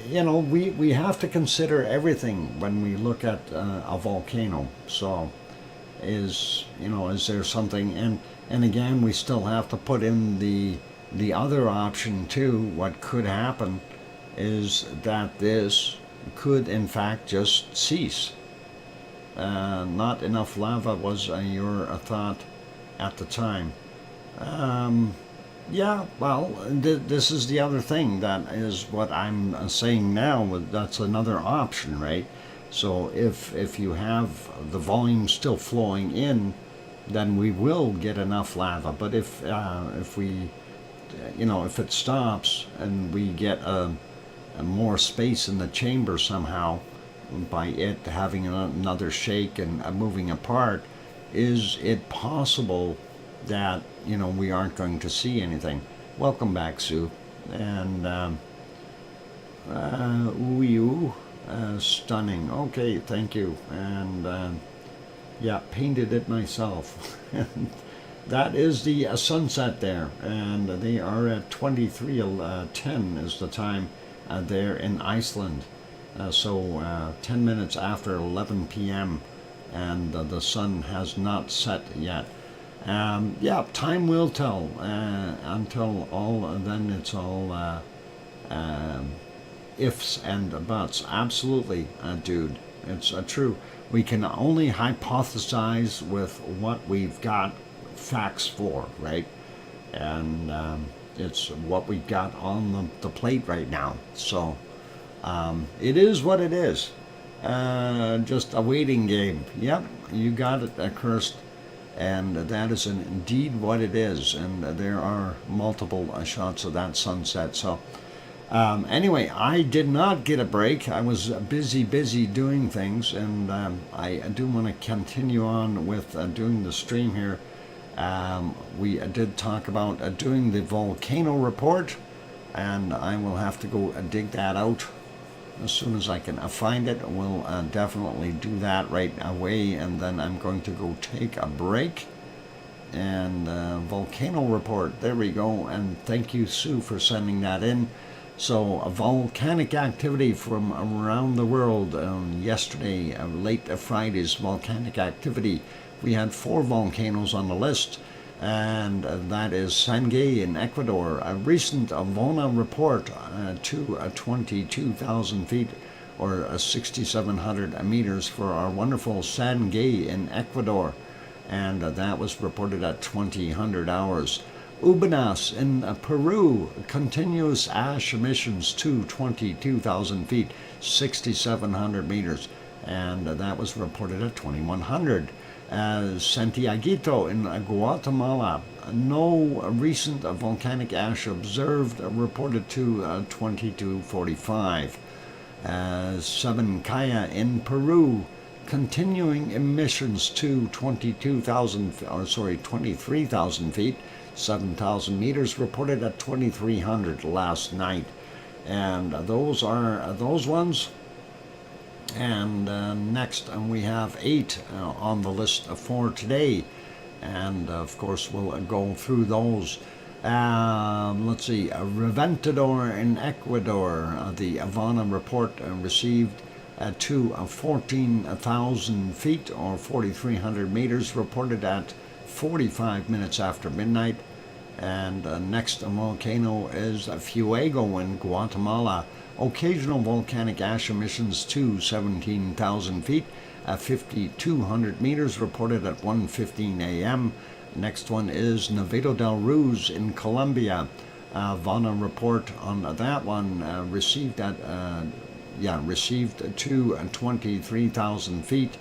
we have to consider everything when we look at a volcano. So, is there something? And again, we still have to put in the other option too. What could happen is that this could in fact just cease. Not enough lava was your thought at the time. Yeah, well, this is the other thing. That is what I'm saying now. That's another option, right? So if you have the volume still flowing in, then we will get enough lava. But if we, if it stops and we get a more space in the chamber somehow by it having another shake and moving apart, is it possible that we aren't going to see anything? Welcome back, Sue. And stunning. Okay, thank you. And yeah, painted it myself. That is the sunset there, and they are at 23:10 is the time there in Iceland. So 10 minutes after 11 p.m. and the sun has not set yet. Yeah, time will tell. Until then it's all ifs and buts. Absolutely, dude. It's true. We can only hypothesize with what we've got facts for, right? And it's what we've got on the plate right now. So it is what it is. Just a waiting game. Yep, you got it, Cursed. And that is indeed what it is. And there are multiple shots of that sunset. So anyway, I did not get a break. I was busy doing things. And I do want to continue on with doing the stream here. We did talk about doing the volcano report. And I will have to go dig that out. As soon as I can find it, we'll definitely do that right away, and then I'm going to go take a break. And volcano report, there we go, and thank you, Sue, for sending that in. So, volcanic activity from around the world. Yesterday, late Friday's volcanic activity, we had 4 volcanoes on the list. And that is Sangay in Ecuador. A recent Avona report to 22,000 feet or 6,700 meters for our wonderful Sangay in Ecuador. And that was reported at 2000 hours. Ubanas in Peru, continuous ash emissions to 22,000 feet, 6,700 meters. And that was reported at 2100. Santiaguito in Guatemala, no recent volcanic ash observed, reported to 2245. Sabancaya in Peru, continuing emissions to 23,000 feet, 7,000 meters, reported at 2300 last night. And those are those ones. And next we have 8 on the list for today, and of course we'll go through those. Let's see, Reventador in Ecuador, the Havana report received to 14,000 feet or 4,300 meters, reported at 45 minutes after midnight. And next volcano is Fuego in Guatemala. Occasional volcanic ash emissions to 17,000 feet at 5,200 meters, reported at 1:15 a.m. Next one is Nevado del Ruiz in Colombia. Havana report on that one received to 23,000 feet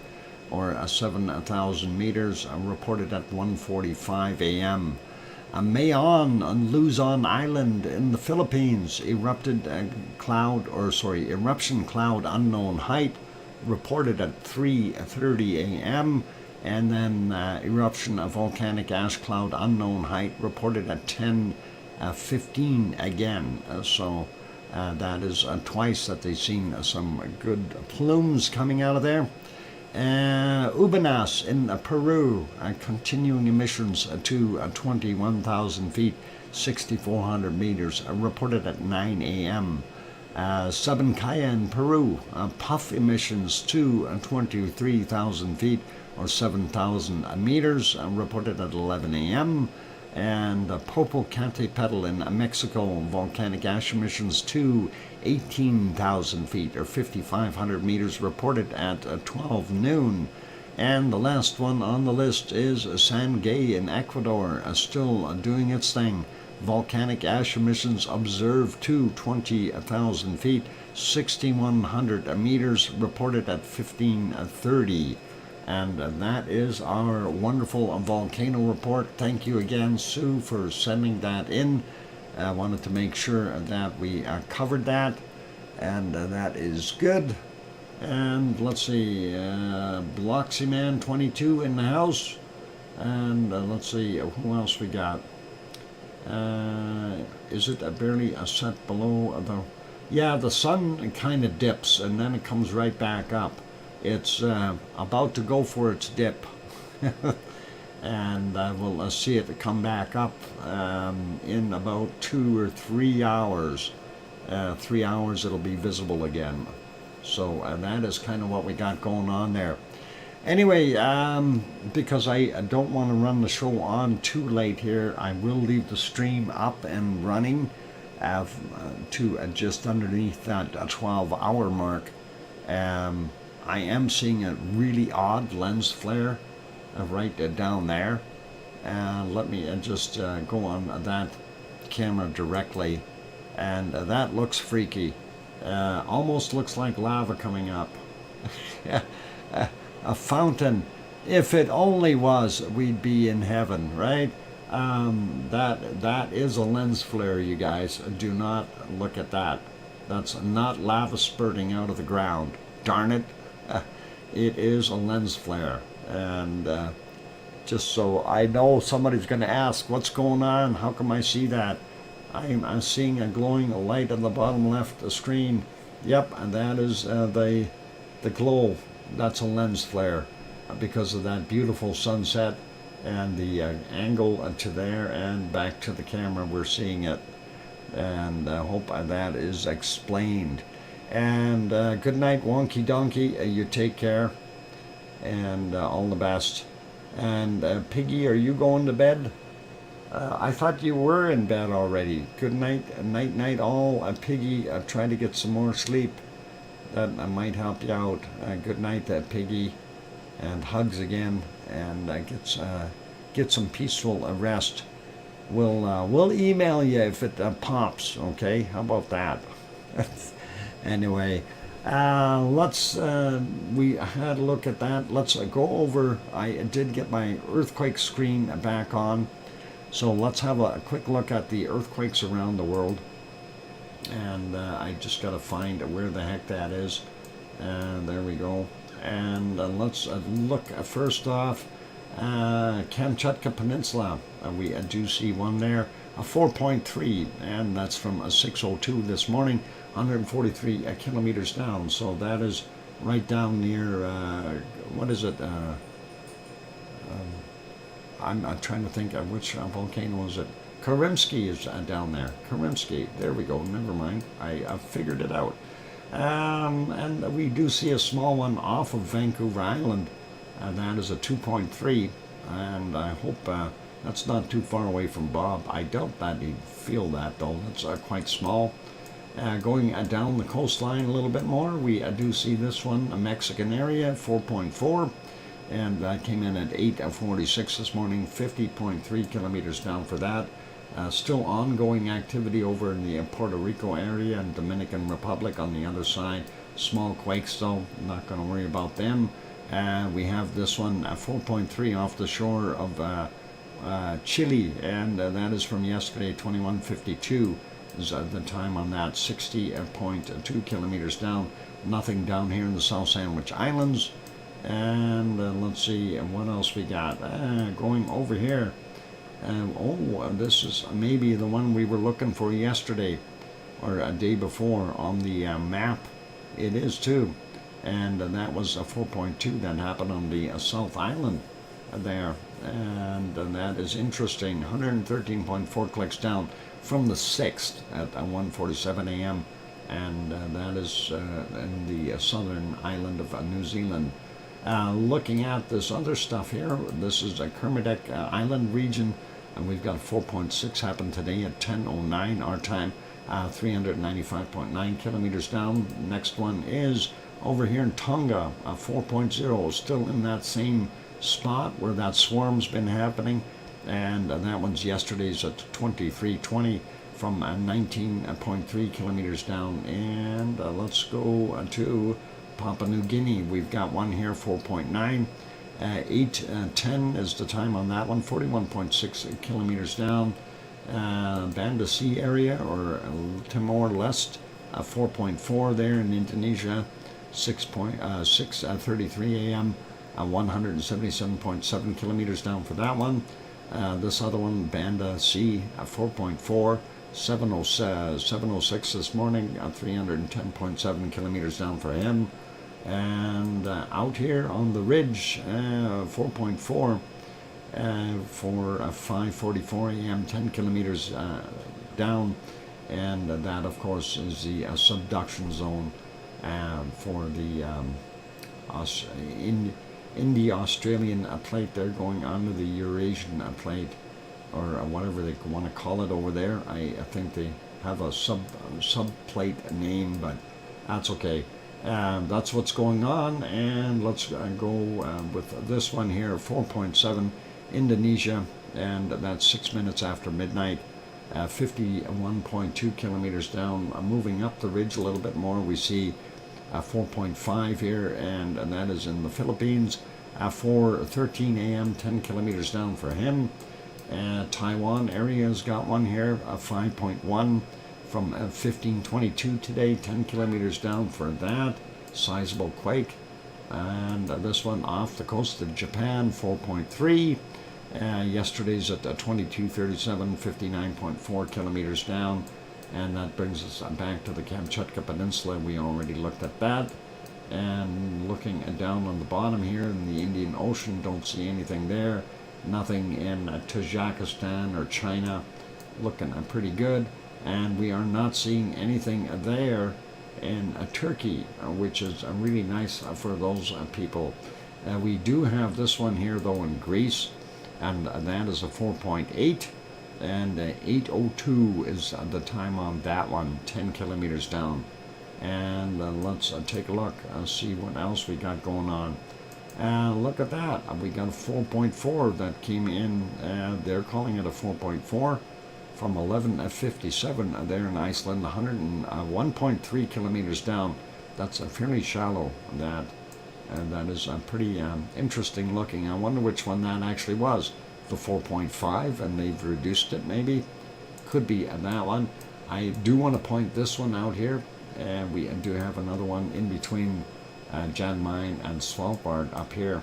or 7,000 meters, reported at 1:45 a.m. Mayon on Luzon Island in the Philippines, eruption cloud unknown height, reported at 3:30 a.m. And then eruption of volcanic ash cloud unknown height reported at 10:15 again. So that is twice that they've seen some good plumes coming out of there. Ubanas in Peru, continuing emissions to 21,000 feet, 6,400 meters, reported at 9 a.m. Sabancaya in Peru, puff emissions to 23,000 feet, or 7,000 meters, reported at 11 a.m. And Popocatépetl in Mexico, volcanic ash emissions to 18,000 feet, or 5,500 meters, reported at 12 noon. And the last one on the list is Sangay in Ecuador, still doing its thing. Volcanic ash emissions observed to 20,000 feet, 6,100 meters, reported at 15:30. And that is our wonderful volcano report. Thank you again, Sue, for sending that in. I wanted to make sure that we covered that, and that is good. And let's see, Bloxy Man 22 in the house. And let's see, who else we got? Is it barely a set below the... Yeah, the sun kind of dips, and then it comes right back up. It's about to go for its dip. And we'll see it come back up in about 2 or 3 hours. 3 hours it'll be visible again. So that is kind of what we got going on there. Anyway, because I don't want to run the show on too late here, I will leave the stream up and running to just underneath that 12-hour mark. I am seeing a really odd lens flare right down there. Let me just go on that camera directly, and that looks freaky. Almost looks like lava coming up. A fountain. If it only was, we'd be in heaven, right? That is a lens flare, you guys. Do not look at that. That's not lava spurting out of the ground. Darn it. It is a lens flare. And just so I know, somebody's going to ask, what's going on? How come I see that? I'm seeing a glowing light on the bottom left of the screen. Yep, and that is the glow. That's a lens flare because of that beautiful sunset and the angle to there and back to the camera. We're seeing it, and I hope that is explained. And good night, Wonky Donkey. You take care, and all the best. And Piggy, are you going to bed? I thought you were in bed already. Good night, night, all. Piggy, try to get some more sleep. That might help you out. Good night, Piggy, and hugs again, and get some peaceful rest. We'll email you if it pops. Okay, how about that? Anyway, let's we had a look at that. Let's go over. I did get my earthquake screen back on, so let's have a quick look at the earthquakes around the world. And I just got to find where the heck that is. And there we go. And let's look first off. Kamchatka Peninsula. We do see one there. A 4.3, and that's from a 6:02 this morning. 143 kilometers down. So that is right down near. What is it? I'm trying to think of which volcano is it. Karimsky is down there. Karimsky. There we go. Never mind. I figured it out. And we do see a small one off of Vancouver Island. That is a 2.3. And I hope that's not too far away from Bob. I doubt that he'd feel that, though. It's quite small. Going down the coastline a little bit more, we do see this one, a Mexican area, 4.4. And that came in at 8:46 this morning, 50.3 kilometers down for that. Still ongoing activity over in the Puerto Rico area and Dominican Republic on the other side. Small quakes though, not going to worry about them. We have this one, 4.3 off the shore of Chile, and that is from yesterday, 21:52. is the time on that, 60.2 kilometers down. Nothing down here in the South Sandwich Islands. And let's see what else we got. Going over here. This is maybe the one we were looking for yesterday or a day before on the map. It is too. And that was a 4.2 that happened on the South Island there. And that is interesting. 113.4 clicks down from the 6th at 1:47 a.m. And that is in the southern island of New Zealand. Looking at this other stuff here, this is a Kermadec Island region, and we've got 4.6 happen today at 10:09 our time, 395.9 kilometers down. Next one is over here in Tonga, 4.0, still in that same spot where that swarm's been happening, and that one's yesterday's at 23:20 from 19.3 kilometers down. And let's go to Papua New Guinea. We've got one here, 4.9. 8:10 is the time on that one, 41.6 kilometers down. Banda Sea area, or Timor-Leste, 4.4 there in Indonesia, 6:33 a.m., 177.7 kilometers down for that one. This other one, Banda Sea, 4.4, 7:06 this morning, 310.7 kilometers down for him. And out here on the ridge, 4.4 for 5:44 a.m., 10 kilometers down. And that, of course, is the subduction zone for the Indo-Australian plate. They're going onto the Eurasian plate, or whatever they want to call it over there. I think they have a subplate name, but that's okay. That's what's going on, and let's go with this one here, 4.7 Indonesia, and that's 6 minutes after midnight, 51.2 kilometers down. Moving up the ridge a little bit more, we see 4.5 here, and that is in the Philippines, 4:13 a.m., 10 kilometers down for him. Taiwan area's got one here, 5.1 from 15:22 today, 10 kilometers down for that. Sizable quake. And this one off the coast of Japan, 4.3. Yesterday's at 22:37, 59.4 kilometers down. And that brings us back to the Kamchatka Peninsula. We already looked at that. And looking down on the bottom here in the Indian Ocean, don't see anything there. Nothing in Tajikistan or China. Looking pretty good. And we are not seeing anything there in Turkey, which is really nice for those people. We do have this one here, though, in Greece, and that is a 4.8. And 8:02 is the time on that one, 10 kilometers down. And let's take a look, see what else we got going on. Look at that, we got a 4.4 that came in. They're calling it a 4.4 from 11:57 there in Iceland, 101.3 kilometers down. That's fairly shallow, that. And that is pretty interesting looking. I wonder which one that actually was. The 4.5, and they've reduced it maybe. Could be that one. I do want to point this one out here. We do have another one in between Jan Mayen and Svalbard up here.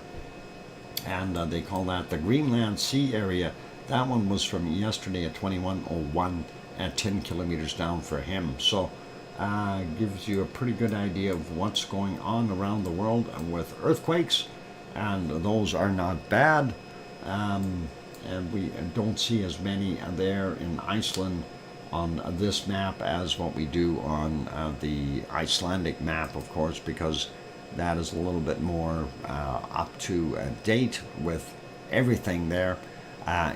And they call that the Greenland Sea area. That one was from yesterday at 21:01 at 10 kilometers down for him. So gives you a pretty good idea of what's going on around the world with earthquakes, and those are not bad. And we don't see as many there in Iceland on this map as what we do on the Icelandic map, of course, because that is a little bit more up to date with everything there.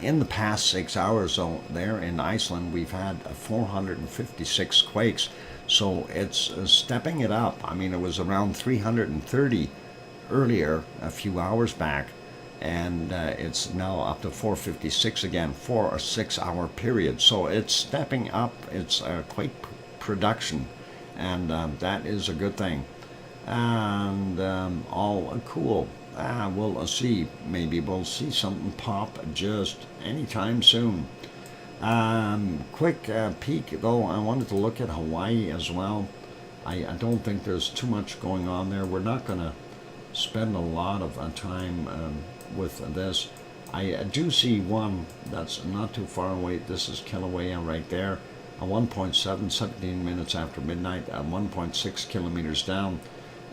In the past 6 hours, though, there in Iceland, we've had 456 quakes. So it's stepping it up. I mean, it was around 330 earlier, a few hours back, and it's now up to 456 again for a 6 hour period. So it's stepping up its quake production, and that is a good thing. And all cool. We'll see. Maybe we'll see something pop just anytime soon. Quick peek though, I wanted to look at Hawaii as well. I don't think there's too much going on there. We're not going to spend a lot of time with this. I do see one that's not too far away. This is Kilauea right there. 1.7, 17 minutes after midnight, 1.6 kilometers down.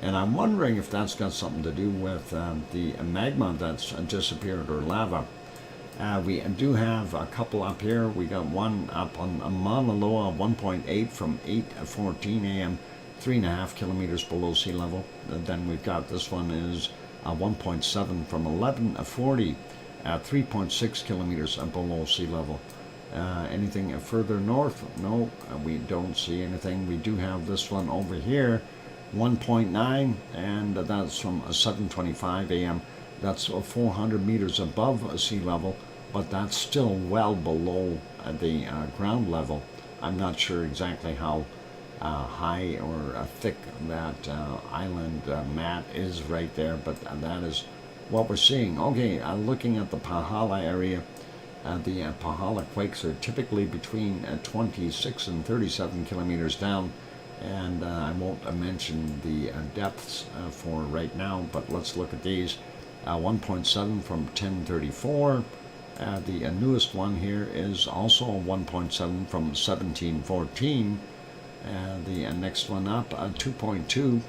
And I'm wondering if that's got something to do with the magma that's disappeared, or lava. We do have a couple up here. We got one up on Mauna Loa, 1.8 from 8:14 a.m., 3.5 kilometers below sea level. And then we've got this one is 1.7 from 11:40 at 3.6 kilometers below sea level. Anything further north? No, we don't see anything. We do have this one over here, 1.9, and that's from 7:25 a.m. That's 400 meters above sea level, but that's still well below the ground level. I'm not sure exactly how high or thick that island mat is right there, but that is what we're seeing. Okay, looking at the Pahala area, the Pahala quakes are typically between 26 and 37 kilometers down, and I won't mention the depths for right now, but let's look at these. 1.7 from 10:34. The newest one here is also 1.7 from 17:14. The next one up, 2.2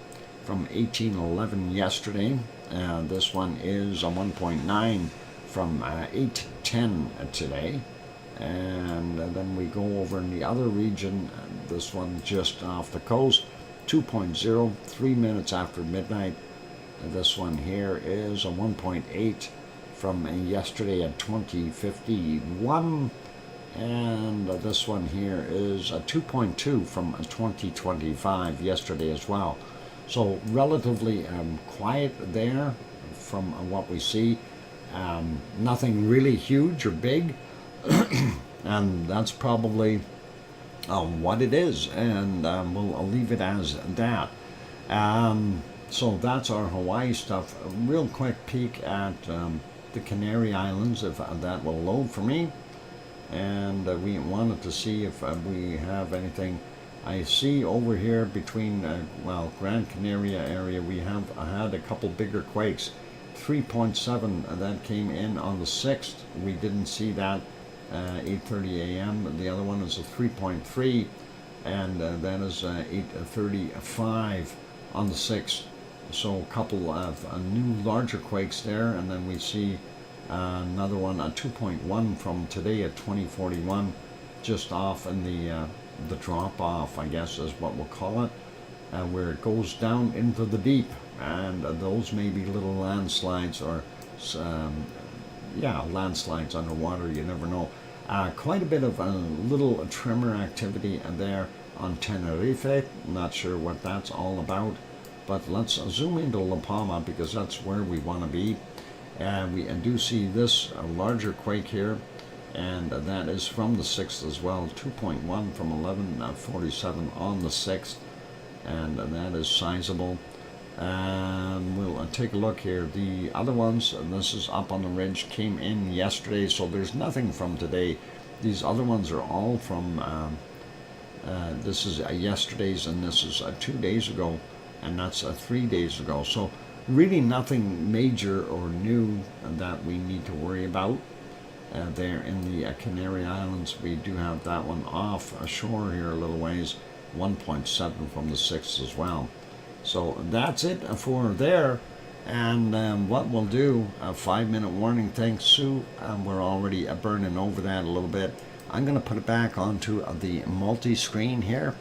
from 18:11 yesterday. This one is a 1.9 from 8:10 today. And then we go over in the other region, this one just off the coast, 2.0, 3 minutes after midnight. This one here is a 1.8 from yesterday at 20:51. And this one here is a 2.2 from 20:25 yesterday as well. So relatively quiet there from what we see. Nothing really huge or big. And that's probably what it is. And I'll leave it as that. So that's our Hawaii stuff. A real quick peek at the Canary Islands, if that will load for me. And we wanted to see if we have anything. I see over here between, Gran Canaria area, we have had a couple bigger quakes. 3.7 that came in on the 6th. We didn't see that 8:30 a.m. The other one is a 3.3, and that is 8:35 on the 6th. So a couple of new larger quakes there, and then we see another one, a 2.1 from today at 20:41, just off in the drop off, I guess is what we'll call it, where it goes down into the deep, and those may be little landslides or landslides underwater. You never know. Quite a bit of little tremor activity there on Tenerife. Not sure what that's all about. But let's zoom into La Palma because that's where we want to be. And we do see this larger quake here, and that is from the 6th as well, 2.1 from 11:47 on the 6th, and that is sizable. And we'll take a look here. The other ones, and this is up on the ridge, came in yesterday, so there's nothing from today. These other ones are all from, this is yesterday's, and this is 2 days ago. And that's 3 days ago. So really nothing major or new that we need to worry about. There in the Canary Islands, we do have that one off ashore here a little ways, 1.7 from the 6th as well. So that's it for there. And what we'll do, a 5-minute warning, thanks Sue. We're already burning over that a little bit. I'm going to put it back onto the multi-screen here.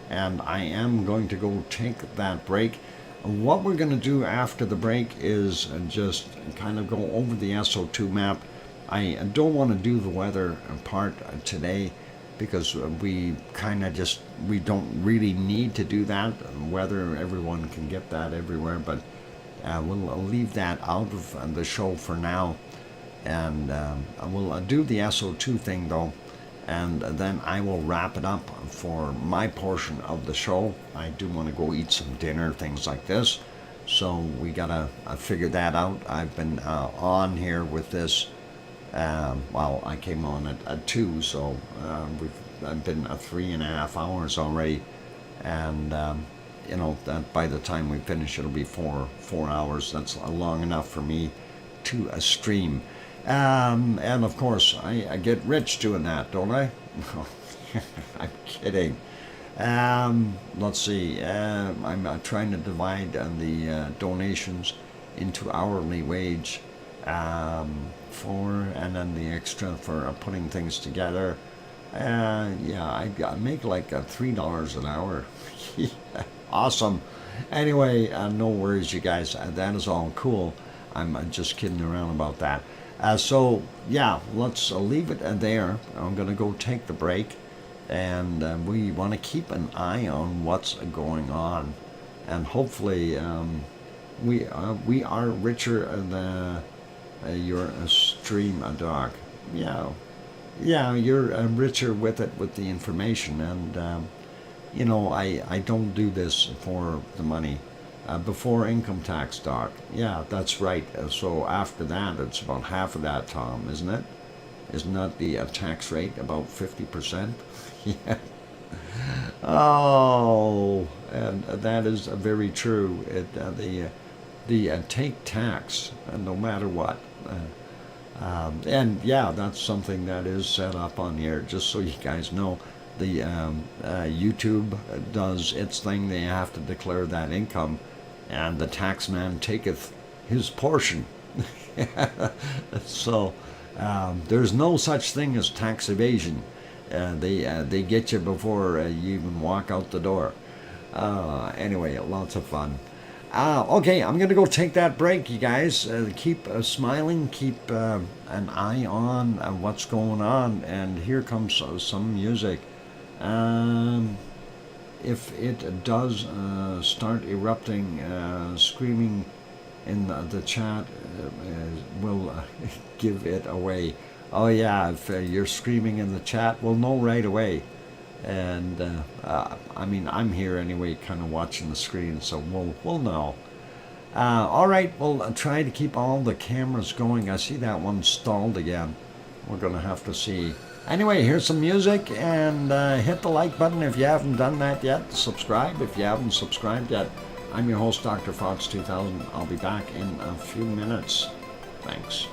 And I am going to go take that break. What we're going to do after the break is just kind of go over the SO2 map. I don't want to do the weather part today because we don't really need to do that. Weather, everyone can get that everywhere, but we'll leave that out of the show for now. And we'll do the SO2 thing though. And then I will wrap it up for my portion of the show. I do want to go eat some dinner, things like this. So we gotta figure that out. I've been on here with this Well, I came on at 2, so I've been at 3.5 hours already, and you know that by the time we finish, it'll be 4 hours. That's long enough for me to stream. And of course, I get rich doing that, don't I? I'm kidding. Let's see. I'm trying to divide the donations into hourly wage and then the extra for putting things together. Yeah, I make like $3 an hour. Awesome. Anyway, no worries, you guys. That is all cool. I'm just kidding around about that. So yeah, let's leave it there. I'm gonna go take the break, and we want to keep an eye on what's going on, and hopefully we are richer than your stream dog. Yeah, you're richer with it, with the information, and you know, I don't do this for the money. Before income tax, Doc. Yeah, that's right. So after that, it's about half of that, Tom, isn't it? Isn't that the tax rate, about 50%? Yeah. Oh, and that is very true. The take tax, no matter what. And yeah, that's something that is set up on here, just so you guys know. The YouTube does its thing. They have to declare that income, and the taxman taketh his portion. So there's no such thing as tax evasion. They get you before you even walk out the door. Anyway, lots of fun. Okay, I'm gonna go take that break, you guys. Keep smiling, keep an eye on what's going on, and here comes some music. If it does start erupting, screaming in the chat will give it away. Oh yeah, if you're screaming in the chat, we'll know right away. And I mean, I'm here anyway, kind of watching the screen, so we'll know. All right, we'll try to keep all the cameras going. I see that one stalled again. We're gonna have to see. Anyway, here's some music, and hit the like button if you haven't done that yet. Subscribe if you haven't subscribed yet. I'm your host, DrFox2000. I'll be back in a few minutes. Thanks.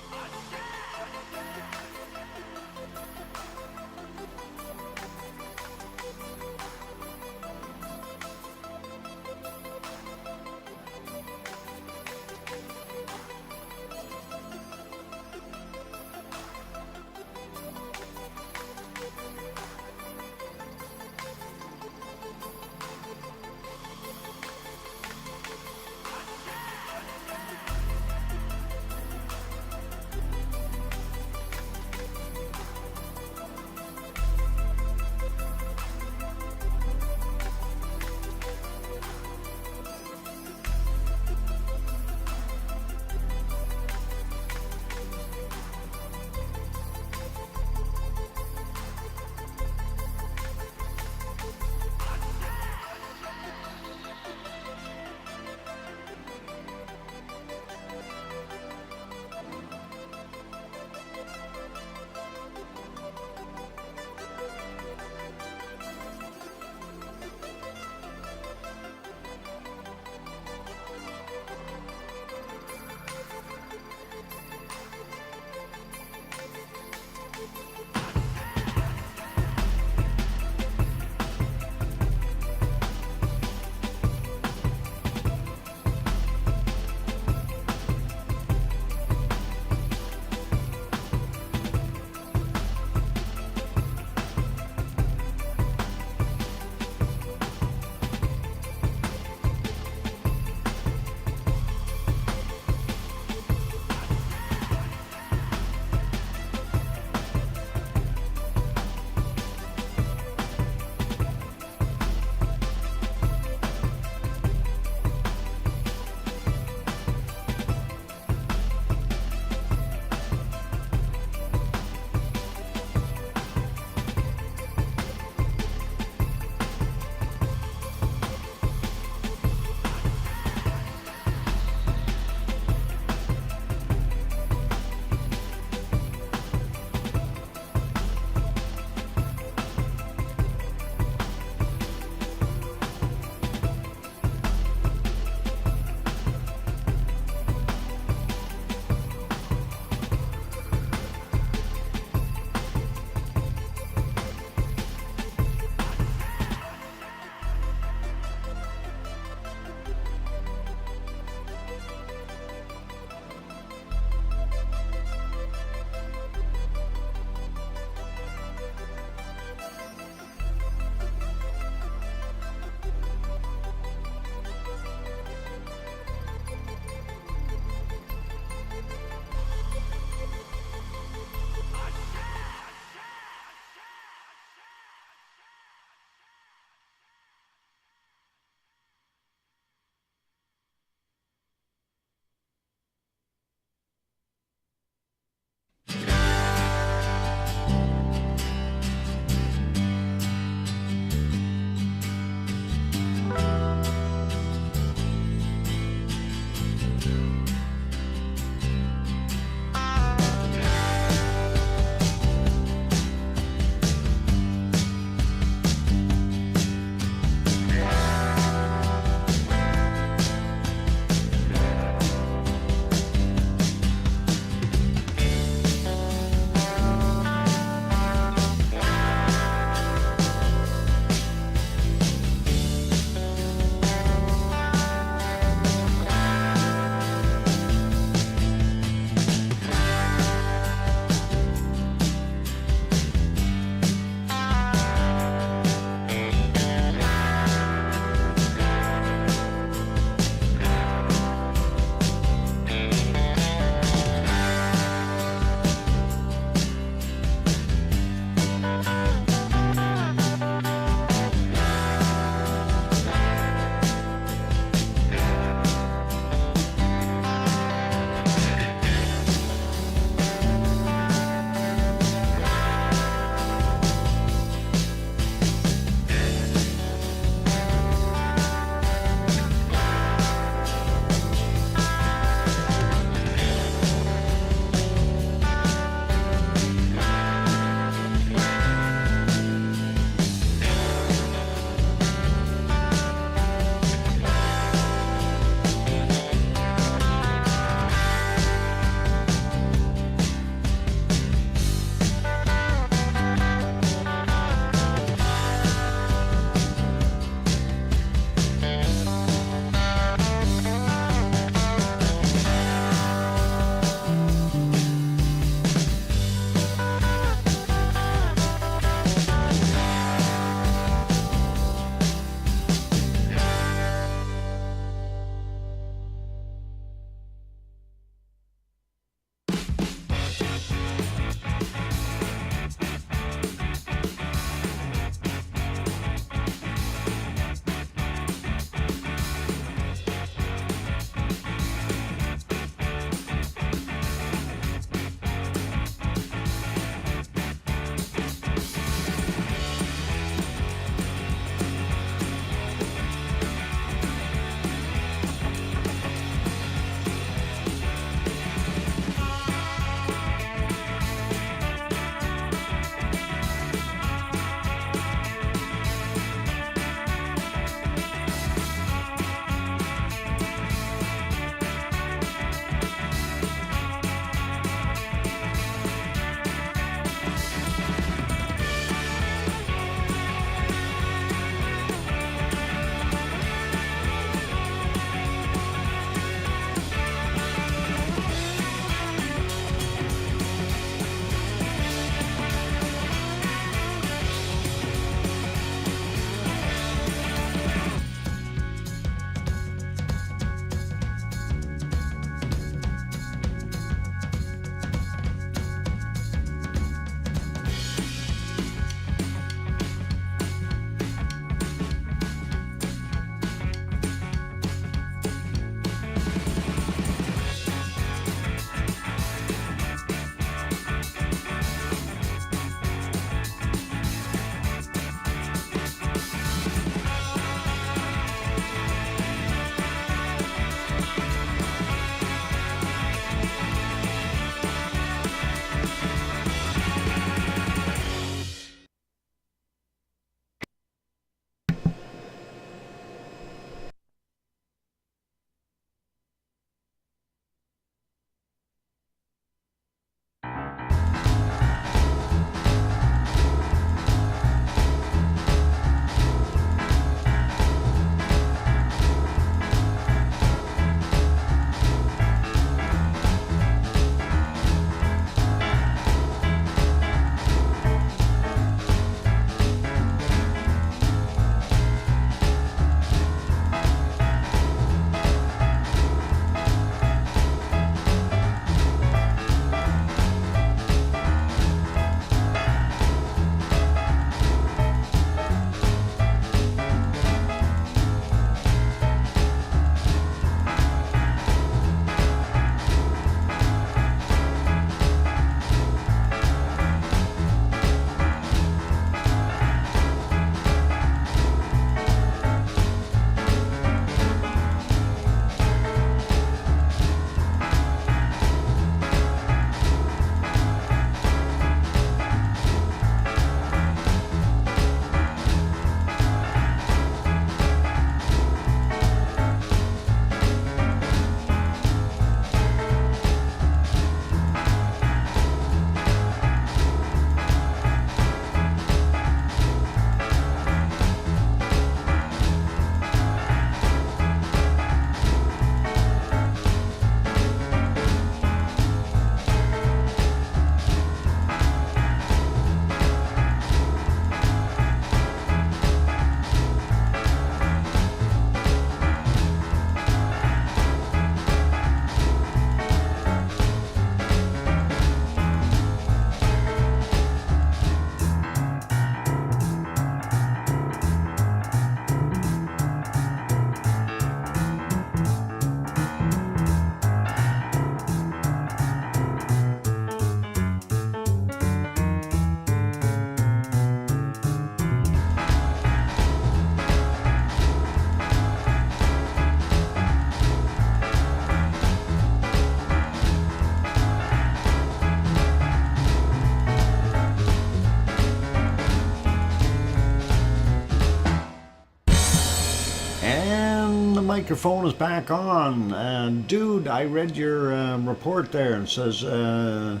microphone is back on. Dude, I read your report there. It says 2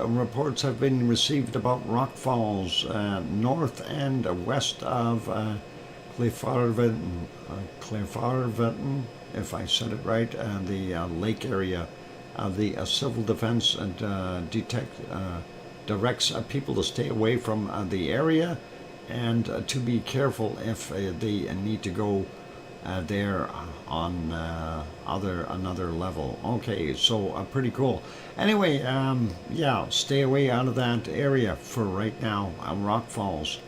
reports have been received about rock falls north and west of Cliffarvitten, if I said it right, the lake area. The Civil Defense directs people to stay away from the area and to be careful if they need to go there on another level. Okay, so pretty cool. Anyway, yeah, stay away out of that area for right now. Rock falls.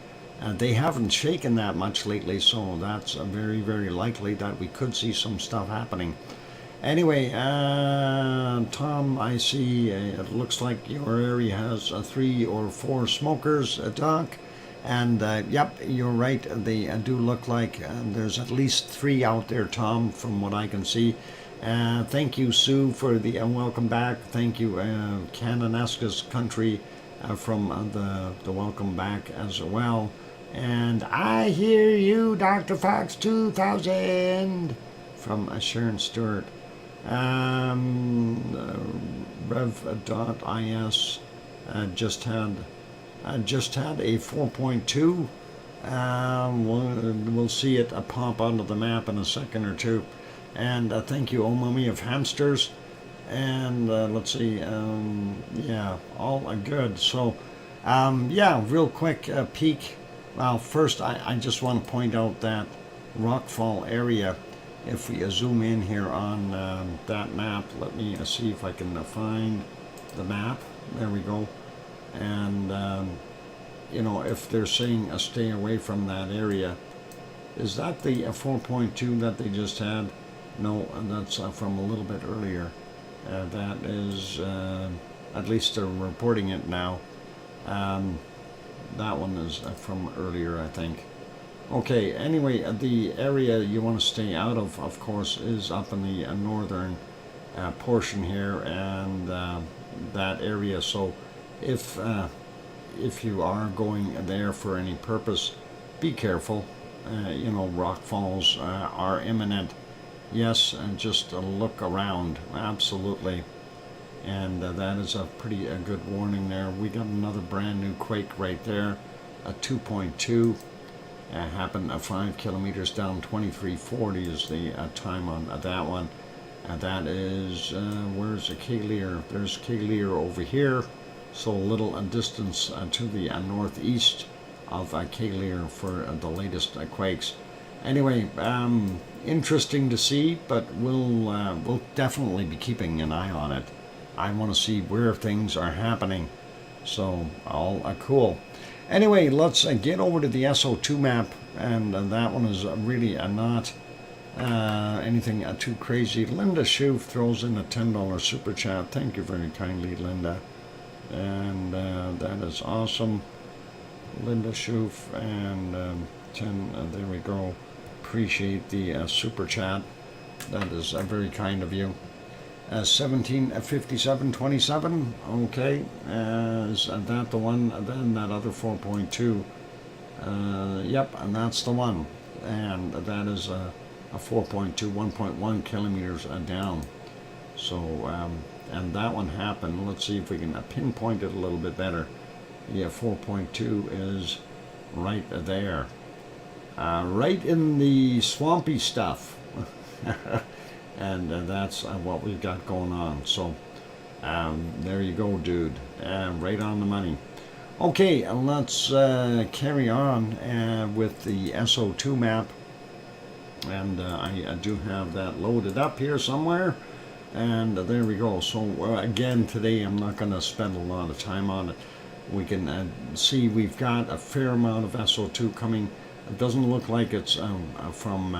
They haven't shaken that much lately, so that's very, very likely that we could see some stuff happening. Anyway, Tom, I see it looks like your area has 3 or 4 smokers, Doc. And yep, you're right, they do look like there's at least 3 out there, Tom, from what I can see. Thank you, Sue, for the welcome back. Thank you, Cananesca's Country, from the welcome back as well. And I hear you, DrFox2000, from Sharon Stewart. Rev.is just had a 4.2. We'll see it pop onto the map in a second or two. And thank you, Oh Mummy of Hamsters. And let's see, yeah, all good. So, yeah, real quick peek. Well, first, I just want to point out that rockfall area. If we zoom in here on that map, let me see if I can find the map. There we go. And, you know, if they're saying stay away from that area, is that the 4.2 that they just had? No, that's from a little bit earlier. That is, at least they're reporting it now. That one is from earlier, I think. Okay, anyway, the area you want to stay out of course, is up in the northern portion here, and that area. So if you are going there for any purpose, be careful. You know, rock falls are imminent. Yes, and just look around, absolutely. And that is a pretty good warning there. We got another brand new quake right there, a 2.2. Happened 5 kilometers down, 2340 is the time on that one. That is, where's the Kaleer? There's Kaleer over here, so a little distance to the northeast of Kaleer for the latest quakes. Anyway, interesting to see, but we'll definitely be keeping an eye on it. I want to see where things are happening, so all cool. Anyway, let's get over to the SO2 map, and that one is really not anything too crazy. Linda Shoof throws in a $10 super chat. Thank you very kindly, Linda. And that is awesome. Linda Shoof, and 10, there we go. Appreciate the super chat. That is very kind of you. 175727, okay, is that the one? Then that other 4.2, yep, and that's the one, and that is a 4.2, 1.1 kilometers down. So, and that one happened. Let's see if we can pinpoint it a little bit better. Yeah, 4.2 is right there, right in the swampy stuff. And that's what we've got going on. So there you go, dude. Right on the money. Okay, let's carry on with the SO2 map. And I do have that loaded up here somewhere. And there we go. So again, today I'm not going to spend a lot of time on it. We can see we've got a fair amount of SO2 coming. It doesn't look like it's from...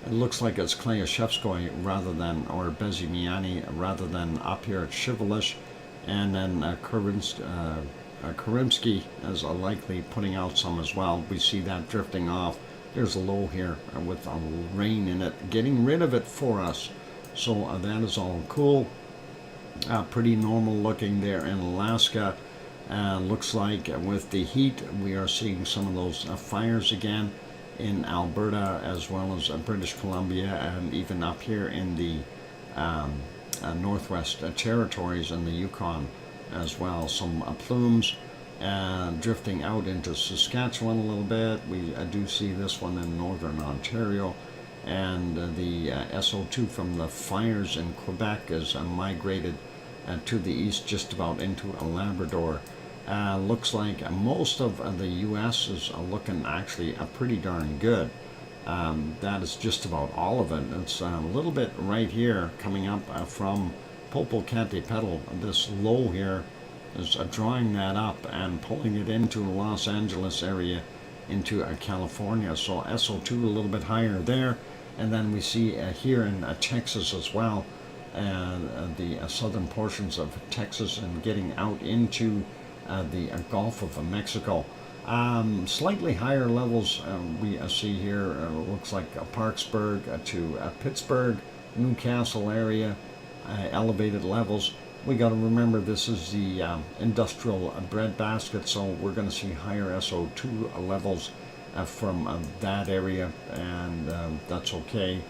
it looks like it's Klayashevskoye rather than, or Bezimiani, rather than up here at Shivalish, and then Karimsky is likely putting out some as well. We see that drifting off. There's a low here with rain in it, getting rid of it for us. So that is all cool. Pretty normal looking there in Alaska. Looks like with the heat, we are seeing some of those fires again. in Alberta, as well as British Columbia, and even up here in the Northwest Territories and the Yukon as well. Some plumes drifting out into Saskatchewan a little bit. We do see this one in northern Ontario, and the SO2 from the fires in Quebec is migrated to the east, just about into Labrador. Looks like most of the U.S. is looking actually pretty darn good. That is just about all of it. It's a little bit right here coming up from Popocatépetl. This low here is drawing that up and pulling it into the Los Angeles area, into California. So SO2 a little bit higher there. And then we see here in Texas as well, the southern portions of Texas, and getting out into the Gulf of Mexico. Slightly higher levels we see here. Looks like Parksburg to Pittsburgh, Newcastle area, elevated levels. We got to remember this is the industrial breadbasket, so we're going to see higher SO2 levels from that area, and that's okay.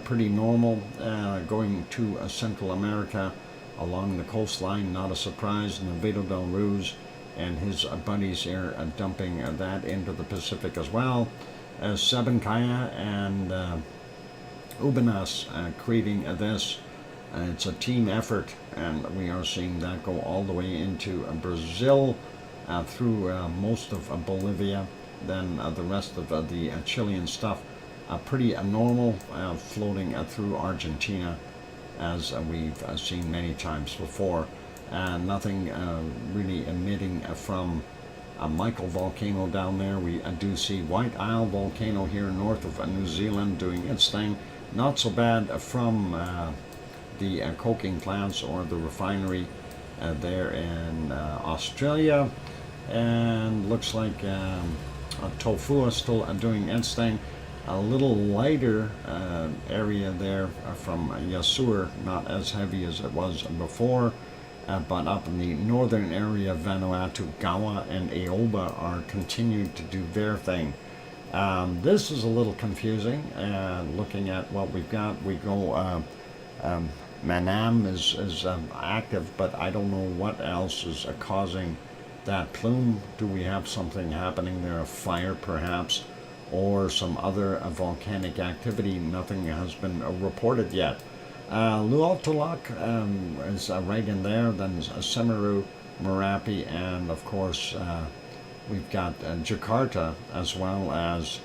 Pretty normal. Going to Central America along the coastline, not a surprise. Nevado del Ruiz and his buddies here dumping that into the Pacific as well. Sabancaya and Ubinas creating this. It's a team effort, and we are seeing that go all the way into Brazil, through most of Bolivia, then the rest of the Chilean stuff. Pretty normal, floating through Argentina, as we've seen many times before. Nothing really emitting from Michael volcano down there. We do see White Isle volcano here north of New Zealand doing its thing. Not so bad from the coking plants or the refinery there in Australia. And looks like Tofu is still doing its thing. A little lighter area there from Yasur, not as heavy as it was before, but up in the northern area of Vanuatu, Gawa and Aoba are continuing to do their thing. This is a little confusing. Looking at what we've got, we go Manam is active, but I don't know what else is causing that plume. Do we have something happening there, a fire perhaps, or some other volcanic activity? Nothing has been reported yet. Lualtulak is right in there, then Semeru, Merapi, and of course we've got Jakarta, as well as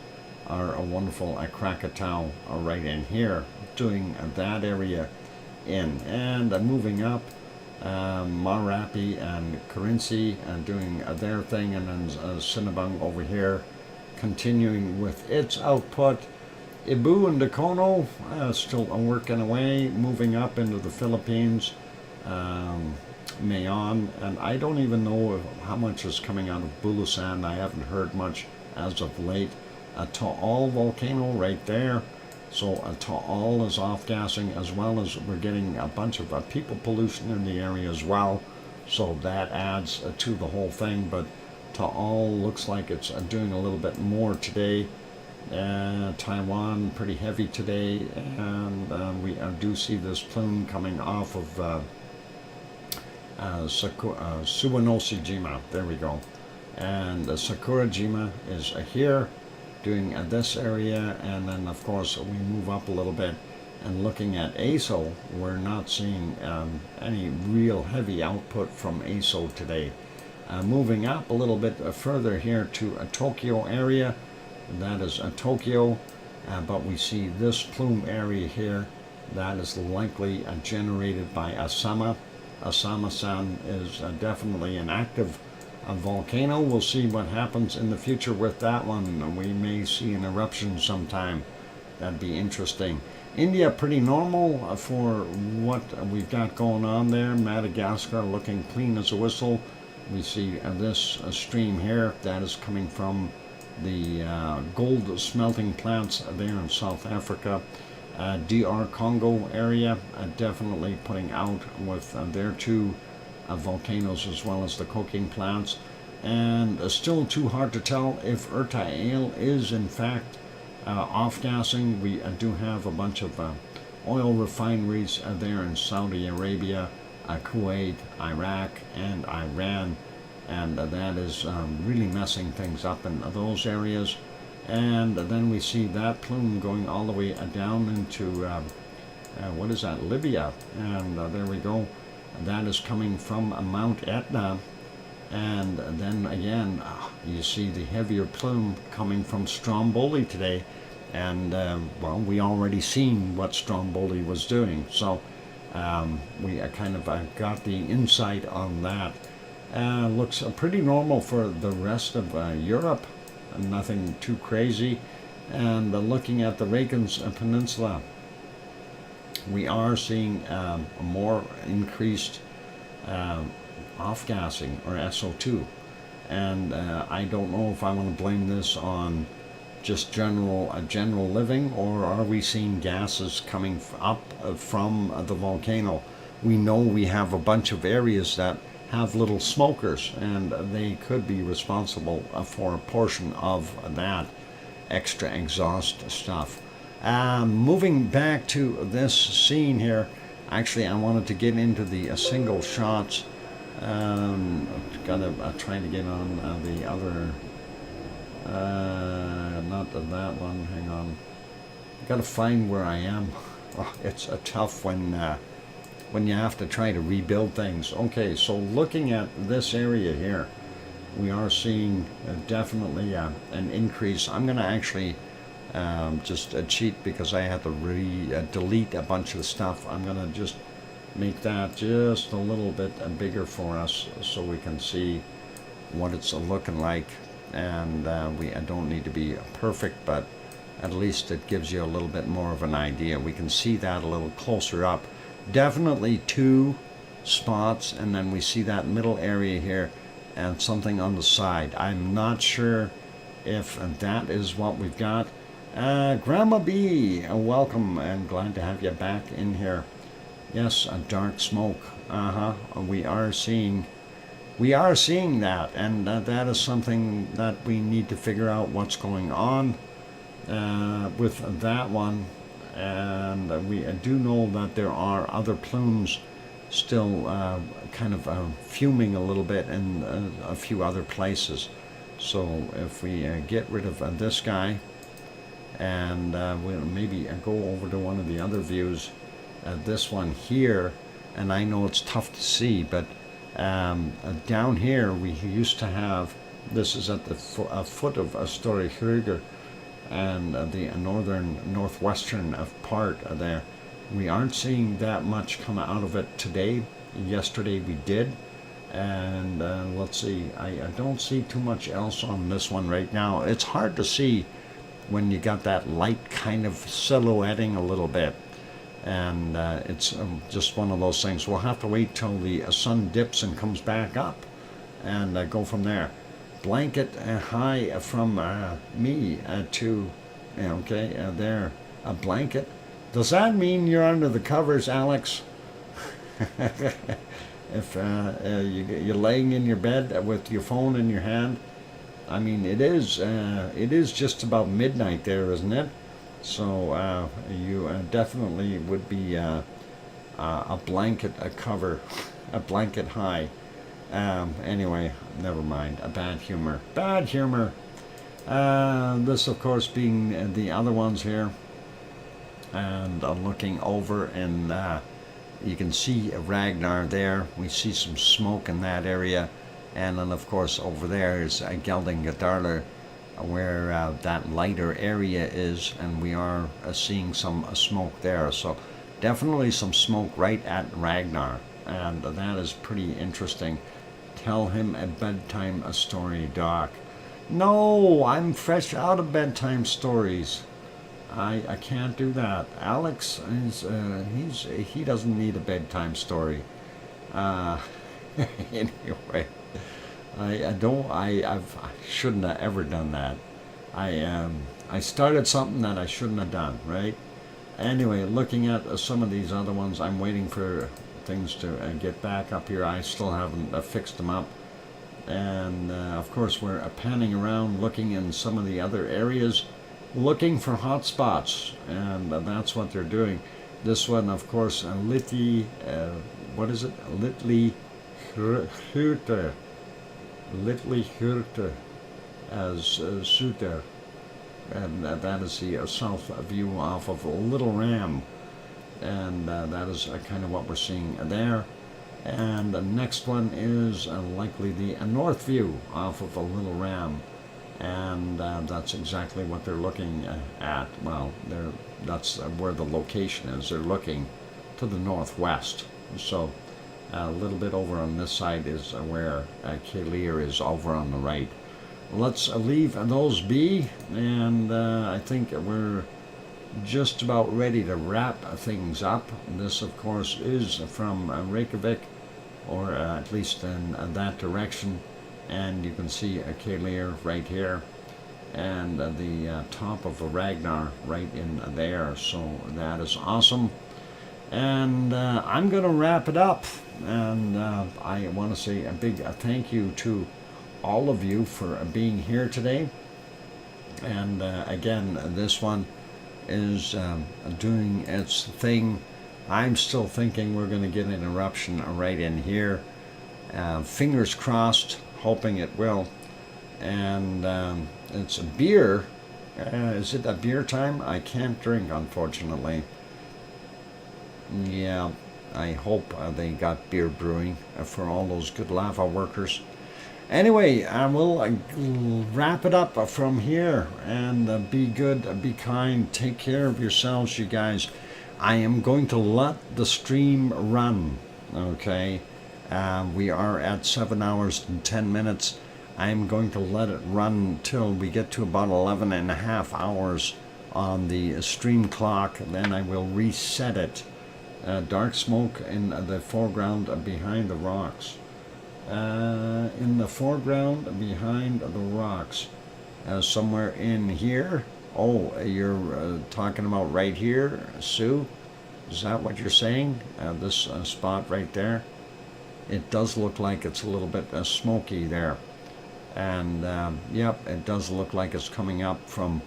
our wonderful Krakatau right in here, doing that area in. And moving up, Marapi and Kerinci doing their thing, and then Sinabung over here continuing with its output. Ibu and Dakono still working away, moving up into the Philippines. Mayon, and I don't even know how much is coming out of Bulusan. I haven't heard much as of late. Taal volcano right there. So Taal is off-gassing, as well as we're getting a bunch of people pollution in the area as well. So that adds to the whole thing. But Taal looks like it's doing a little bit more today. Taiwan pretty heavy today, and we do see this plume coming off of Suwanoshijima. There we go. And Sakurajima is here doing this area, and then of course we move up a little bit and looking at ASO. We're not seeing any real heavy output from ASO today. Moving up a little bit further here to Tokyo area. That is Tokyo, but we see this plume area here. That is likely generated by Asama. Asama-san is definitely an active volcano. We'll see what happens in the future with that one. We may see an eruption sometime. That'd be interesting. India, pretty normal for what we've got going on there. Madagascar looking clean as a whistle. We see this stream here. That is coming from the gold smelting plants there in South Africa. DR Congo area definitely putting out with their two volcanoes, as well as the coking plants. and still too hard to tell if RTVE is in fact off-gassing. We do have a bunch of oil refineries there in Saudi Arabia, Kuwait, Iraq, and Iran, and that is really messing things up in those areas. And then we see that plume going all the way down into what is that, Libya, and there we go. That is coming from Mount Etna. And then again, you see the heavier plume coming from Stromboli today. And well, we already seen what Stromboli was doing, so we kind of got the insight on that. Looks pretty normal for the rest of Europe, nothing too crazy. And looking at the Reykjanes Peninsula, we are seeing a more increased off-gassing, or SO2, and I don't know if I want to blame this on just general living, or are we seeing gases coming up from the volcano? We know we have a bunch of areas that have little smokers, and they could be responsible for a portion of that extra exhaust stuff. Moving back to this scene here, actually I wanted to get into the single shots. Gotta try to get on the other, not that one, hang on. Gotta find where I am. Oh, it's tough when you have to try to rebuild things. Okay, so looking at this area here, we are seeing definitely an increase. I'm gonna actually just cheat because I had to delete a bunch of stuff. I'm gonna just make that just a little bit bigger for us so we can see what it's looking like. And I don't need to be perfect, but at least it gives you a little bit more of an idea. We can see that a little closer up. Definitely two spots, and then we see that middle area here and something on the side. I'm not sure if that is what we've got. Grandma B, welcome, and glad to have you back in here. Yes, a dark smoke. We are seeing that, and that is something that we need to figure out what's going on with that one. And we do know that there are other plumes still kind of fuming a little bit in a few other places. So if we get rid of this guy, and we'll maybe go over to one of the other views, this one here, and I know it's tough to see, but down here we used to have, this is at the foot of Stóri-Hrúgur, and the northwestern part there. We aren't seeing that much come out of it today. Yesterday we did, and let's see, I don't see too much else on this one right now. It's hard to see when you got that light kind of silhouetting a little bit, and it's just one of those things. We'll have to wait till the sun dips and comes back up and go from there. Blanket high from me to, okay, there, a blanket. Does that mean you're under the covers, Alex? If you're laying in your bed with your phone in your hand, I mean, it is just about midnight there, isn't it? So you definitely would be a blanket, a cover, a blanket high. Anyway, never mind. A bad humor. Bad humor. This, of course, being the other ones here. And looking over, and you can see Ragnar there. We see some smoke in that area. And then, of course, over there is Geldingadarler, where that lighter area is. And we are seeing some smoke there. So definitely some smoke right at Ragnar. And that is pretty interesting. Tell him a bedtime story, Doc. No, I'm fresh out of bedtime stories. I can't do that. Alex he doesn't need a bedtime story. Anyway, I shouldn't have ever done that. I started something that I shouldn't have done, right? Anyway, looking at some of these other ones, I'm waiting for things to get back up here. I still haven't fixed them up. And of course we're panning around looking in some of the other areas, looking for hot spots, and that's what they're doing. This one, of course, what is it? Litli Hurte as Suter, and that is the south view off of Little Ram, and that is kind of what we're seeing there. And the next one is likely the north view off of a Little Ram, and that's exactly what they're looking at. Well, that's where the location is. They're looking to the northwest. So a little bit over on this side is where Kalir is over on the right. Let's leave those be, and I think we're just about ready to wrap things up. This, of course, is from Reykjavik, or at least in that direction, and you can see Kalir right here, and the top of the Ragnar right in there. So that is awesome, and I'm going to wrap it up, and I want to say a big thank you to all of you for being here today. And again, this one is doing its thing. I'm still thinking we're going to get an eruption right in here. Fingers crossed, hoping it will. And it's a beer. Is it a beer time? I can't drink, unfortunately. Yeah, I hope they got beer brewing for all those good lava workers. Anyway, I will wrap it up from here, and be good, be kind, take care of yourselves, you guys. I am going to let the stream run, okay? We are at 7 hours and 10 minutes. I am going to let it run till we get to about 11 and a half hours on the stream clock. Then I will reset it. Dark smoke in the foreground behind the rocks. In the foreground behind the rocks, somewhere in here. Oh, you're talking about right here, Sue? Is that what you're saying? This spot right there? It does look like it's a little bit smoky there. And yep, it does look like it's coming up from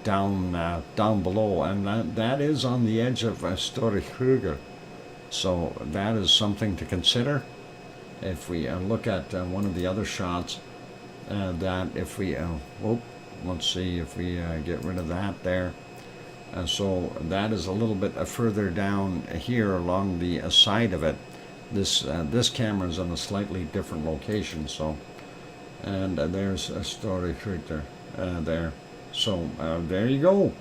down below. And that is on the edge of Storikruger. So that is something to consider. If we look at one of the other shots, that if we, let's see if we get rid of that there. So that is a little bit further down here along the side of it. This camera is in a slightly different location. So, and there's a story shooter there. So there you go.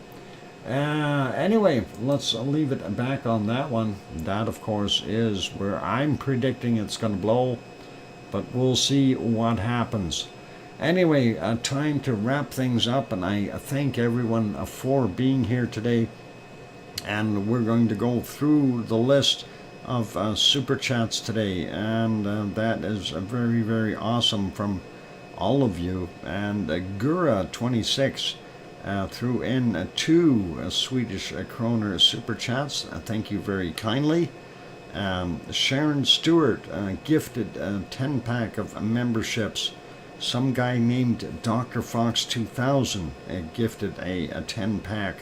Anyway, let's leave it back on that one. That, of course, is where I'm predicting it's going to blow, but we'll see what happens. Anyway, time to wrap things up, and I thank everyone for being here today. And we're going to go through the list of super chats today, and that is very, very awesome from all of you. And Gura26 threw in 2 Swedish kroner super chats. Thank you very kindly. Sharon Stewart gifted a 10-pack of memberships. Some guy named DrFox2000 gifted a 10-pack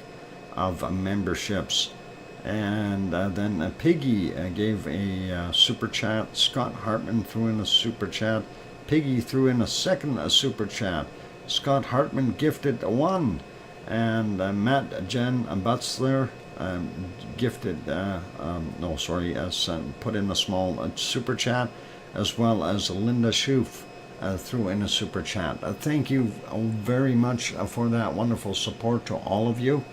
of memberships. And then Piggy gave a super chat. Scott Hartman threw in a super chat. Piggy threw in a second super chat. Scott Hartman gifted 1. And Matt Jen Butzler gifted, put in a small super chat, as well as Linda Schoof threw in a super chat. Thank you very much for that wonderful support to all of you.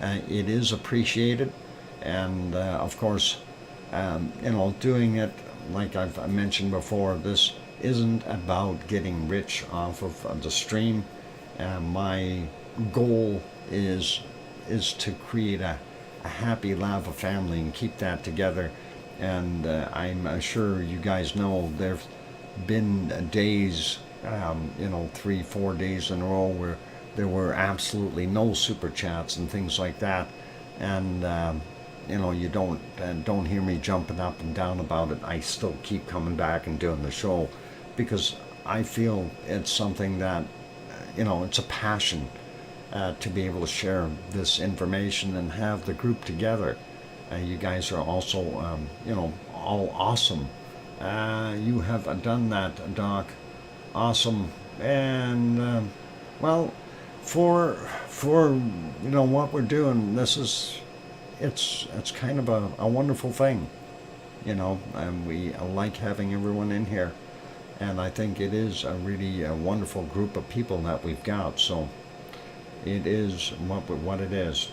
It is appreciated, and of course, doing it like I've mentioned before. This isn't about getting rich off of the stream. My goal is to create a happy lava family and keep that together. And I'm sure you guys know there've been days, 3-4 days in a row where there were absolutely no super chats and things like that. And you don't hear me jumping up and down about it. I still keep coming back and doing the show because I feel it's something that, it's a passion to be able to share this information and have the group together. You guys are also, all awesome. You have done that, Doc. Awesome. And, well, for what we're doing, it's kind of a wonderful thing, and we like having everyone in here. And I think it is a really wonderful group of people that we've got. So it is what it is.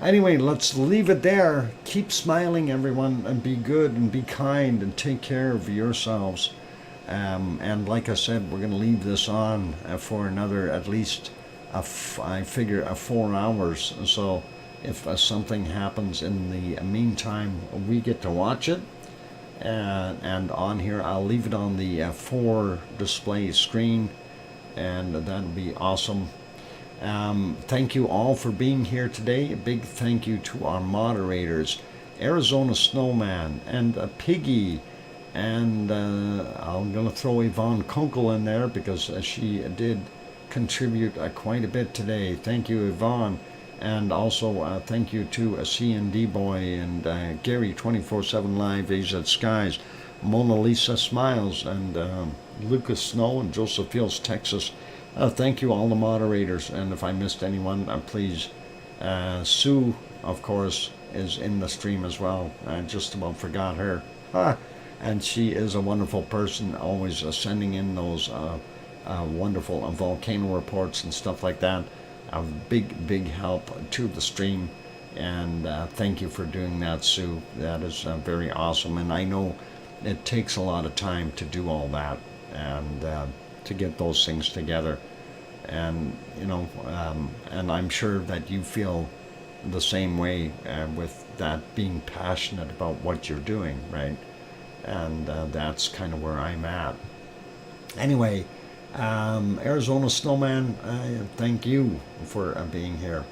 Anyway, let's leave it there. Keep smiling, everyone, and be good and be kind and take care of yourselves. And like I said, we're going to leave this on for another, at least, I figure, 4 hours. So if something happens in the meantime, we get to watch it. And on here, I'll leave it on the 4 display screen, and that'll be awesome. Thank you all for being here today. A big thank you to our moderators, Arizona Snowman and Piggy, and I'm going to throw Yvonne Kunkel in there because she did contribute quite a bit today. Thank you, Yvonne. And also thank you to CND Boy and Gary 24/7 Live, AZ Skies, Mona Lisa Smiles, and Lucas Snow and Joseph Fields, Texas. Thank you, all the moderators. And if I missed anyone, please. Sue, of course, is in the stream as well. I just about forgot her. And she is a wonderful person, always sending in those wonderful volcano reports and stuff like that. A big help to the stream, and thank you for doing that, Sue. That is very awesome, and I know it takes a lot of time to do all that and to get those things together, and and I'm sure that you feel the same way with that, being passionate about what you're doing, right? And that's kind of where I'm at. Anyway, Arizona Snowman, thank you for being here.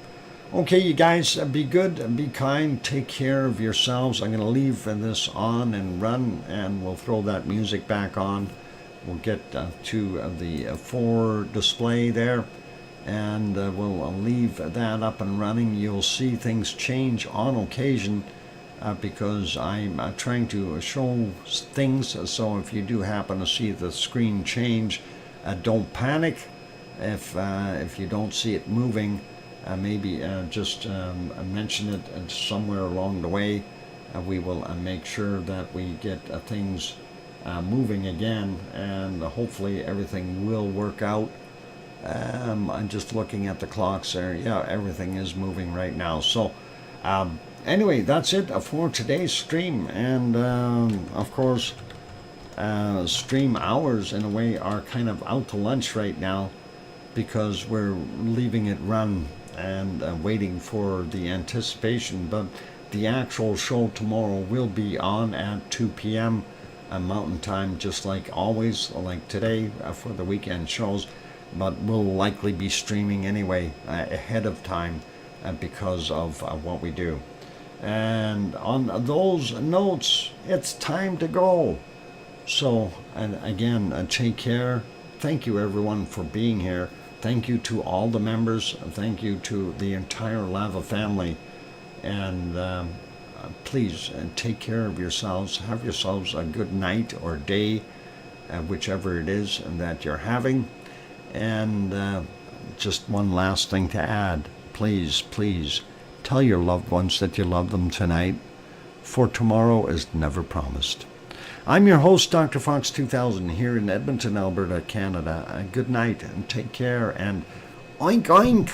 Okay, you guys, be good, be kind, take care of yourselves. I'm going to leave this on and run, and we'll throw that music back on. We'll get to the 4 display there, and we'll leave that up and running. You'll see things change on occasion because I'm trying to show things. So if you do happen to see the screen change, don't panic if you don't see it moving. Maybe just mention it somewhere along the way. We will make sure that we get things moving again, and hopefully everything will work out. I'm just looking at the clocks there. Yeah, everything is moving right now. So anyway, that's it for today's stream. And of course, stream hours in a way are kind of out to lunch right now because we're leaving it run and waiting for the anticipation. But the actual show tomorrow will be on at 2 p.m. Mountain Time, just like always, like today for the weekend shows. But we'll likely be streaming anyway ahead of time because of what we do. And on those notes, it's time to go. So, and again, take care. Thank you, everyone, for being here. Thank you to all the members. Thank you to the entire Lava family. And please take care of yourselves. Have yourselves a good night or day, whichever it is that you're having. And just one last thing to add. Please, please, tell your loved ones that you love them tonight, for tomorrow is never promised. I'm your host, DrFox2000, here in Edmonton, Alberta, Canada. Good night and take care, and oink oink!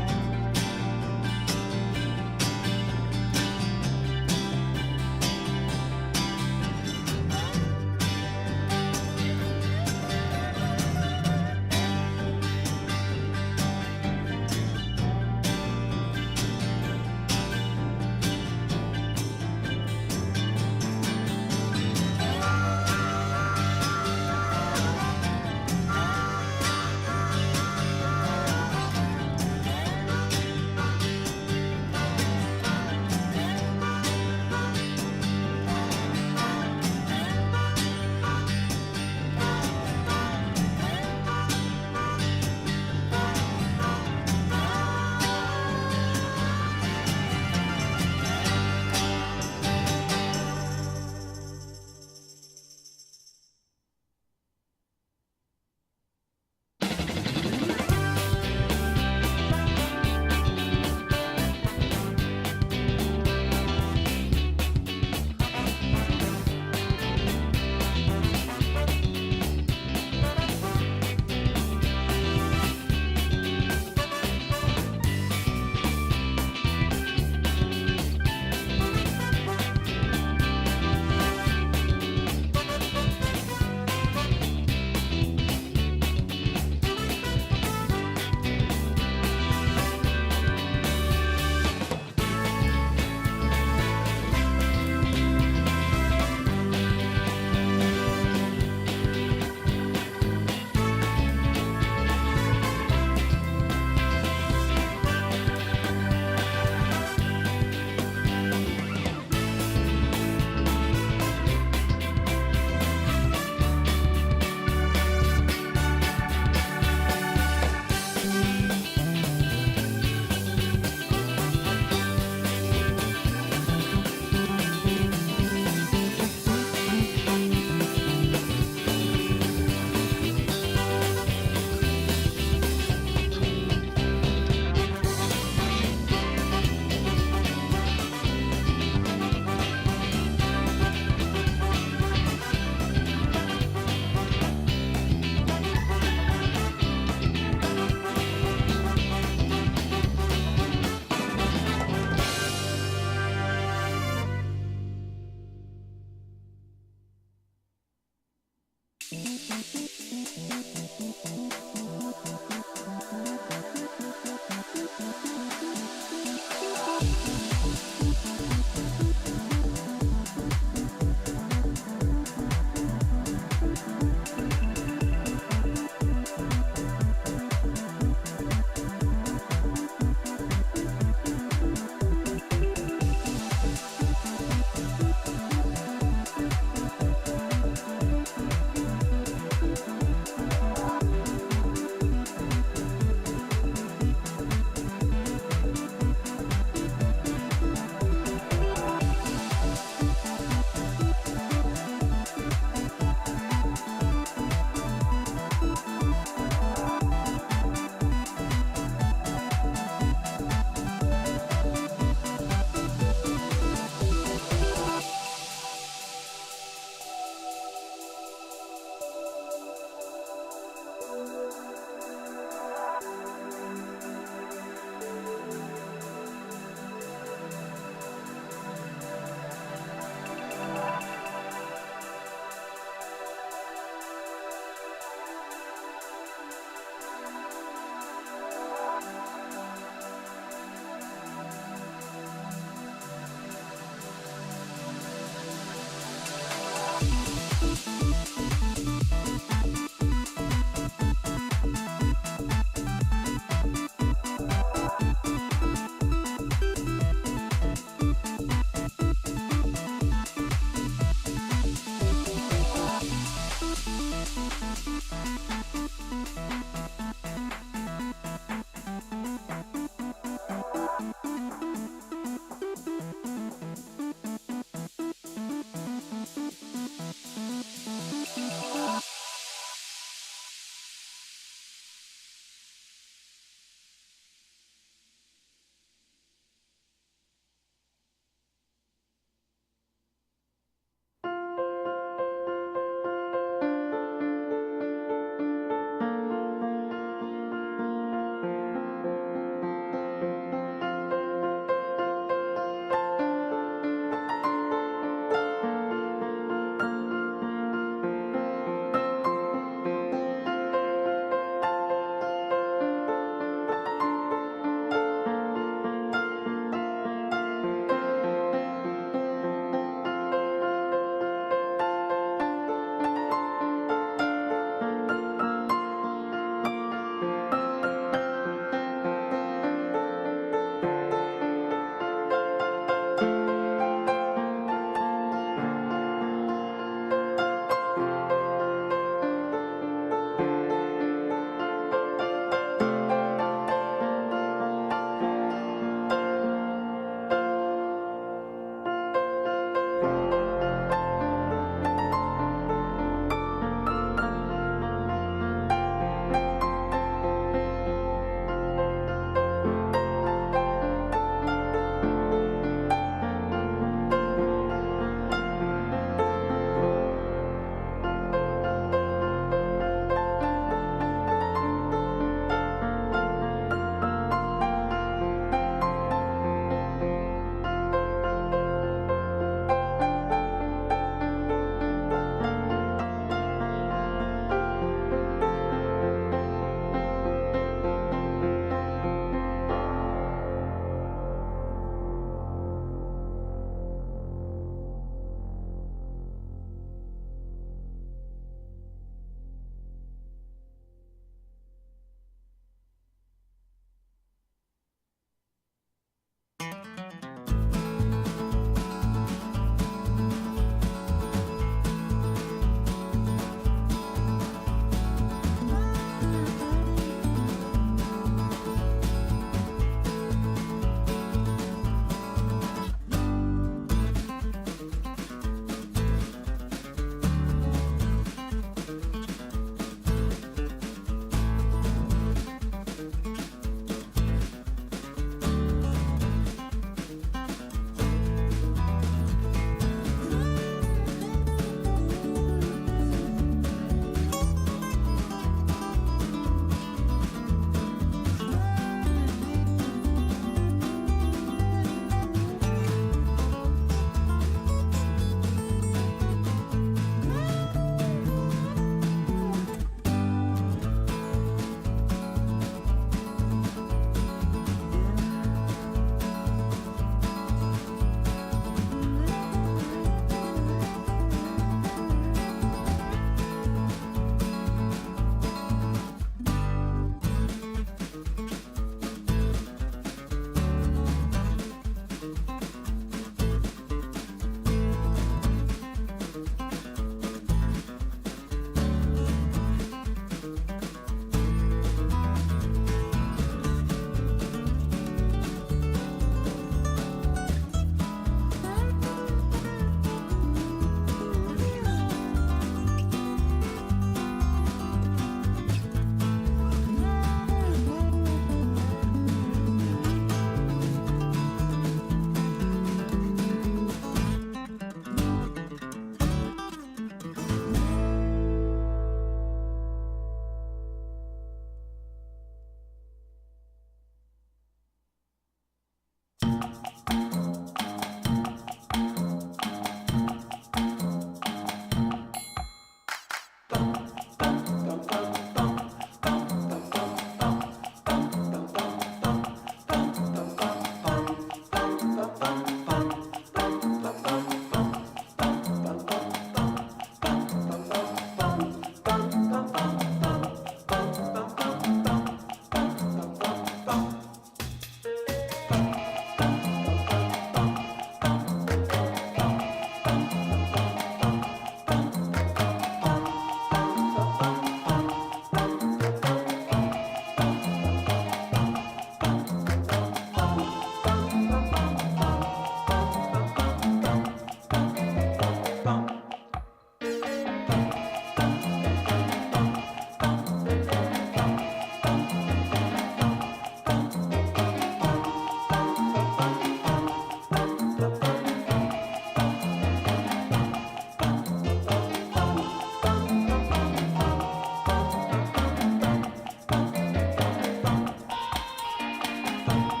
Bye.